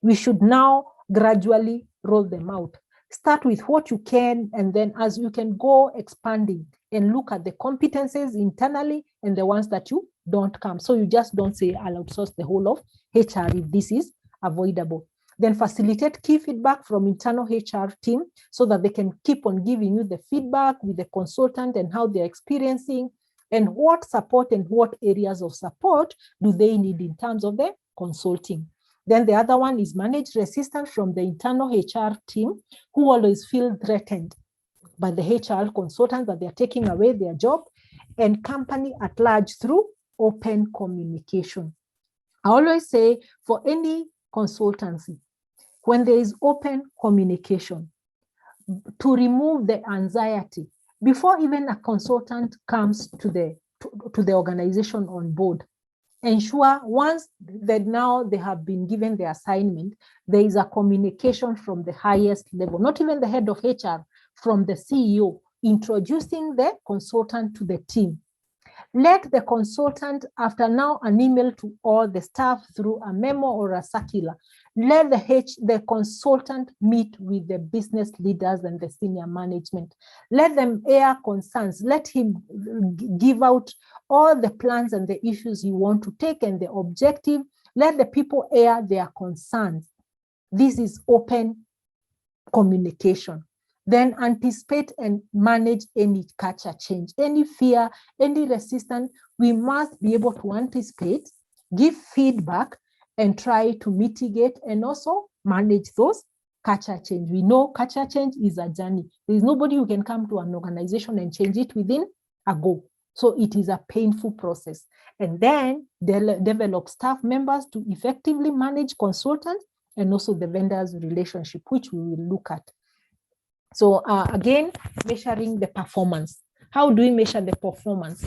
We should now gradually roll them out. Start with what you can, and then as you can go expanding and look at the competencies internally and the ones that you don't come. So you just don't say, I'll outsource the whole of HR if this is avoidable. Then facilitate key feedback from internal HR team so that they can keep on giving you the feedback with the consultant and how they're experiencing and what support and what areas of support do they need in terms of the consulting. Then the other one is manage resistance from the internal HR team who always feel threatened by the HR consultants that they're taking away their job, and company at large through open communication. I always say for any consultancy, when there is open communication, to remove the anxiety before even a consultant comes to the organization on board, ensure once that now they have been given the assignment, there is a communication from the highest level, not even the head of HR, from the CEO, introducing the consultant to the team. Let the consultant, after now an email to all the staff through a memo or a circular, let the consultant meet with the business leaders and the senior management. Let them air concerns. Let him give out all the plans and the issues you want to take and the objective. Let the people air their concerns. This is open communication. Then anticipate and manage any culture change, any fear, any resistance. We must be able to anticipate, give feedback, and try to mitigate and also manage those culture change. We know culture change is a journey. There is nobody who can come to an organization and change it within a go. So it is a painful process. And then develop staff members to effectively manage consultants and also the vendors relationship, which we will look at. So again, measuring the performance. How do we measure the performance?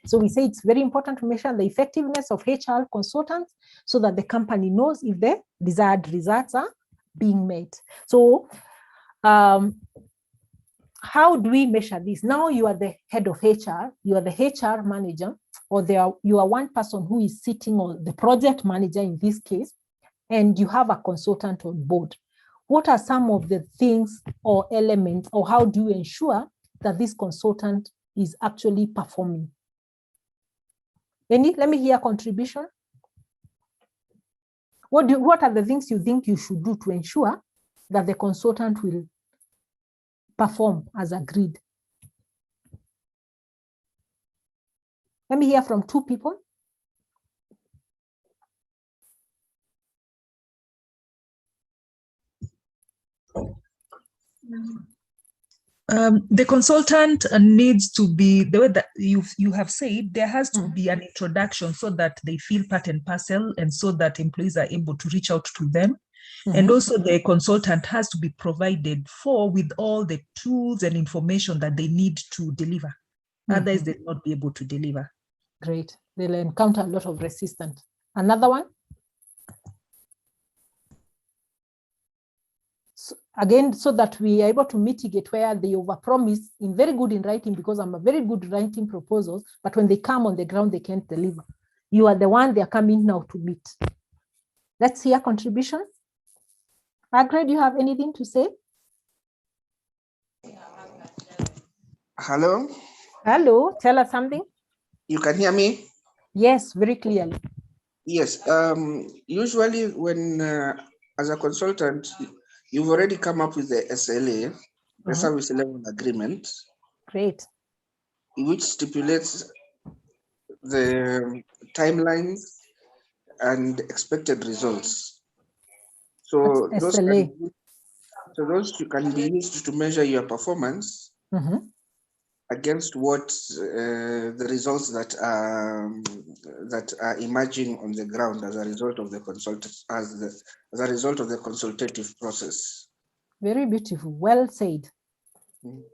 So we say it's very important to measure the effectiveness of HR consultants so that the company knows if the desired results are being met. So how do we measure this? Now you are the head of HR, you are the HR manager, or you are one person who is sitting on the project manager in this case, and you have a consultant on board. What are some of the things or elements, or how do you ensure that this consultant is actually performing? Let me hear contribution. What are the things you think you should do to ensure that the consultant will perform as agreed? Let me hear from two people. The consultant needs to be, the way that you have said, there has to be an introduction so that they feel part and parcel, and so that employees are able to reach out to them. And also the consultant has to be provided with all the tools and information that they need to deliver. Otherwise, they'll not be able to deliver. Great. They'll encounter a lot of resistance. Another one? Again, so that we are able to mitigate where they overpromise in very good in writing, because I'm a very good writing proposals, but when they come on the ground, they can't deliver. You are the one they are coming now to meet. Let's hear contribution. Agre, do you have anything to say? Hello? Hello, tell us something. You can hear me? Yes, very clearly. Yes. Usually when, as a consultant, you've already come up with the SLA, the service level agreement. Great. Which stipulates the timelines and expected results. So those can be used to measure your performance against what the results that are emerging on the ground as a result of the as a result of the consultative process. Very beautiful. Well said.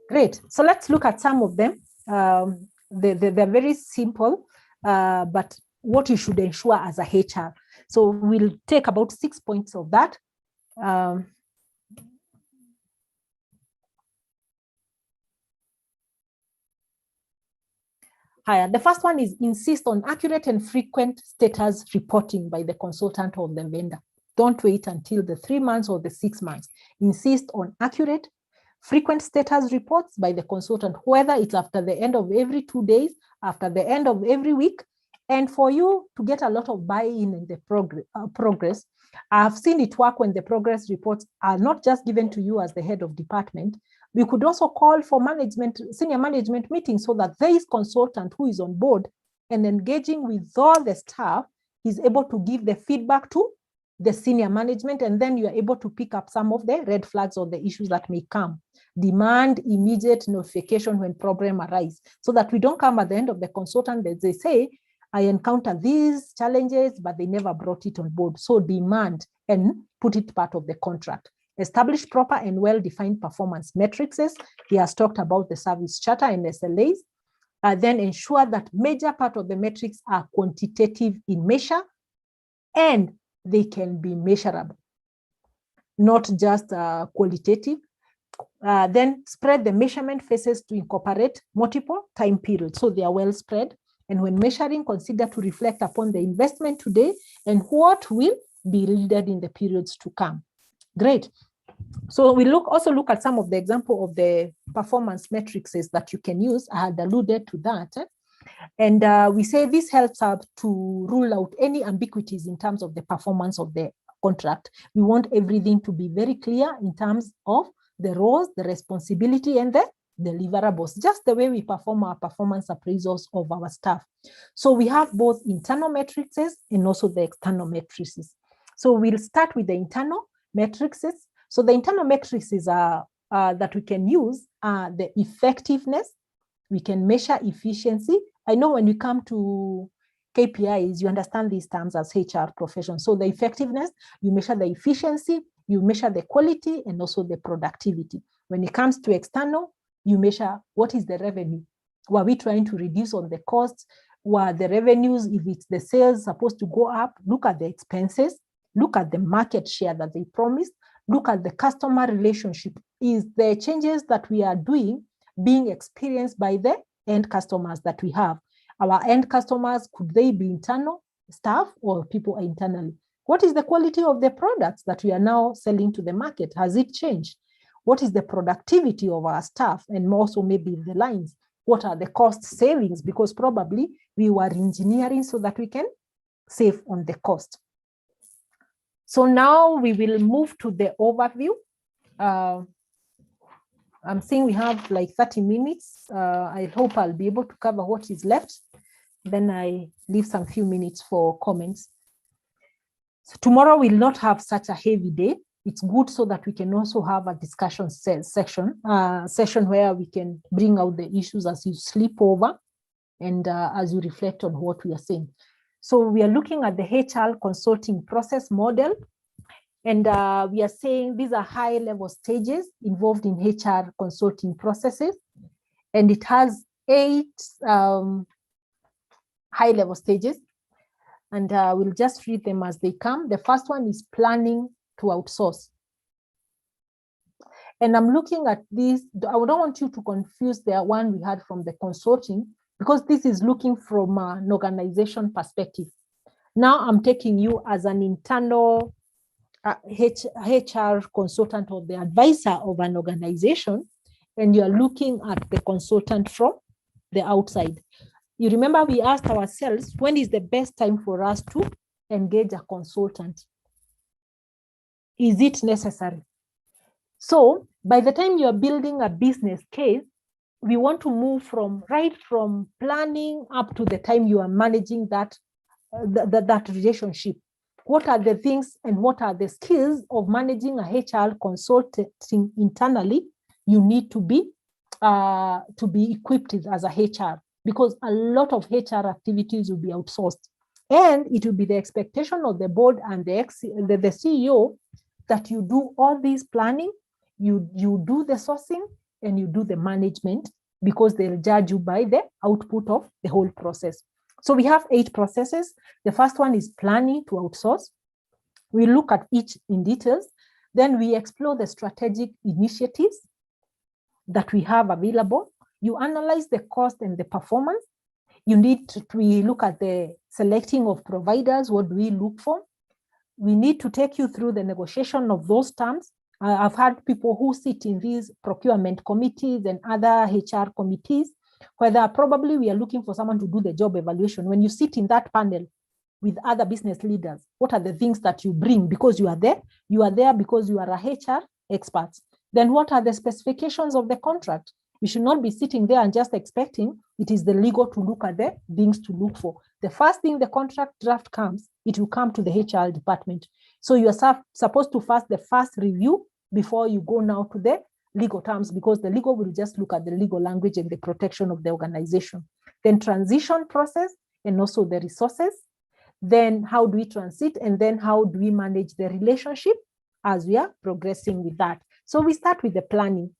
Great. So let's look at some of them. They're very simple, but what you should ensure as a HR. So we'll take about 6 points of that. The first one is insist on accurate and frequent status reporting by the consultant or the vendor. Don't wait until the 3 months or the 6 months. Insist on accurate, frequent status reports by the consultant, whether it's after the end of every 2 days, after the end of every week. And for you to get a lot of buy-in in the progress, I've seen it work when the progress reports are not just given to you as the head of department. We could also call for senior management meetings so that there is consultant who is on board and engaging with all the staff is able to give the feedback to the senior management, and then you are able to pick up some of the red flags or the issues that may come. Demand immediate notification when problem arise, so that we don't come at the end of the consultant that they say, I encounter these challenges, but they never brought it on board. So demand and put it part of the contract. Establish proper and well-defined performance metrics. He has talked about the service charter and SLAs. Then ensure that major part of the metrics are quantitative in measure and they can be measurable, not just qualitative. Then spread the measurement phases to incorporate multiple time periods, so they are well spread. And when measuring, consider to reflect upon the investment today and what will be yielded in the periods to come. Great. So we also look at some of the example of the performance metrics that you can use. I had alluded to that. And we say this helps us to rule out any ambiguities in terms of the performance of the contract. We want everything to be very clear in terms of the roles, the responsibility, and the deliverables, just the way we perform our performance appraisals of our staff. So we have both internal metrics and also the external metrics. So we'll start with the internal metrics. So the internal metrics that we can use are the effectiveness. We can measure efficiency. I know when you come to KPIs, you understand these terms as HR profession. So the effectiveness, you measure the efficiency, you measure the quality, and also the productivity. When it comes to external, you measure what is the revenue. Were we trying to reduce on the costs? Were the revenues, if it's the sales, supposed to go up? Look at the expenses. Look at the market share that they promised. Look at the customer relationship. Is the changes that we are doing being experienced by the end customers that we have? Our end customers, could they be internal staff or people internally? What is the quality of the products that we are now selling to the market? Has it changed? What is the productivity of our staff? And also maybe the lines. What are the cost savings? Because probably we were engineering so that we can save on the cost. So now we will move to the overview. I'm seeing we have like 30 minutes. I hope I'll be able to cover what is left. Then I leave some few minutes for comments. So tomorrow we'll not have such a heavy day. It's good so that we can also have a discussion session where we can bring out the issues as you sleep over and as you reflect on what we are saying. So we are looking at the HR consulting process model. And we are saying these are high-level stages involved in HR consulting processes. And it has 8 high-level stages. And we'll just read them as they come. The first one is planning to outsource. And I'm looking at this. I don't want you to confuse the one we had from the consulting, because this is looking from an organization perspective. Now I'm taking you as an internal HR consultant or the advisor of an organization, and you're looking at the consultant from the outside. You remember we asked ourselves, when is the best time for us to engage a consultant? Is it necessary? So by the time you're building a business case, we want to move from planning up to the time you are managing that relationship. What are the things and what are the skills of managing a HR consulting internally you need to be equipped with as a HR, because a lot of HR activities will be outsourced. And it will be the expectation of the board and the CEO that you do all this planning, you do the sourcing, and you do the management, because they'll judge you by the output of the whole process. So we have 8 processes. The first one is planning to outsource. We look at each in details. Then we explore the strategic initiatives that we have available. You analyze the cost and the performance. We look at the selecting of providers. What do we look for? We need to take you through the negotiation of those terms. I've had people who sit in these procurement committees and other HR committees, where probably we are looking for someone to do the job evaluation. When you sit in that panel, with other business leaders. What are the things that you bring because you are there? You are there because you are a HR expert. Then what are the specifications of the contract? We should not be sitting there and just expecting it is the legal to look at the things to look for. The first thing the contract draft comes, it will come to the HR department. So you are supposed to the first review before you go now to the legal terms, because the legal will just look at the legal language and the protection of the organization. Then transition process and also the resources. Then how do we transit, and then how do we manage the relationship as we are progressing with that. So we start with the planning.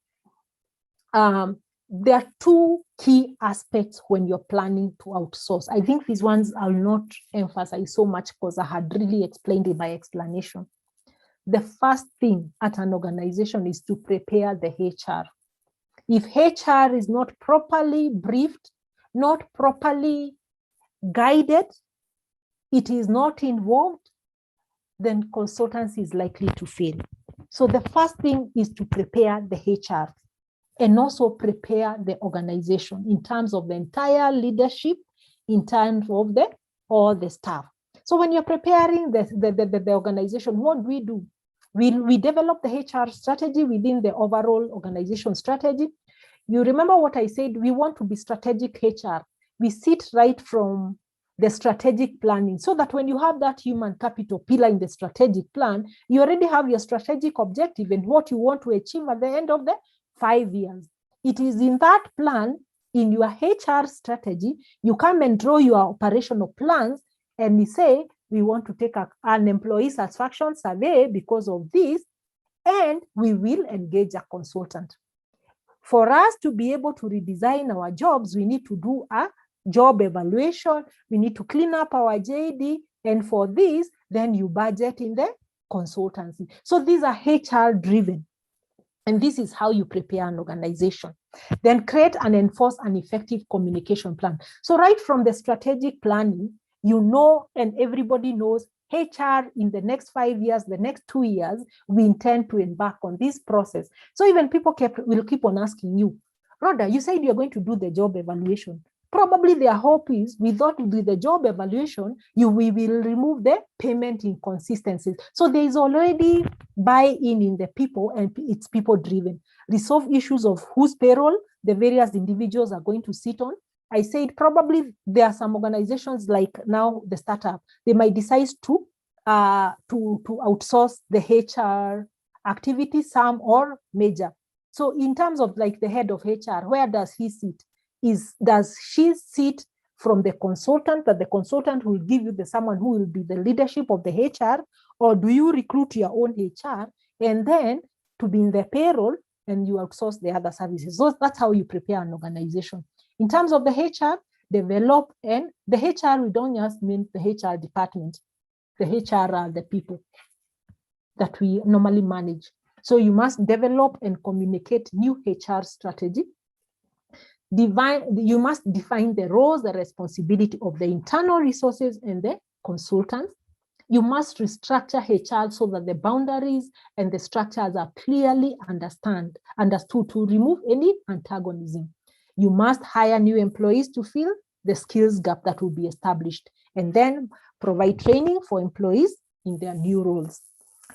There are two key aspects when you're planning to outsource. I think these ones I'll not emphasize so much because I had really explained in my explanation. The first thing at an organization is to prepare the HR. If HR is not properly briefed, not properly guided, it is not involved, then consultancy is likely to fail. So the first thing is to prepare the HR and also prepare the organization in terms of the entire leadership, in terms of all the staff. So when you're preparing the organization, what do? We develop the HR strategy within the overall organization strategy. You remember what I said, we want to be strategic HR. We sit right from the strategic planning, so that when you have that human capital pillar in the strategic plan, you already have your strategic objective and what you want to achieve at the end of the 5 years. It is in that plan, in your HR strategy, you come and draw your operational plans and you say, we want to take an employee satisfaction survey because of this, and we will engage a consultant. For us to be able to redesign our jobs, we need to do a job evaluation, we need to clean up our JD, and for this, then you budget in the consultancy. So these are HR driven. And this is how you prepare an organization. Then create and enforce an effective communication plan. So right from the strategic planning, you know, and everybody knows HR in the next 5 years, the next 2 years, we intend to embark on this process. So even people will keep on asking you, Rhoda, you said you're going to do the job evaluation. Probably their hope is, we thought with the job evaluation, we will remove the payment inconsistencies. So there is already buy-in in the people, and it's people-driven. Resolve issues of whose payroll the various individuals are going to sit on. I said probably there are some organizations like now the startup, they might decide to outsource the HR activities, some or major. So in terms of like the head of HR, where does he sit? Does she sit from the consultant, that the consultant will give you someone who will be the leadership of the HR, or do you recruit your own HR and then to be in the payroll and you outsource the other services? So that's how you prepare an organization. In terms of the HR, develop, and the HR, we don't just mean the HR department. The HR are the people that we normally manage. So you must develop and communicate new HR strategy. You must define the roles, the responsibility of the internal resources and the consultants. You must restructure HR so that the boundaries and the structures are clearly understood to remove any antagonism. You must hire new employees to fill the skills gap that will be established, and then provide training for employees in their new roles.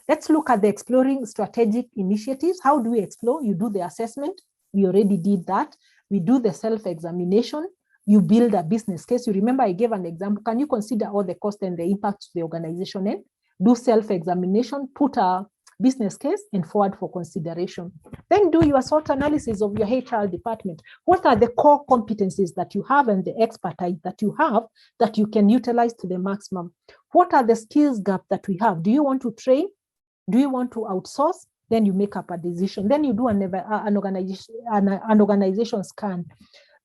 Let's look at the exploring strategic initiatives. How do we explore? You do the assessment. We already did that. We do the self-examination. You build a business case. You remember I gave an example. Can you consider all the cost and the impact to the organization, and do self-examination, put a business case and forward for consideration. Then do your SWOT analysis of your HR department. What are the core competencies that you have and the expertise that you have that you can utilize to the maximum? What are the skills gap that we have? Do you want to train? Do you want to outsource? Then you make up a decision. Then you do an organization scan.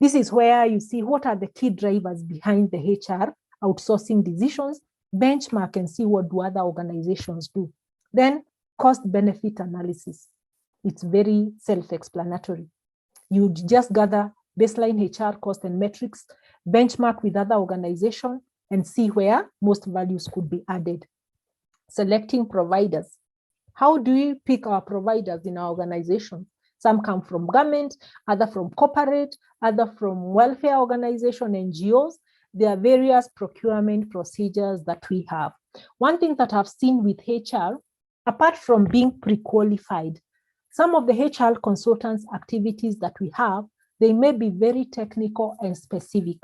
This is where you see what are the key drivers behind the HR outsourcing decisions, benchmark and see what do other organizations do. Then cost-benefit analysis. It's very self-explanatory. You just gather baseline HR cost and metrics, benchmark with other organizations, and see where most values could be added. Selecting providers. How do we pick our providers in our organization? Some come from government, other from corporate, other from welfare organization, NGOs. there are various procurement procedures that we have. One thing that I've seen with HR, apart from being pre-qualified, some of the HR consultants activities that we have, they may be very technical and specific,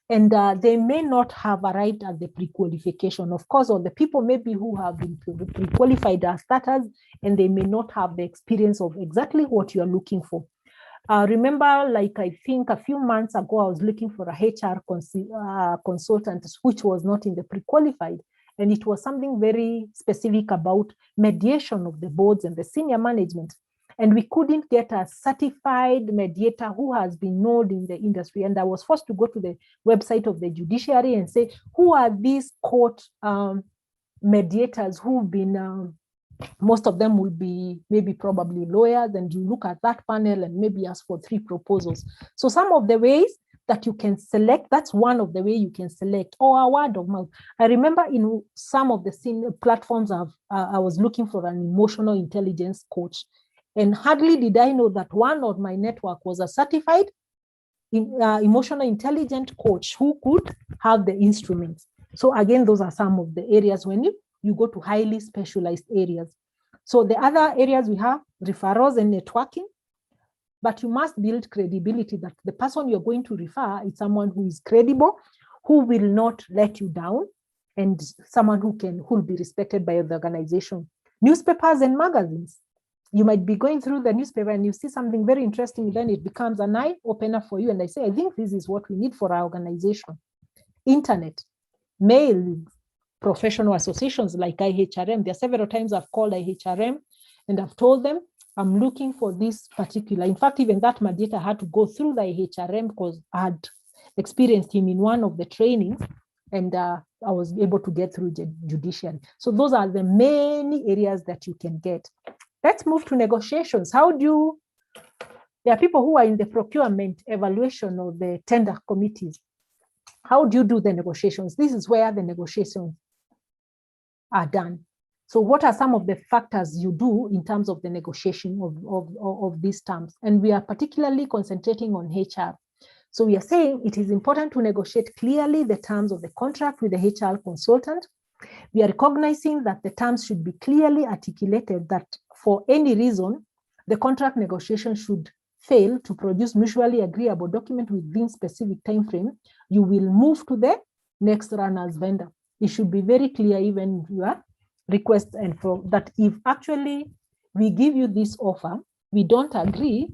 and they may not have arrived at the pre-qualification. Of course, or the people maybe who have been pre-qualified as starters, and they may not have the experience of exactly what you're looking for. Remember, like I think a few months ago, I was looking for a HR consultant, which was not in the pre-qualified. And it was something very specific about mediation of the boards and the senior management. And we couldn't get a certified mediator who has been known in the industry. And I was forced to go to the website of the judiciary and say, who are these court mediators who've been, most of them will be maybe probably lawyers, and you look at that panel and maybe ask for 3 proposals. So some of the ways that you can select, that's one of the way you can select, or a word of mouth. I remember in some of the senior platforms I was looking for an emotional intelligence coach, and hardly did I know that one of my network was a certified emotional intelligence coach who could have the instruments. So again, those are some of the areas when you go to highly specialized areas. So the other areas we have referrals and networking, but you must build credibility that the person you're going to refer is someone who is credible, who will not let you down, and someone who will be respected by the organization. Newspapers and magazines. You might be going through the newspaper and you see something very interesting, then it becomes an eye opener for you. And I say, I think this is what we need for our organization. Internet, mail, professional associations like IHRM. There are several times I've called IHRM and I've told them, I'm looking for this particular. In fact, even that mediator had to go through the IHRM because I had experienced him in one of the trainings, and I was able to get through the judiciary. So those are the many areas that you can get. Let's move to negotiations. There are people who are in the procurement evaluation or the tender committees. How do you do the negotiations? This is where the negotiations are done. So what are some of the factors you do in terms of the negotiation of these terms? And we are particularly concentrating on HR. So we are saying it is important to negotiate clearly the terms of the contract with the HR consultant. We are recognizing that the terms should be clearly articulated, that for any reason, the contract negotiation should fail to produce mutually agreeable document within specific time frame. You will move to the next runner's vendor. It should be very clear, even your request, and for that if actually we give you this offer, we don't agree,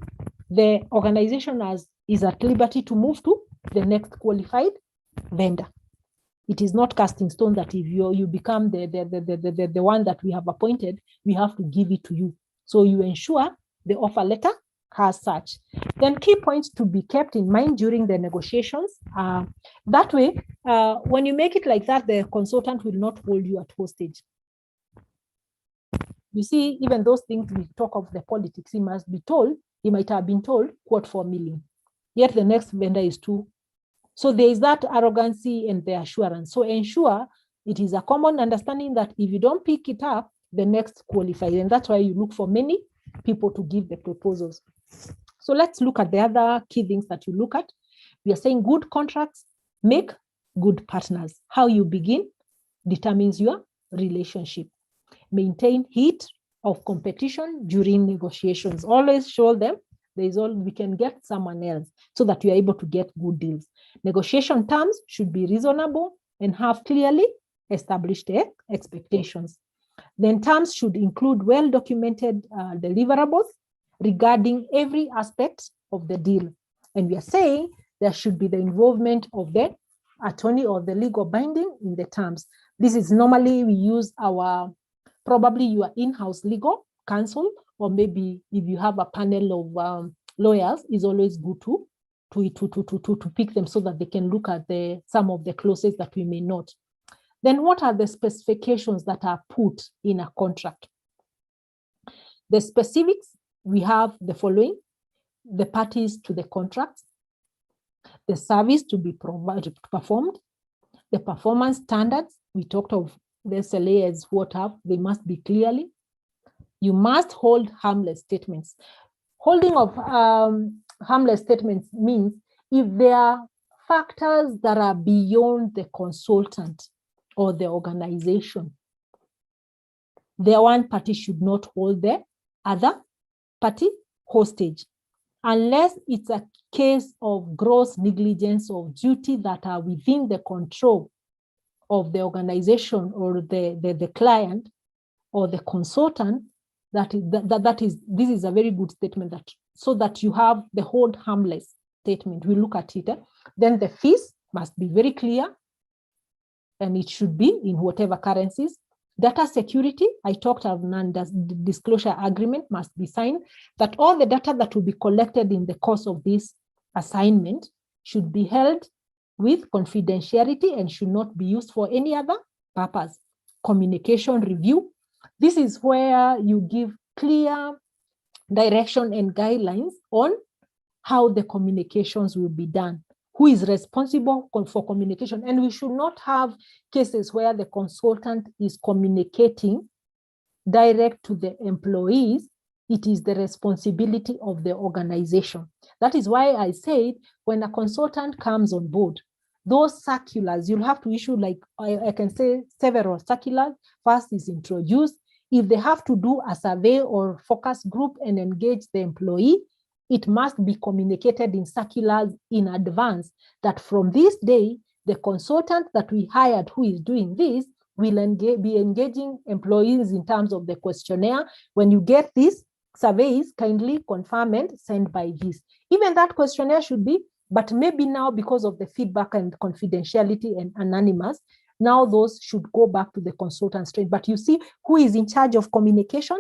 the organization is at liberty to move to the next qualified vendor. It is not casting stone that if you become the one that we have appointed, we have to give it to you. So you ensure the offer letter has such. Then key points to be kept in mind during the negotiations. That way, when you make it like that, the consultant will not hold you at hostage. You see, even those things we talk of the politics, he might have been told, quote, 4 million. Yet the next vendor is 2. So there is that arrogancy and the assurance. So ensure it is a common understanding that if you don't pick it up, the next qualified. And that's why you look for many people to give the proposals. So let's look at the other key things that you look at. We are saying good contracts make good partners. How you begin determines your relationship. Maintain heat of competition during negotiations. Always show them we can get someone else so that you are able to get good deals. Negotiation terms should be reasonable and have clearly established expectations. Then terms should include well-documented deliverables regarding every aspect of the deal. And we are saying there should be the involvement of the attorney or the legal binding in the terms. This is normally we use probably your in-house legal counsel, or maybe if you have a panel of lawyers, is always good to pick them so that they can look at some of the clauses that we may not. Then what are the specifications that are put in a contract? The specifics, we have the following: the parties to the contract, the service to be performed, the performance standards. We talked of the SLA as they must be clearly. You must hold harmless statements. Holding of harmless statements means if there are factors that are beyond the consultant or the organization, the one party should not hold the other party hostage, unless it's a case of gross negligence of duty that are within the control of the organization or the client or the consultant. This is a very good statement, that so that you have the hold harmless statement. We look at it. Then the fees must be very clear, and it should be in whatever currencies. Data security, I talked of non-disclosure agreement must be signed, that all the data that will be collected in the course of this assignment should be held with confidentiality and should not be used for any other purpose. Communication review. This is where you give clear direction and guidelines on how the communications will be done, who is responsible for communication. And we should not have cases where the consultant is communicating direct to the employees. It is the responsibility of the organization. That is why I said when a consultant comes on board, those circulars, you'll have to issue, like I can say, several circulars. First is introduced. If they have to do a survey or focus group and engage the employee, it must be communicated in circulars in advance that from this day, the consultant that we hired who is doing this will be engaging employees in terms of the questionnaire. When you get these surveys, kindly confirm and send by this. Even that questionnaire should be, but maybe now because of the feedback and confidentiality and anonymous, now those should go back to the consultant straight. But you see, who is in charge of communication?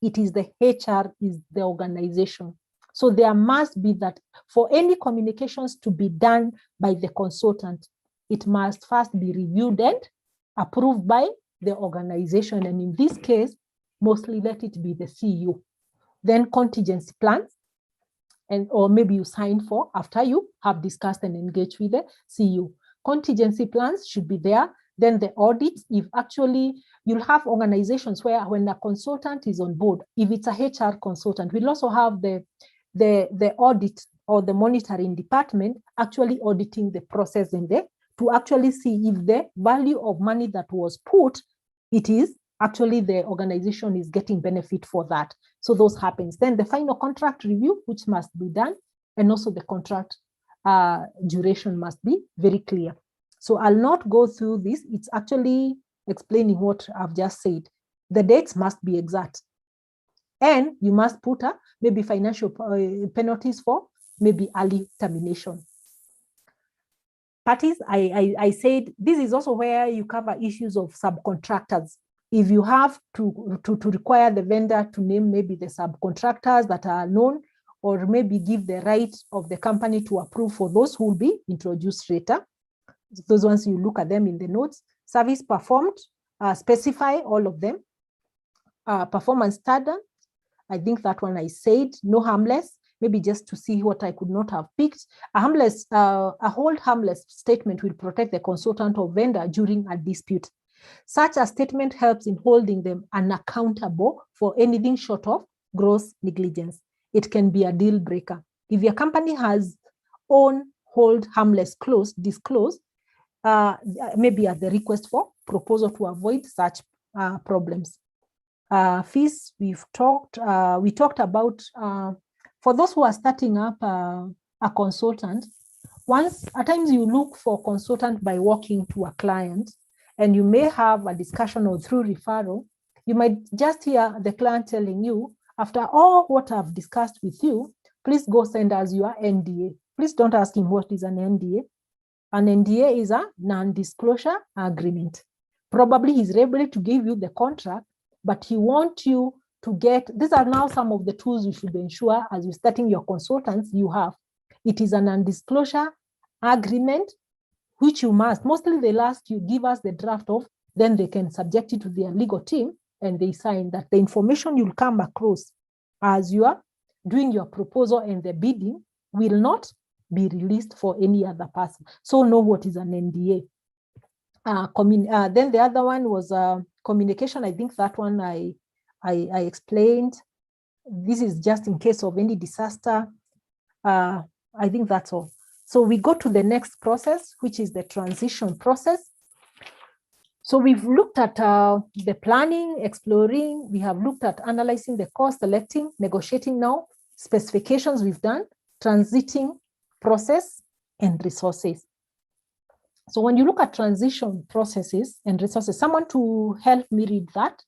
It is the HR, is the organization. So there must be that for any communications to be done by the consultant, it must first be reviewed and approved by the organization. And in this case, mostly let it be the CEO. Then contingency plans, or maybe you sign for after you have discussed and engaged with the CEO. Contingency plans should be there. Then the audits, if actually you'll have organizations where when a consultant is on board, if it's a HR consultant, we'll also have the audit or the monitoring department actually auditing the process in there to actually see if the value of money that was put, it is actually the organization is getting benefit for that. So those happens. Then the final contract review, which must be done, and also the contract duration must be very clear. So I'll not go through this. It's actually explaining what I've just said. The dates must be exact. And you must put maybe financial penalties for maybe early termination. Parties, I said, this is also where you cover issues of subcontractors. If you have to require the vendor to name maybe the subcontractors that are known, or maybe give the right of the company to approve for those who will be introduced later. Those ones, you look at them in the notes. Service performed, specify all of them. Performance standard, I think that one I said, no harmless, maybe just to see what I could not have picked. A hold harmless statement will protect the consultant or vendor during a dispute. Such a statement helps in holding them unaccountable for anything short of gross negligence. It can be a deal breaker. If your company has own hold harmless clause disclosed, maybe at the request for proposal to avoid such problems. Fees, we talked about for those who are starting up a consultant. At times you look for consultant by walking to a client, and you may have a discussion or through referral. You might just hear the client telling you, after all what I've discussed with you, please go send us your NDA. Please don't ask him what is an NDA. An NDA is a non-disclosure agreement. Probably he's able to give you the contract, but he wants you to get, these are now some of the tools you should ensure as you're starting your consultants you have. It is a non-disclosure agreement, which you must, mostly they'll ask you, give us the draft of, then they can subject it to their legal team and they sign that the information you'll come across as you are doing your proposal and the bidding will not be released for any other person. So know what is an NDA. Then the other one was communication. I think that one I explained. This is just in case of any disaster. I think that's all. So we go to the next process, which is the transition process. So we've looked at the planning, exploring, we have looked at analyzing the cost, selecting, negotiating now, specifications we've done, transiting process, and resources. So when you look at transition processes and resources, someone to help me read that.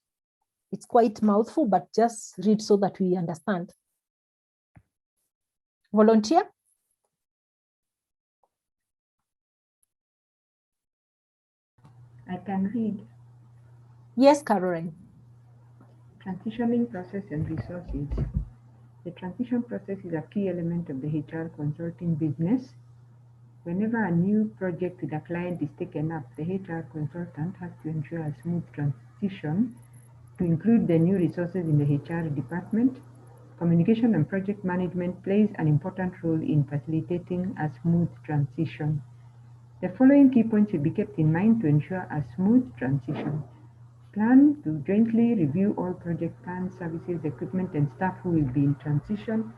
It's quite mouthful, but just read so that we understand. Volunteer? I can read. Yes, Caroline. Transitioning process and resources. The transition process is a key element of the HR consulting business. Whenever a new project with a client is taken up, the HR consultant has to ensure a smooth transition to include the new resources in the HR department. Communication and project management plays an important role in facilitating a smooth transition. The following key points should be kept in mind to ensure a smooth transition. Plan to jointly review all project plans, services, equipment, and staff who will be in transition.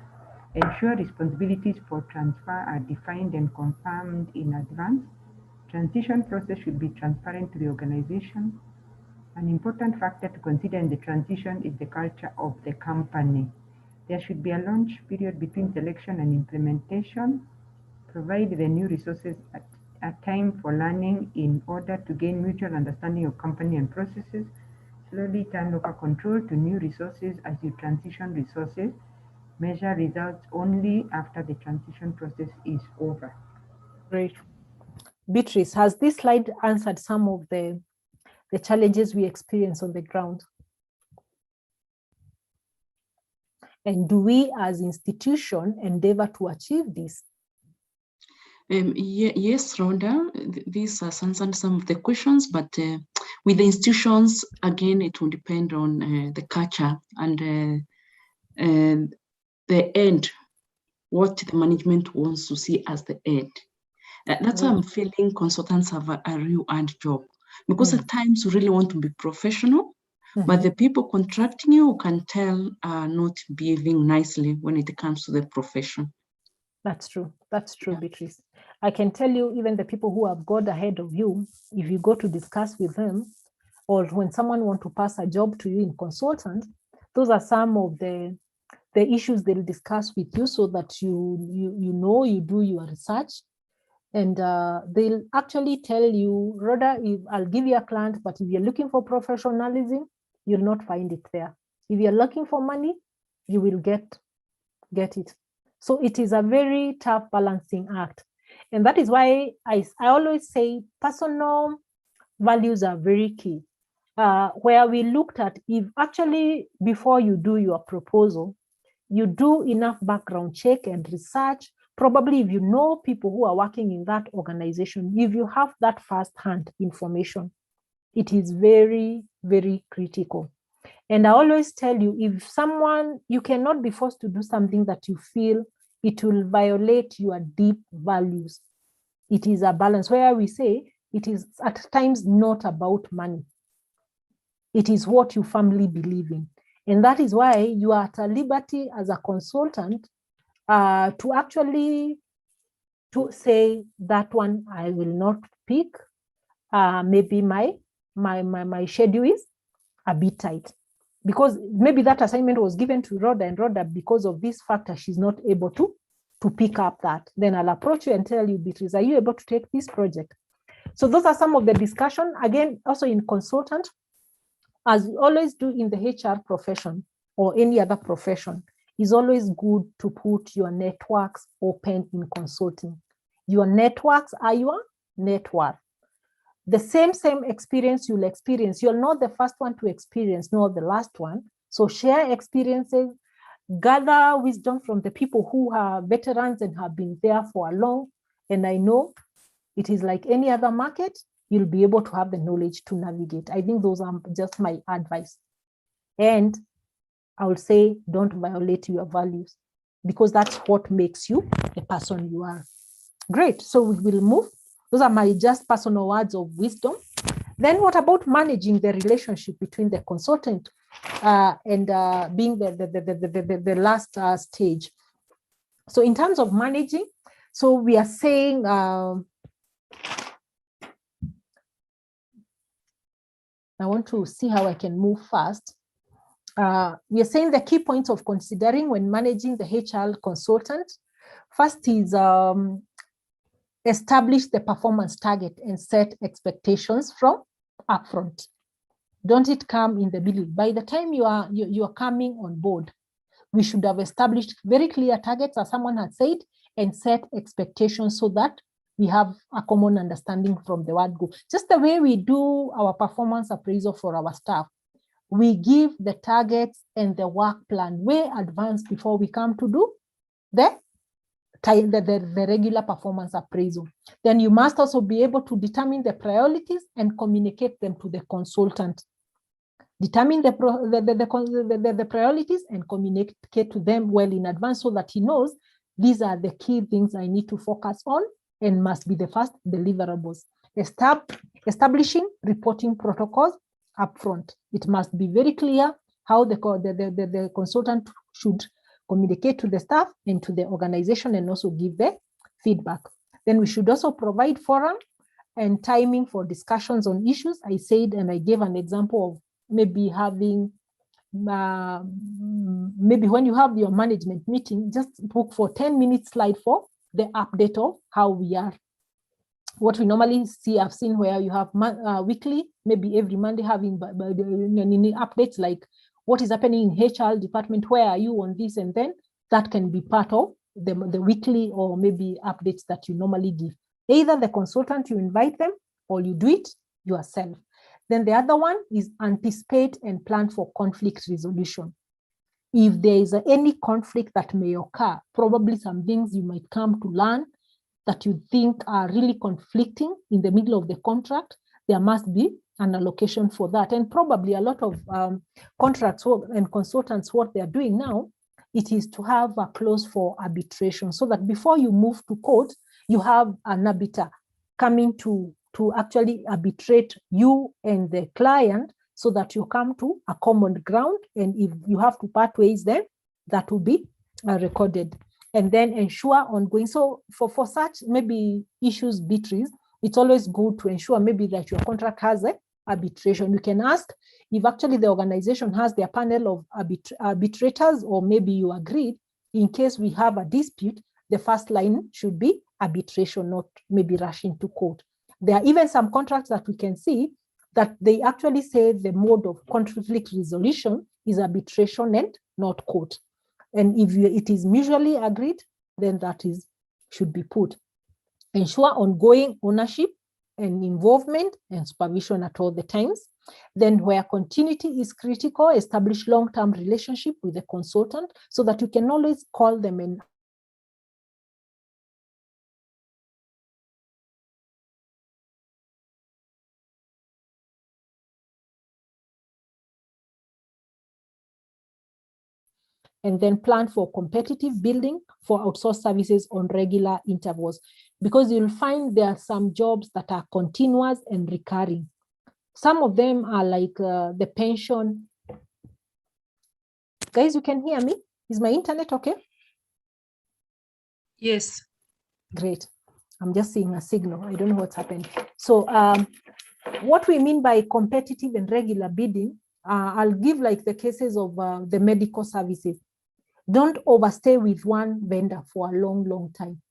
Ensure responsibilities for transfer are defined and confirmed in advance. Transition process should be transparent to the organization. An important factor to consider in the transition is the culture of the company. There should be a launch period between selection and implementation. Provide the new resources a time for learning in order to gain mutual understanding of company and processes. Slowly turn over control to new resources as you transition resources. Measure results only after the transition process is over. Great. Beatrice, has this slide answered some of the challenges we experience on the ground? And do we as institution endeavor to achieve this? Yes, Rhoda, this has answered some of the questions, but with the institutions, again, it will depend on the culture and the end, what the management wants to see as the end. That's why I'm feeling consultants have a real earned job, because at times you really want to be professional, but the people contracting you can tell are not behaving nicely when it comes to the profession. That's true. That's true, Beatrice. I can tell you, even the people who have gone ahead of you, if you go to discuss with them, or when someone wants to pass a job to you in consultant, those are some of the issues they'll discuss with you, so that you know, you do your research, and they'll actually tell you, Rhoda, I'll give you a client, but if you're looking for professionalism, you'll not find it there. If you're looking for money, you will get it. So it is a very tough balancing act. And that is why I always say personal values are very key. Where we looked at, if actually before you do your proposal, you do enough background check and research, probably if you know people who are working in that organization, if you have that first-hand information, it is very, very critical. And I always tell you, if you cannot be forced to do something that you feel it will violate your deep values. It is a balance where we say it is at times not about money. It is what you firmly believe in. And that is why you are at a liberty as a consultant to actually say that one I will not pick. Maybe my schedule is a bit tight, because maybe that assignment was given to Rhoda, and Rhoda, because of this factor, she's not able to pick up that. Then I'll approach you and tell you, Beatrice, are you able to take this project? So those are some of the discussion. Again, also in consultant, as we always do in the HR profession or any other profession, it's always good to put your networks open in consulting. Your networks are your net worth. The same experience you'll experience. You're not the first one to experience, nor the last one. So share experiences, gather wisdom from the people who are veterans and have been there for a long. And I know it is like any other market, you'll be able to have the knowledge to navigate. I think those are just my advice. And I would say, don't violate your values, because that's what makes you the person you are. Great. So we will move. Those are my just personal words of wisdom. Then what about managing the relationship between the consultant and being the last stage? So in terms of managing, So we are saying, I want to see how I can move fast. We are saying the key points of considering when managing the HR consultant. First is establish the performance target and set expectations from upfront. Don't it come in the middle. By the time you are coming on board, we should have established very clear targets, as someone had said, and set expectations so that we have a common understanding from the word go. Just the way we do our performance appraisal for our staff, we give the targets and the work plan way advanced before we come to do the regular performance appraisal. Then you must also be able to determine the priorities and communicate them to the consultant. Determine the priorities and communicate to them well in advance so that he knows these are the key things I need to focus on and must be the first deliverables. Establishing reporting protocols upfront. It must be very clear how the consultant should communicate to the staff and to the organization and also give the feedback. Then we should also provide forum and timing for discussions on issues. I said, and I gave an example of maybe having, maybe when you have your management meeting, just book for 10 minutes slide for the update of how we are. What we normally see, I've seen where you have weekly, maybe every Monday having updates like what is happening in HR department, where are you on this, and then that can be part of the weekly or maybe updates that you normally give. Either the consultant, you invite them, or you do it yourself. Then the other one is anticipate and plan for conflict resolution. If there is any conflict that may occur, probably some things you might come to learn that you think are really conflicting in the middle of the contract, there must be an allocation for that. And probably a lot of contracts and consultants, what they're doing now, it is to have a clause for arbitration so that before you move to court, you have an arbiter coming to actually arbitrate you and the client so that you come to a common ground. And if you have to part ways, then that will be recorded. And then ensure ongoing. So for such maybe issues, Beatrice, it's always good to ensure maybe that your contract has a arbitration. You can ask if actually the organization has their panel of arbitrators, or maybe you agreed, in case we have a dispute, the first line should be arbitration, not maybe rushing to court. There are even some contracts that we can see that they actually say the mode of conflict resolution is arbitration and not court. And if it is mutually agreed, then that should be put. Ensure ongoing ownership and involvement and supervision at all the times. Then where continuity is critical, establish long-term relationship with the consultant so that you can always call them and then plan for competitive building for outsourced services on regular intervals, because you'll find there are some jobs that are continuous and recurring. Some of them are like the pension. Guys, you can hear me? Is my internet okay? Yes. Great. I'm just seeing a signal. I don't know what's happened. So what we mean by competitive and regular bidding, I'll give like the cases of the medical services. Don't overstay with one vendor for a long, long time.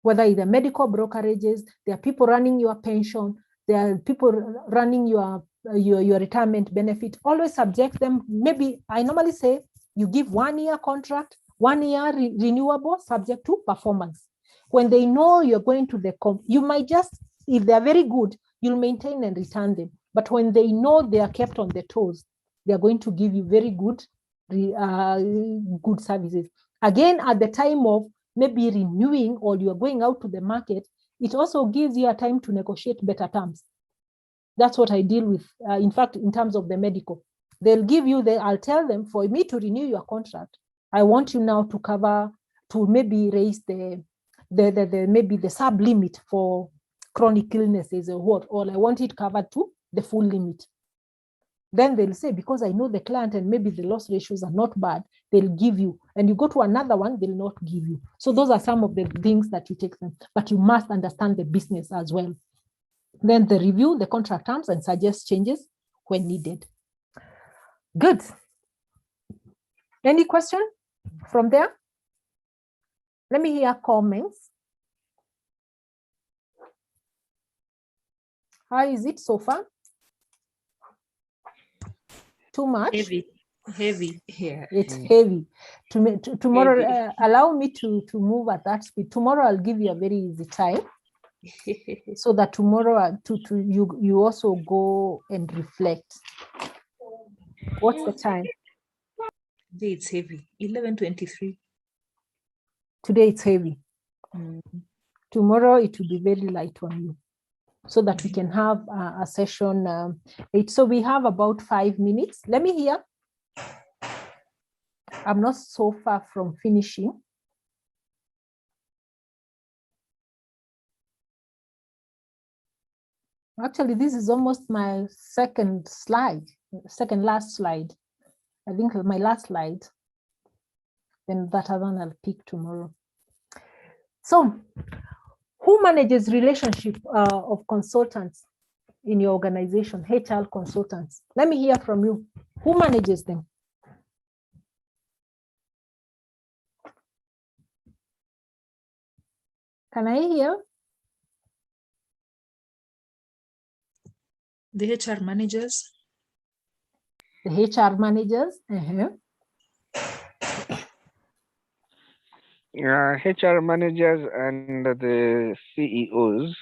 Whether it's the medical brokerages, there are people running your pension, there are people running your retirement benefit. Always subject them. Maybe I normally say you give 1 year contract, 1 year renewable, subject to performance. When they know you're going to the you might just, if they're very good, you'll maintain and return them. But when they know they are kept on the toes, they're going to give you very good services. Again, at the time of maybe renewing or you're going out to the market, it also gives you a time to negotiate better terms. That's what I deal with. In fact, in terms of the medical, they'll give you I'll tell them, for me to renew your contract, I want you now to cover, to maybe raise maybe the sub limit for chronic illnesses or what, or I want it covered to the full limit. Then they'll say, because I know the client and maybe the loss ratios are not bad, they'll give you. And you go to another one, they'll not give you. So those are some of the things that you take them, but you must understand the business as well. Then the review the contract terms and suggest changes when needed. Good. Any question from there? Let me hear comments. How is it so far? Too much? Heavy. Yeah, it's heavy. Tomorrow, allow me to move at that speed. Tomorrow, I'll give you a very easy time. So that tomorrow you also go and reflect. What's the time? Today it's heavy. 11:23. Today it's heavy. Tomorrow it will be very light on you, so that we can have a session. So we have about 5 minutes. Let me hear. I'm not so far from finishing. Actually, this is almost my second last slide. I think my last slide. Then that one I'll pick tomorrow. So, who manages relationship of consultants in your organization, HR consultants? Let me hear from you. Who manages them? Can I hear? The HR managers. The HR managers. HR managers and the CEOs.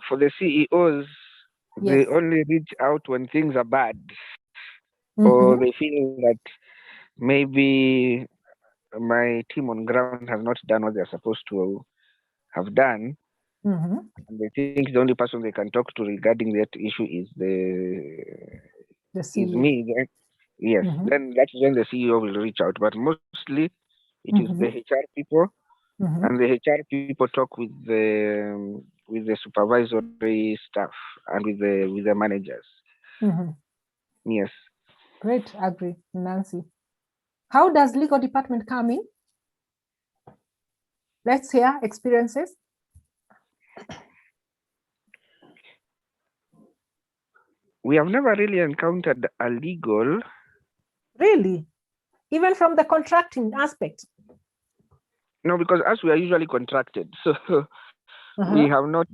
For the CEOs, they only reach out when things are bad, or they feel that maybe my team on ground has not done what they're supposed to have done. And they think the only person they can talk to regarding that issue is is me. Yes, then that's when the CEO will reach out. But mostly it is the HR people, and the HR people talk with the supervisory staff and with the managers. Yes. Great, agree, Nancy. How does legal department come in? Let's hear experiences. We have never really encountered a legal. Really? Even from the contracting aspect? No, because as we are usually contracted, so we have not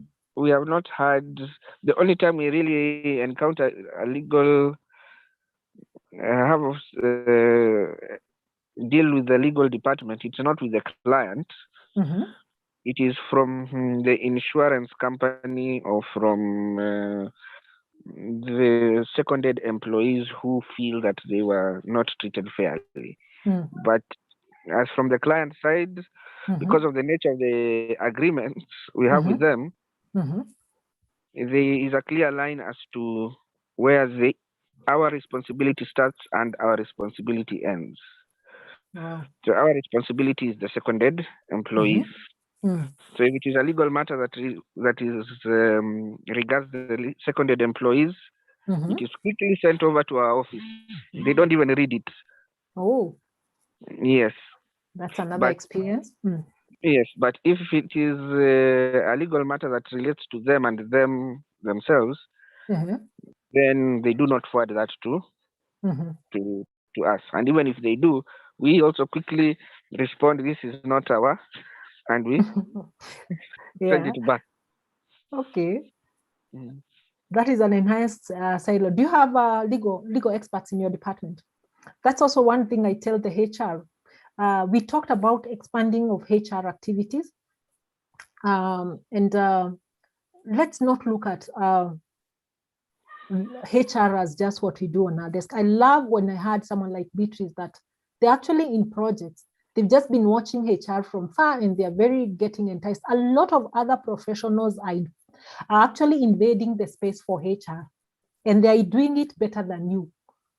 had, the only time we really encounter a legal, deal with the legal department, it's not with the client. It is from the insurance company or from the seconded employees who feel that they were not treated fairly. But as from the client side, because of the nature of the agreements we have with them, there is a clear line as to where our responsibility starts and our responsibility ends. So our responsibility is the seconded employees. So if it is a legal matter that regards the seconded employees, it is quickly sent over to our office. They don't even read it. Oh. Yes. That's another experience. Yes, but if it is a legal matter that relates to them and themselves, then they do not forward that to us. And even if they do, we also quickly respond, this is not our, and we send it back. Okay. That is an enhanced silo. Do you have legal experts in your department? That's also one thing I tell the HR. We talked about expanding of HR activities. Let's not look at HR as just what we do on our desk. I love when I had someone like Beatrice that they're actually in projects. They've just been watching HR from far and they're very getting enticed. A lot of other professionals are actually invading the space for HR and they're doing it better than you.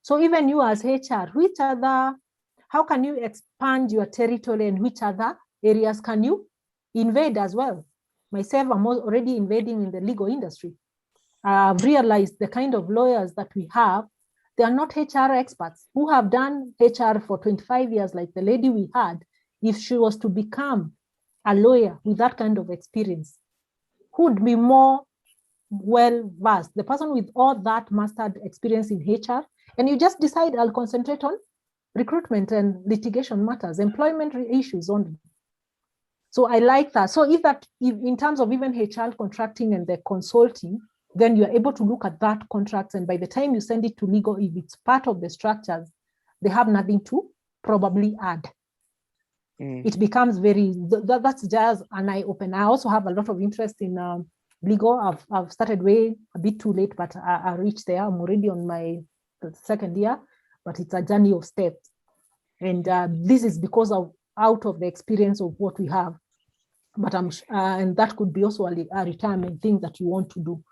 So even you as HR, how can you expand your territory and which other areas can you invade as well? Myself, I'm already invading in the legal industry. realized the kind of lawyers that we have, they are not HR experts who have done HR for 25 years, like the lady we had. If she was to become a lawyer with that kind of experience, who would be more well-versed, the person with all that mastered experience in HR, and you just decide, I'll concentrate on recruitment and litigation matters, employment issues only. So I like that. So if in terms of even HR contracting and the consulting, then you're able to look at that contract, and by the time you send it to legal, if it's part of the structures, they have nothing to probably add. It becomes that's just an eye opener. I also have a lot of interest in legal. I've started way a bit too late, but I reached there. I'm already on my second year, but it's a journey of steps. And this is because of out of the experience of what we have. But and that could be also a retirement thing that you want to do.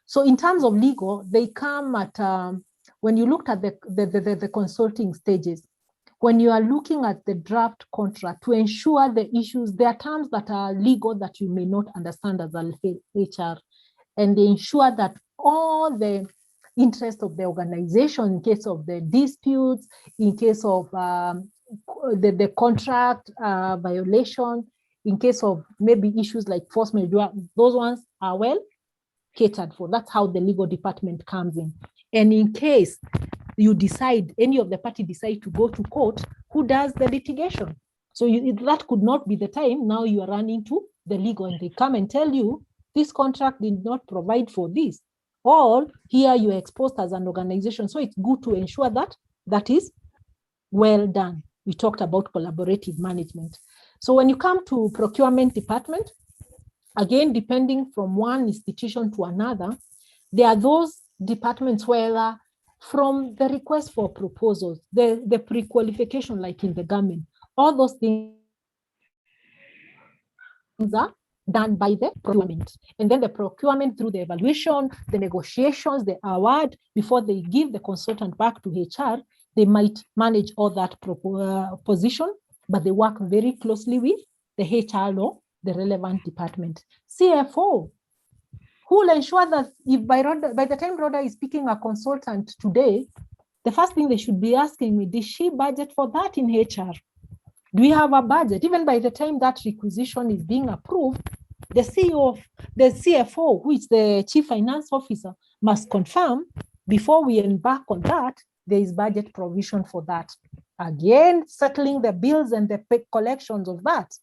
So in terms of legal, they come at, when you looked at the consulting stages, when you are looking at the draft contract to ensure the issues, there are terms that are legal that you may not understand as an HR, and they ensure that all the interest of the organization in case of the disputes, in case of the contract violation, in case of maybe issues like force majeure, those ones are well catered for. That's how the legal department comes in. And in case you decide, any of the party decide to go to court, who does the litigation? So that could not be the time. Now you are running to the legal and they come and tell you, this contract did not provide for this. Or here you are exposed as an organization. So it's good to ensure that that is well done. We talked about collaborative management. So when you come to procurement department, again, depending from one institution to another, there are those departments where from the request for proposals, the pre-qualification, like in the government, all those things are done by the procurement. And then the procurement through the evaluation, the negotiations, the award, before they give the consultant back to HR, they might manage all that position, but they work very closely with the HR or the relevant department. CFO, who will ensure that if by the time Rhoda is picking a consultant today, the first thing they should be asking me, did she budget for that in HR? Do we have a budget? Even by the time that requisition is being approved, the CEO, the CFO, who is the Chief Finance Officer, must confirm before we embark on that, there is budget provision for that. Again, settling the bills and the collections of that,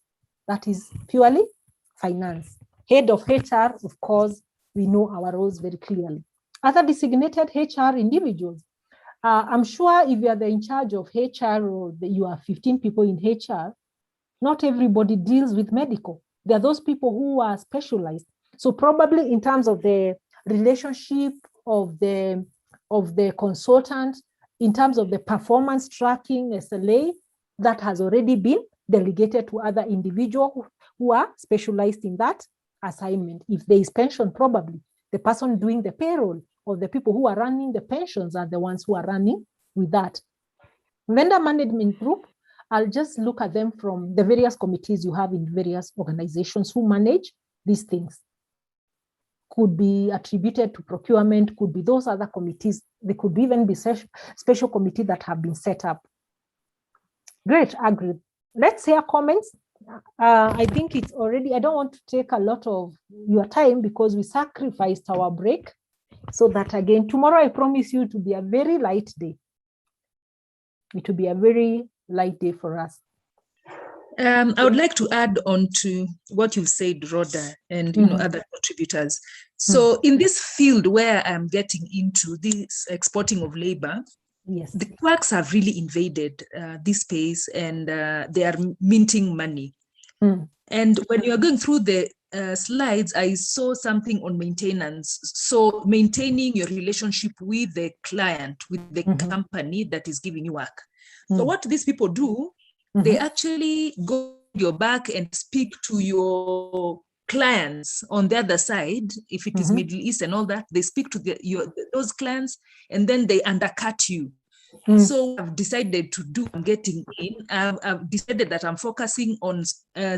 that is purely finance. Head of HR, of course, we know our roles very clearly. Other designated HR individuals, I'm sure if you are in charge of HR or you are 15 people in HR, not everybody deals with medical. There are those people who are specialized. So probably in terms of the relationship of the consultant, in terms of the performance tracking, SLA, that has already been delegated to other individuals who are specialized in that assignment. If there is pension, probably the person doing the payroll or the people who are running the pensions are the ones who are running with that. Vendor management group, I'll just look at them from the various committees you have in various organizations who manage these things. Could be attributed to procurement, could be those other committees. They could even be special committees that have been set up. Great, agreed. Let's hear comments. I think it's already, I don't want to take a lot of your time because we sacrificed our break. So that again, tomorrow I promise you to be a very light day. It will be a very light day for us. I would like to add on to what you've said, Rhoda, and other contributors. So in this field where I'm getting into this exporting of labor, yes, the quacks have really invaded this space and they are minting money. And when you are going through the slides, I saw something on maintenance. So maintaining your relationship with the client, with the company that is giving you work. So what these people do, they actually go your back and speak to your clients on the other side. If it is Middle East and all that, they speak to those clients and then they undercut you. So I've decided to do, I'm getting in, I've decided that I'm focusing on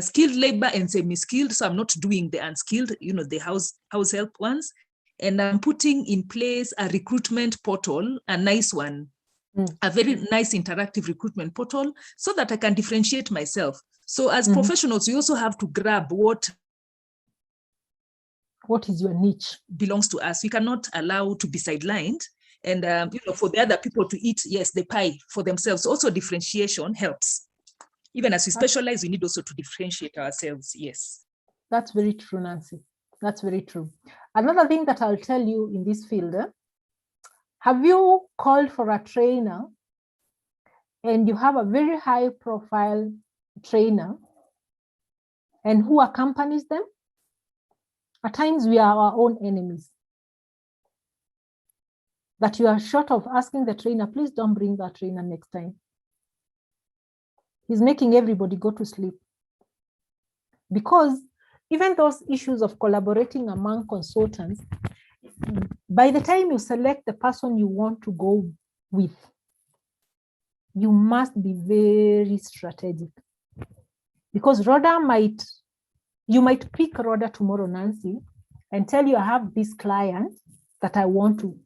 skilled labor and semi-skilled. So I'm not doing the unskilled, the house help ones. And I'm putting in place a recruitment portal, a nice one, a very nice interactive recruitment portal, so that I can differentiate myself. So as professionals, you also have to grab what is your niche belongs to us. We cannot allow to be sidelined. And for the other people to eat, yes, the pie for themselves. Also, differentiation helps. Even as we specialize, we need also to differentiate ourselves. Yes. That's very true, Nancy. That's very true. Another thing that I'll tell you in this field, have you called for a trainer and you have a very high profile trainer and who accompanies them? At times we are our own enemies. That you are short of asking the trainer, please don't bring that trainer next time. He's making everybody go to sleep. Because even those issues of collaborating among consultants, by the time you select the person you want to go with, you must be very strategic. Because you might pick Rhoda tomorrow, Nancy, and tell you, I have this client that I want to.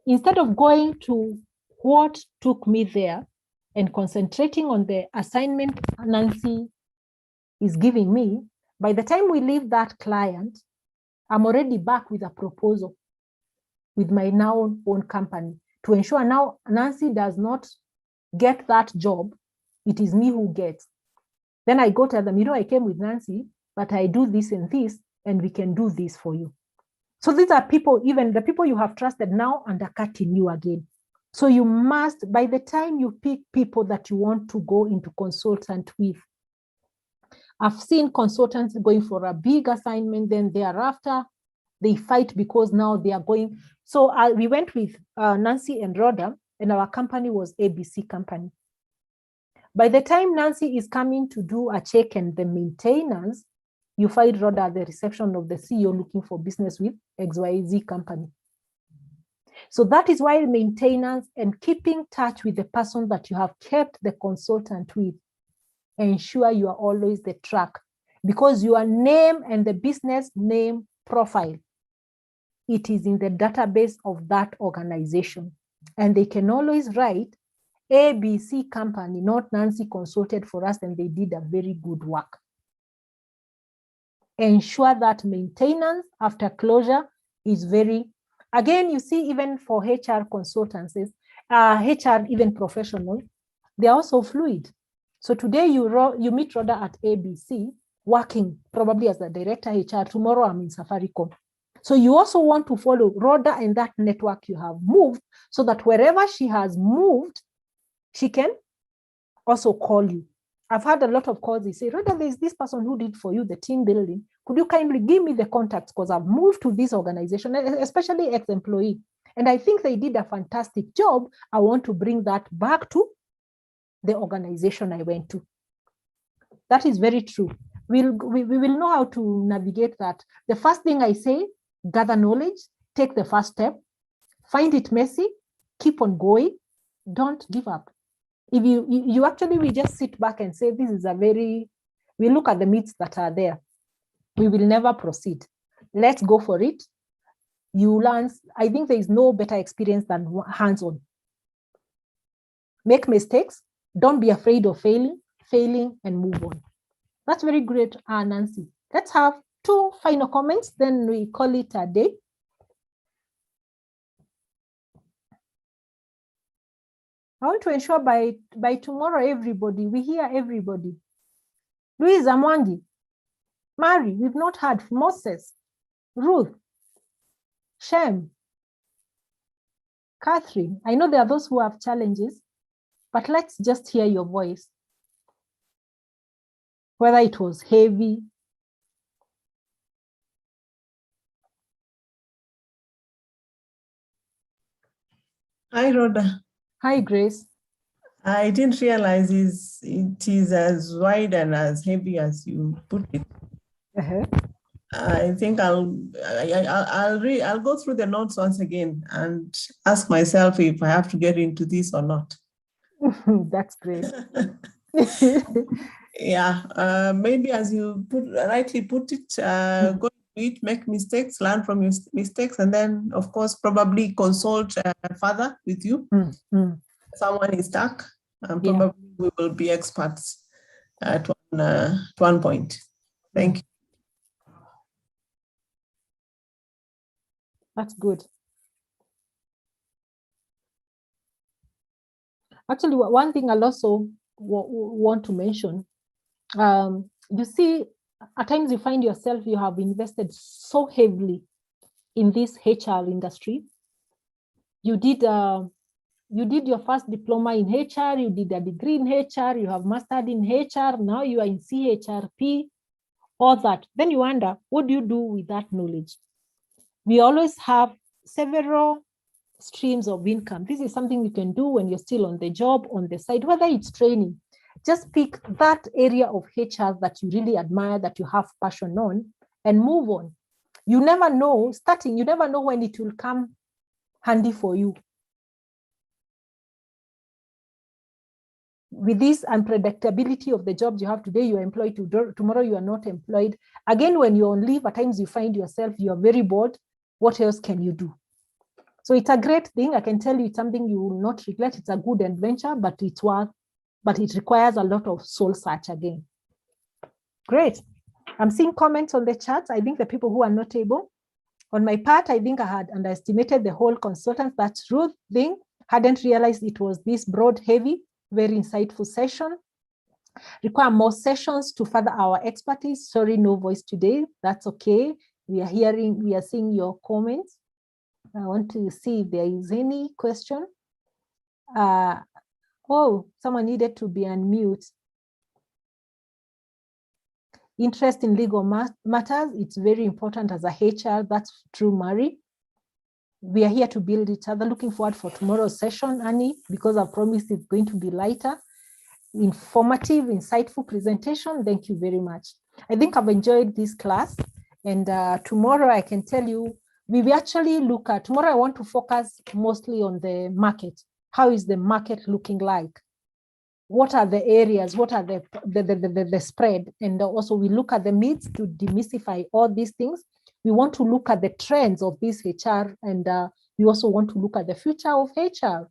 Instead of going to what took me there and concentrating on the assignment Nancy is giving me, by the time we leave that client, I'm already back with a proposal with my now own company to ensure now Nancy does not get that job. It is me who gets. Then I go to them, I came with Nancy, but I do this and this, and we can do this for you. So these are people, even the people you have trusted now undercutting you again. So you must, by the time you pick people that you want to go into consultant with, I've seen consultants going for a big assignment, then thereafter they fight because now they are going. So we went with Nancy and Rhoda, and our company was ABC company. By the time Nancy is coming to do a check and the maintenance, you find Rhoda at the reception of the CEO looking for business with XYZ company. So that is why maintenance and keeping touch with the person that you have kept the consultant with, ensure you are always the track, because your name and the business name profile, it is in the database of that organization. And they can always write ABC company, not Nancy consulted for us and they did a very good work. Ensure that maintenance after closure is very, again, you see, even for HR consultancies, HR even professional, they're also fluid. So today you meet Rhoda at ABC, working probably as the director HR, tomorrow I'm in Safaricom. So you also want to follow Rhoda and that network you have moved, so that wherever she has moved, she can also call you. I've had a lot of calls. They say, Rhoda, there's this person who did for you the team building. Could you kindly give me the contacts? Because I've moved to this organization, especially ex-employee. And I think they did a fantastic job. I want to bring that back to the organization I went to. That is very true. We will know how to navigate that. The first thing I say, gather knowledge, take the first step, find it messy, keep on going, don't give up. If you actually, we just sit back and say, this is we look at the myths that are there. We will never proceed. Let's go for it. You learn. I think there is no better experience than hands-on. Make mistakes. Don't be afraid of failing and move on. That's very great, Nancy. Let's have 2 final comments, then we call it a day. I want to ensure by tomorrow, we hear everybody. Louise Amwangi, Mary, we've not heard Moses, Ruth, Shem, Catherine. I know there are those who have challenges, but let's just hear your voice. Whether it was heavy. Hi, Rhoda. Hi, Grace. I didn't realize it is as wide and as heavy as you put it. I think I'll go through the notes once again and ask myself if I have to get into this or not. That's great. Yeah, maybe as you rightly put it, going it, make mistakes, learn from your mistakes, and then, of course, probably consult further with you. Someone is stuck, and probably we will be experts at one point. Thank you. That's good. Actually, one thing I'll also want to mention, you see, at times you find yourself, you have invested so heavily in this HR industry. You did your first diploma in HR, you did a degree in HR, you have mastered in HR, now you are in CHRP, all that. Then you wonder, what do you do with that knowledge? We always have several streams of income. This is something you can do when you're still on the job, on the side, whether it's training. Just pick that area of HR that you really admire, that you have passion on, and move on. You never know, you never know when it will come handy for you. With this unpredictability of the jobs you have today, you're employed, tomorrow you are not employed. Again, when you're on leave, at times you find yourself, you're very bored. What else can you do? So it's a great thing. I can tell you it's something you will not regret. It's a good adventure, but it requires a lot of soul search again. Great. I'm seeing comments on the chat. I think the people who are not able. On my part, I think I had underestimated the whole consultant, that Ruth thing. Hadn't realized it was this broad, heavy, very insightful session. Require more sessions to further our expertise. Sorry, no voice today. That's okay. We are seeing your comments. I want to see if there is any question. Oh, someone needed to be unmute. Interest in legal matters. It's very important as a HR. That's true, Mary. We are here to build each other. Looking forward for tomorrow's session, Annie, because I promised it's going to be lighter, informative, insightful presentation. Thank you very much. I think I've enjoyed this class. And tomorrow I can tell you, we will actually look at, tomorrow I want to focus mostly on the market. How is the market looking like? What are the areas? What are the spread? And also we look at the myths to demystify all these things. We want to look at the trends of this HR, and we also want to look at the future of HR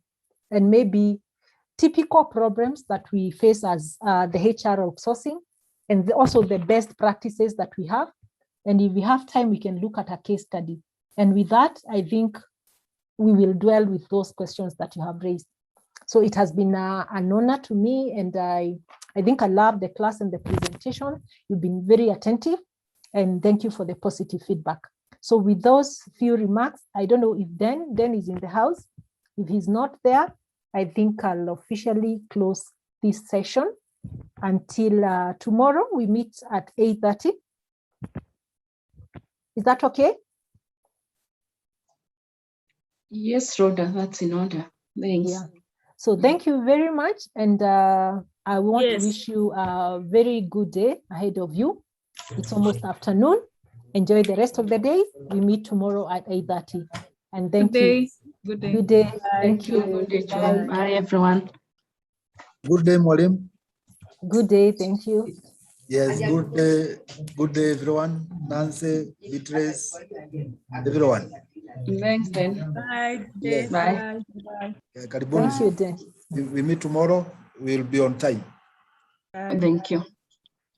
and maybe typical problems that we face as the HR outsourcing, and also the best practices that we have. And if we have time, we can look at a case study. And with that, I think we will dwell with those questions that you have raised. So it has been an honor to me, and I think I love the class and the presentation. You've been very attentive, and thank you for the positive feedback. So with those few remarks, I don't know if Dan is in the house. If he's not there, I think I'll officially close this session until tomorrow. We meet at 8:30. Is that okay? Yes, Rhoda, that's in order. Thanks. Yeah. So thank you very much. And I want to wish you a very good day ahead of you. It's almost afternoon. Enjoy the rest of the day. We meet tomorrow at 8:30. And thank you. Good day. Good day. Bye. Thank you. Good day, Bye. Bye, everyone. Good day, Molim. Good day. Thank you. Yes, good day. Good day, everyone. Nancy, Beatrice, everyone. Thanks, then. Bye. Yes. Bye. Bye. Karibuni. Thank you, Dan. We meet tomorrow. We'll be on time. Bye. Thank you.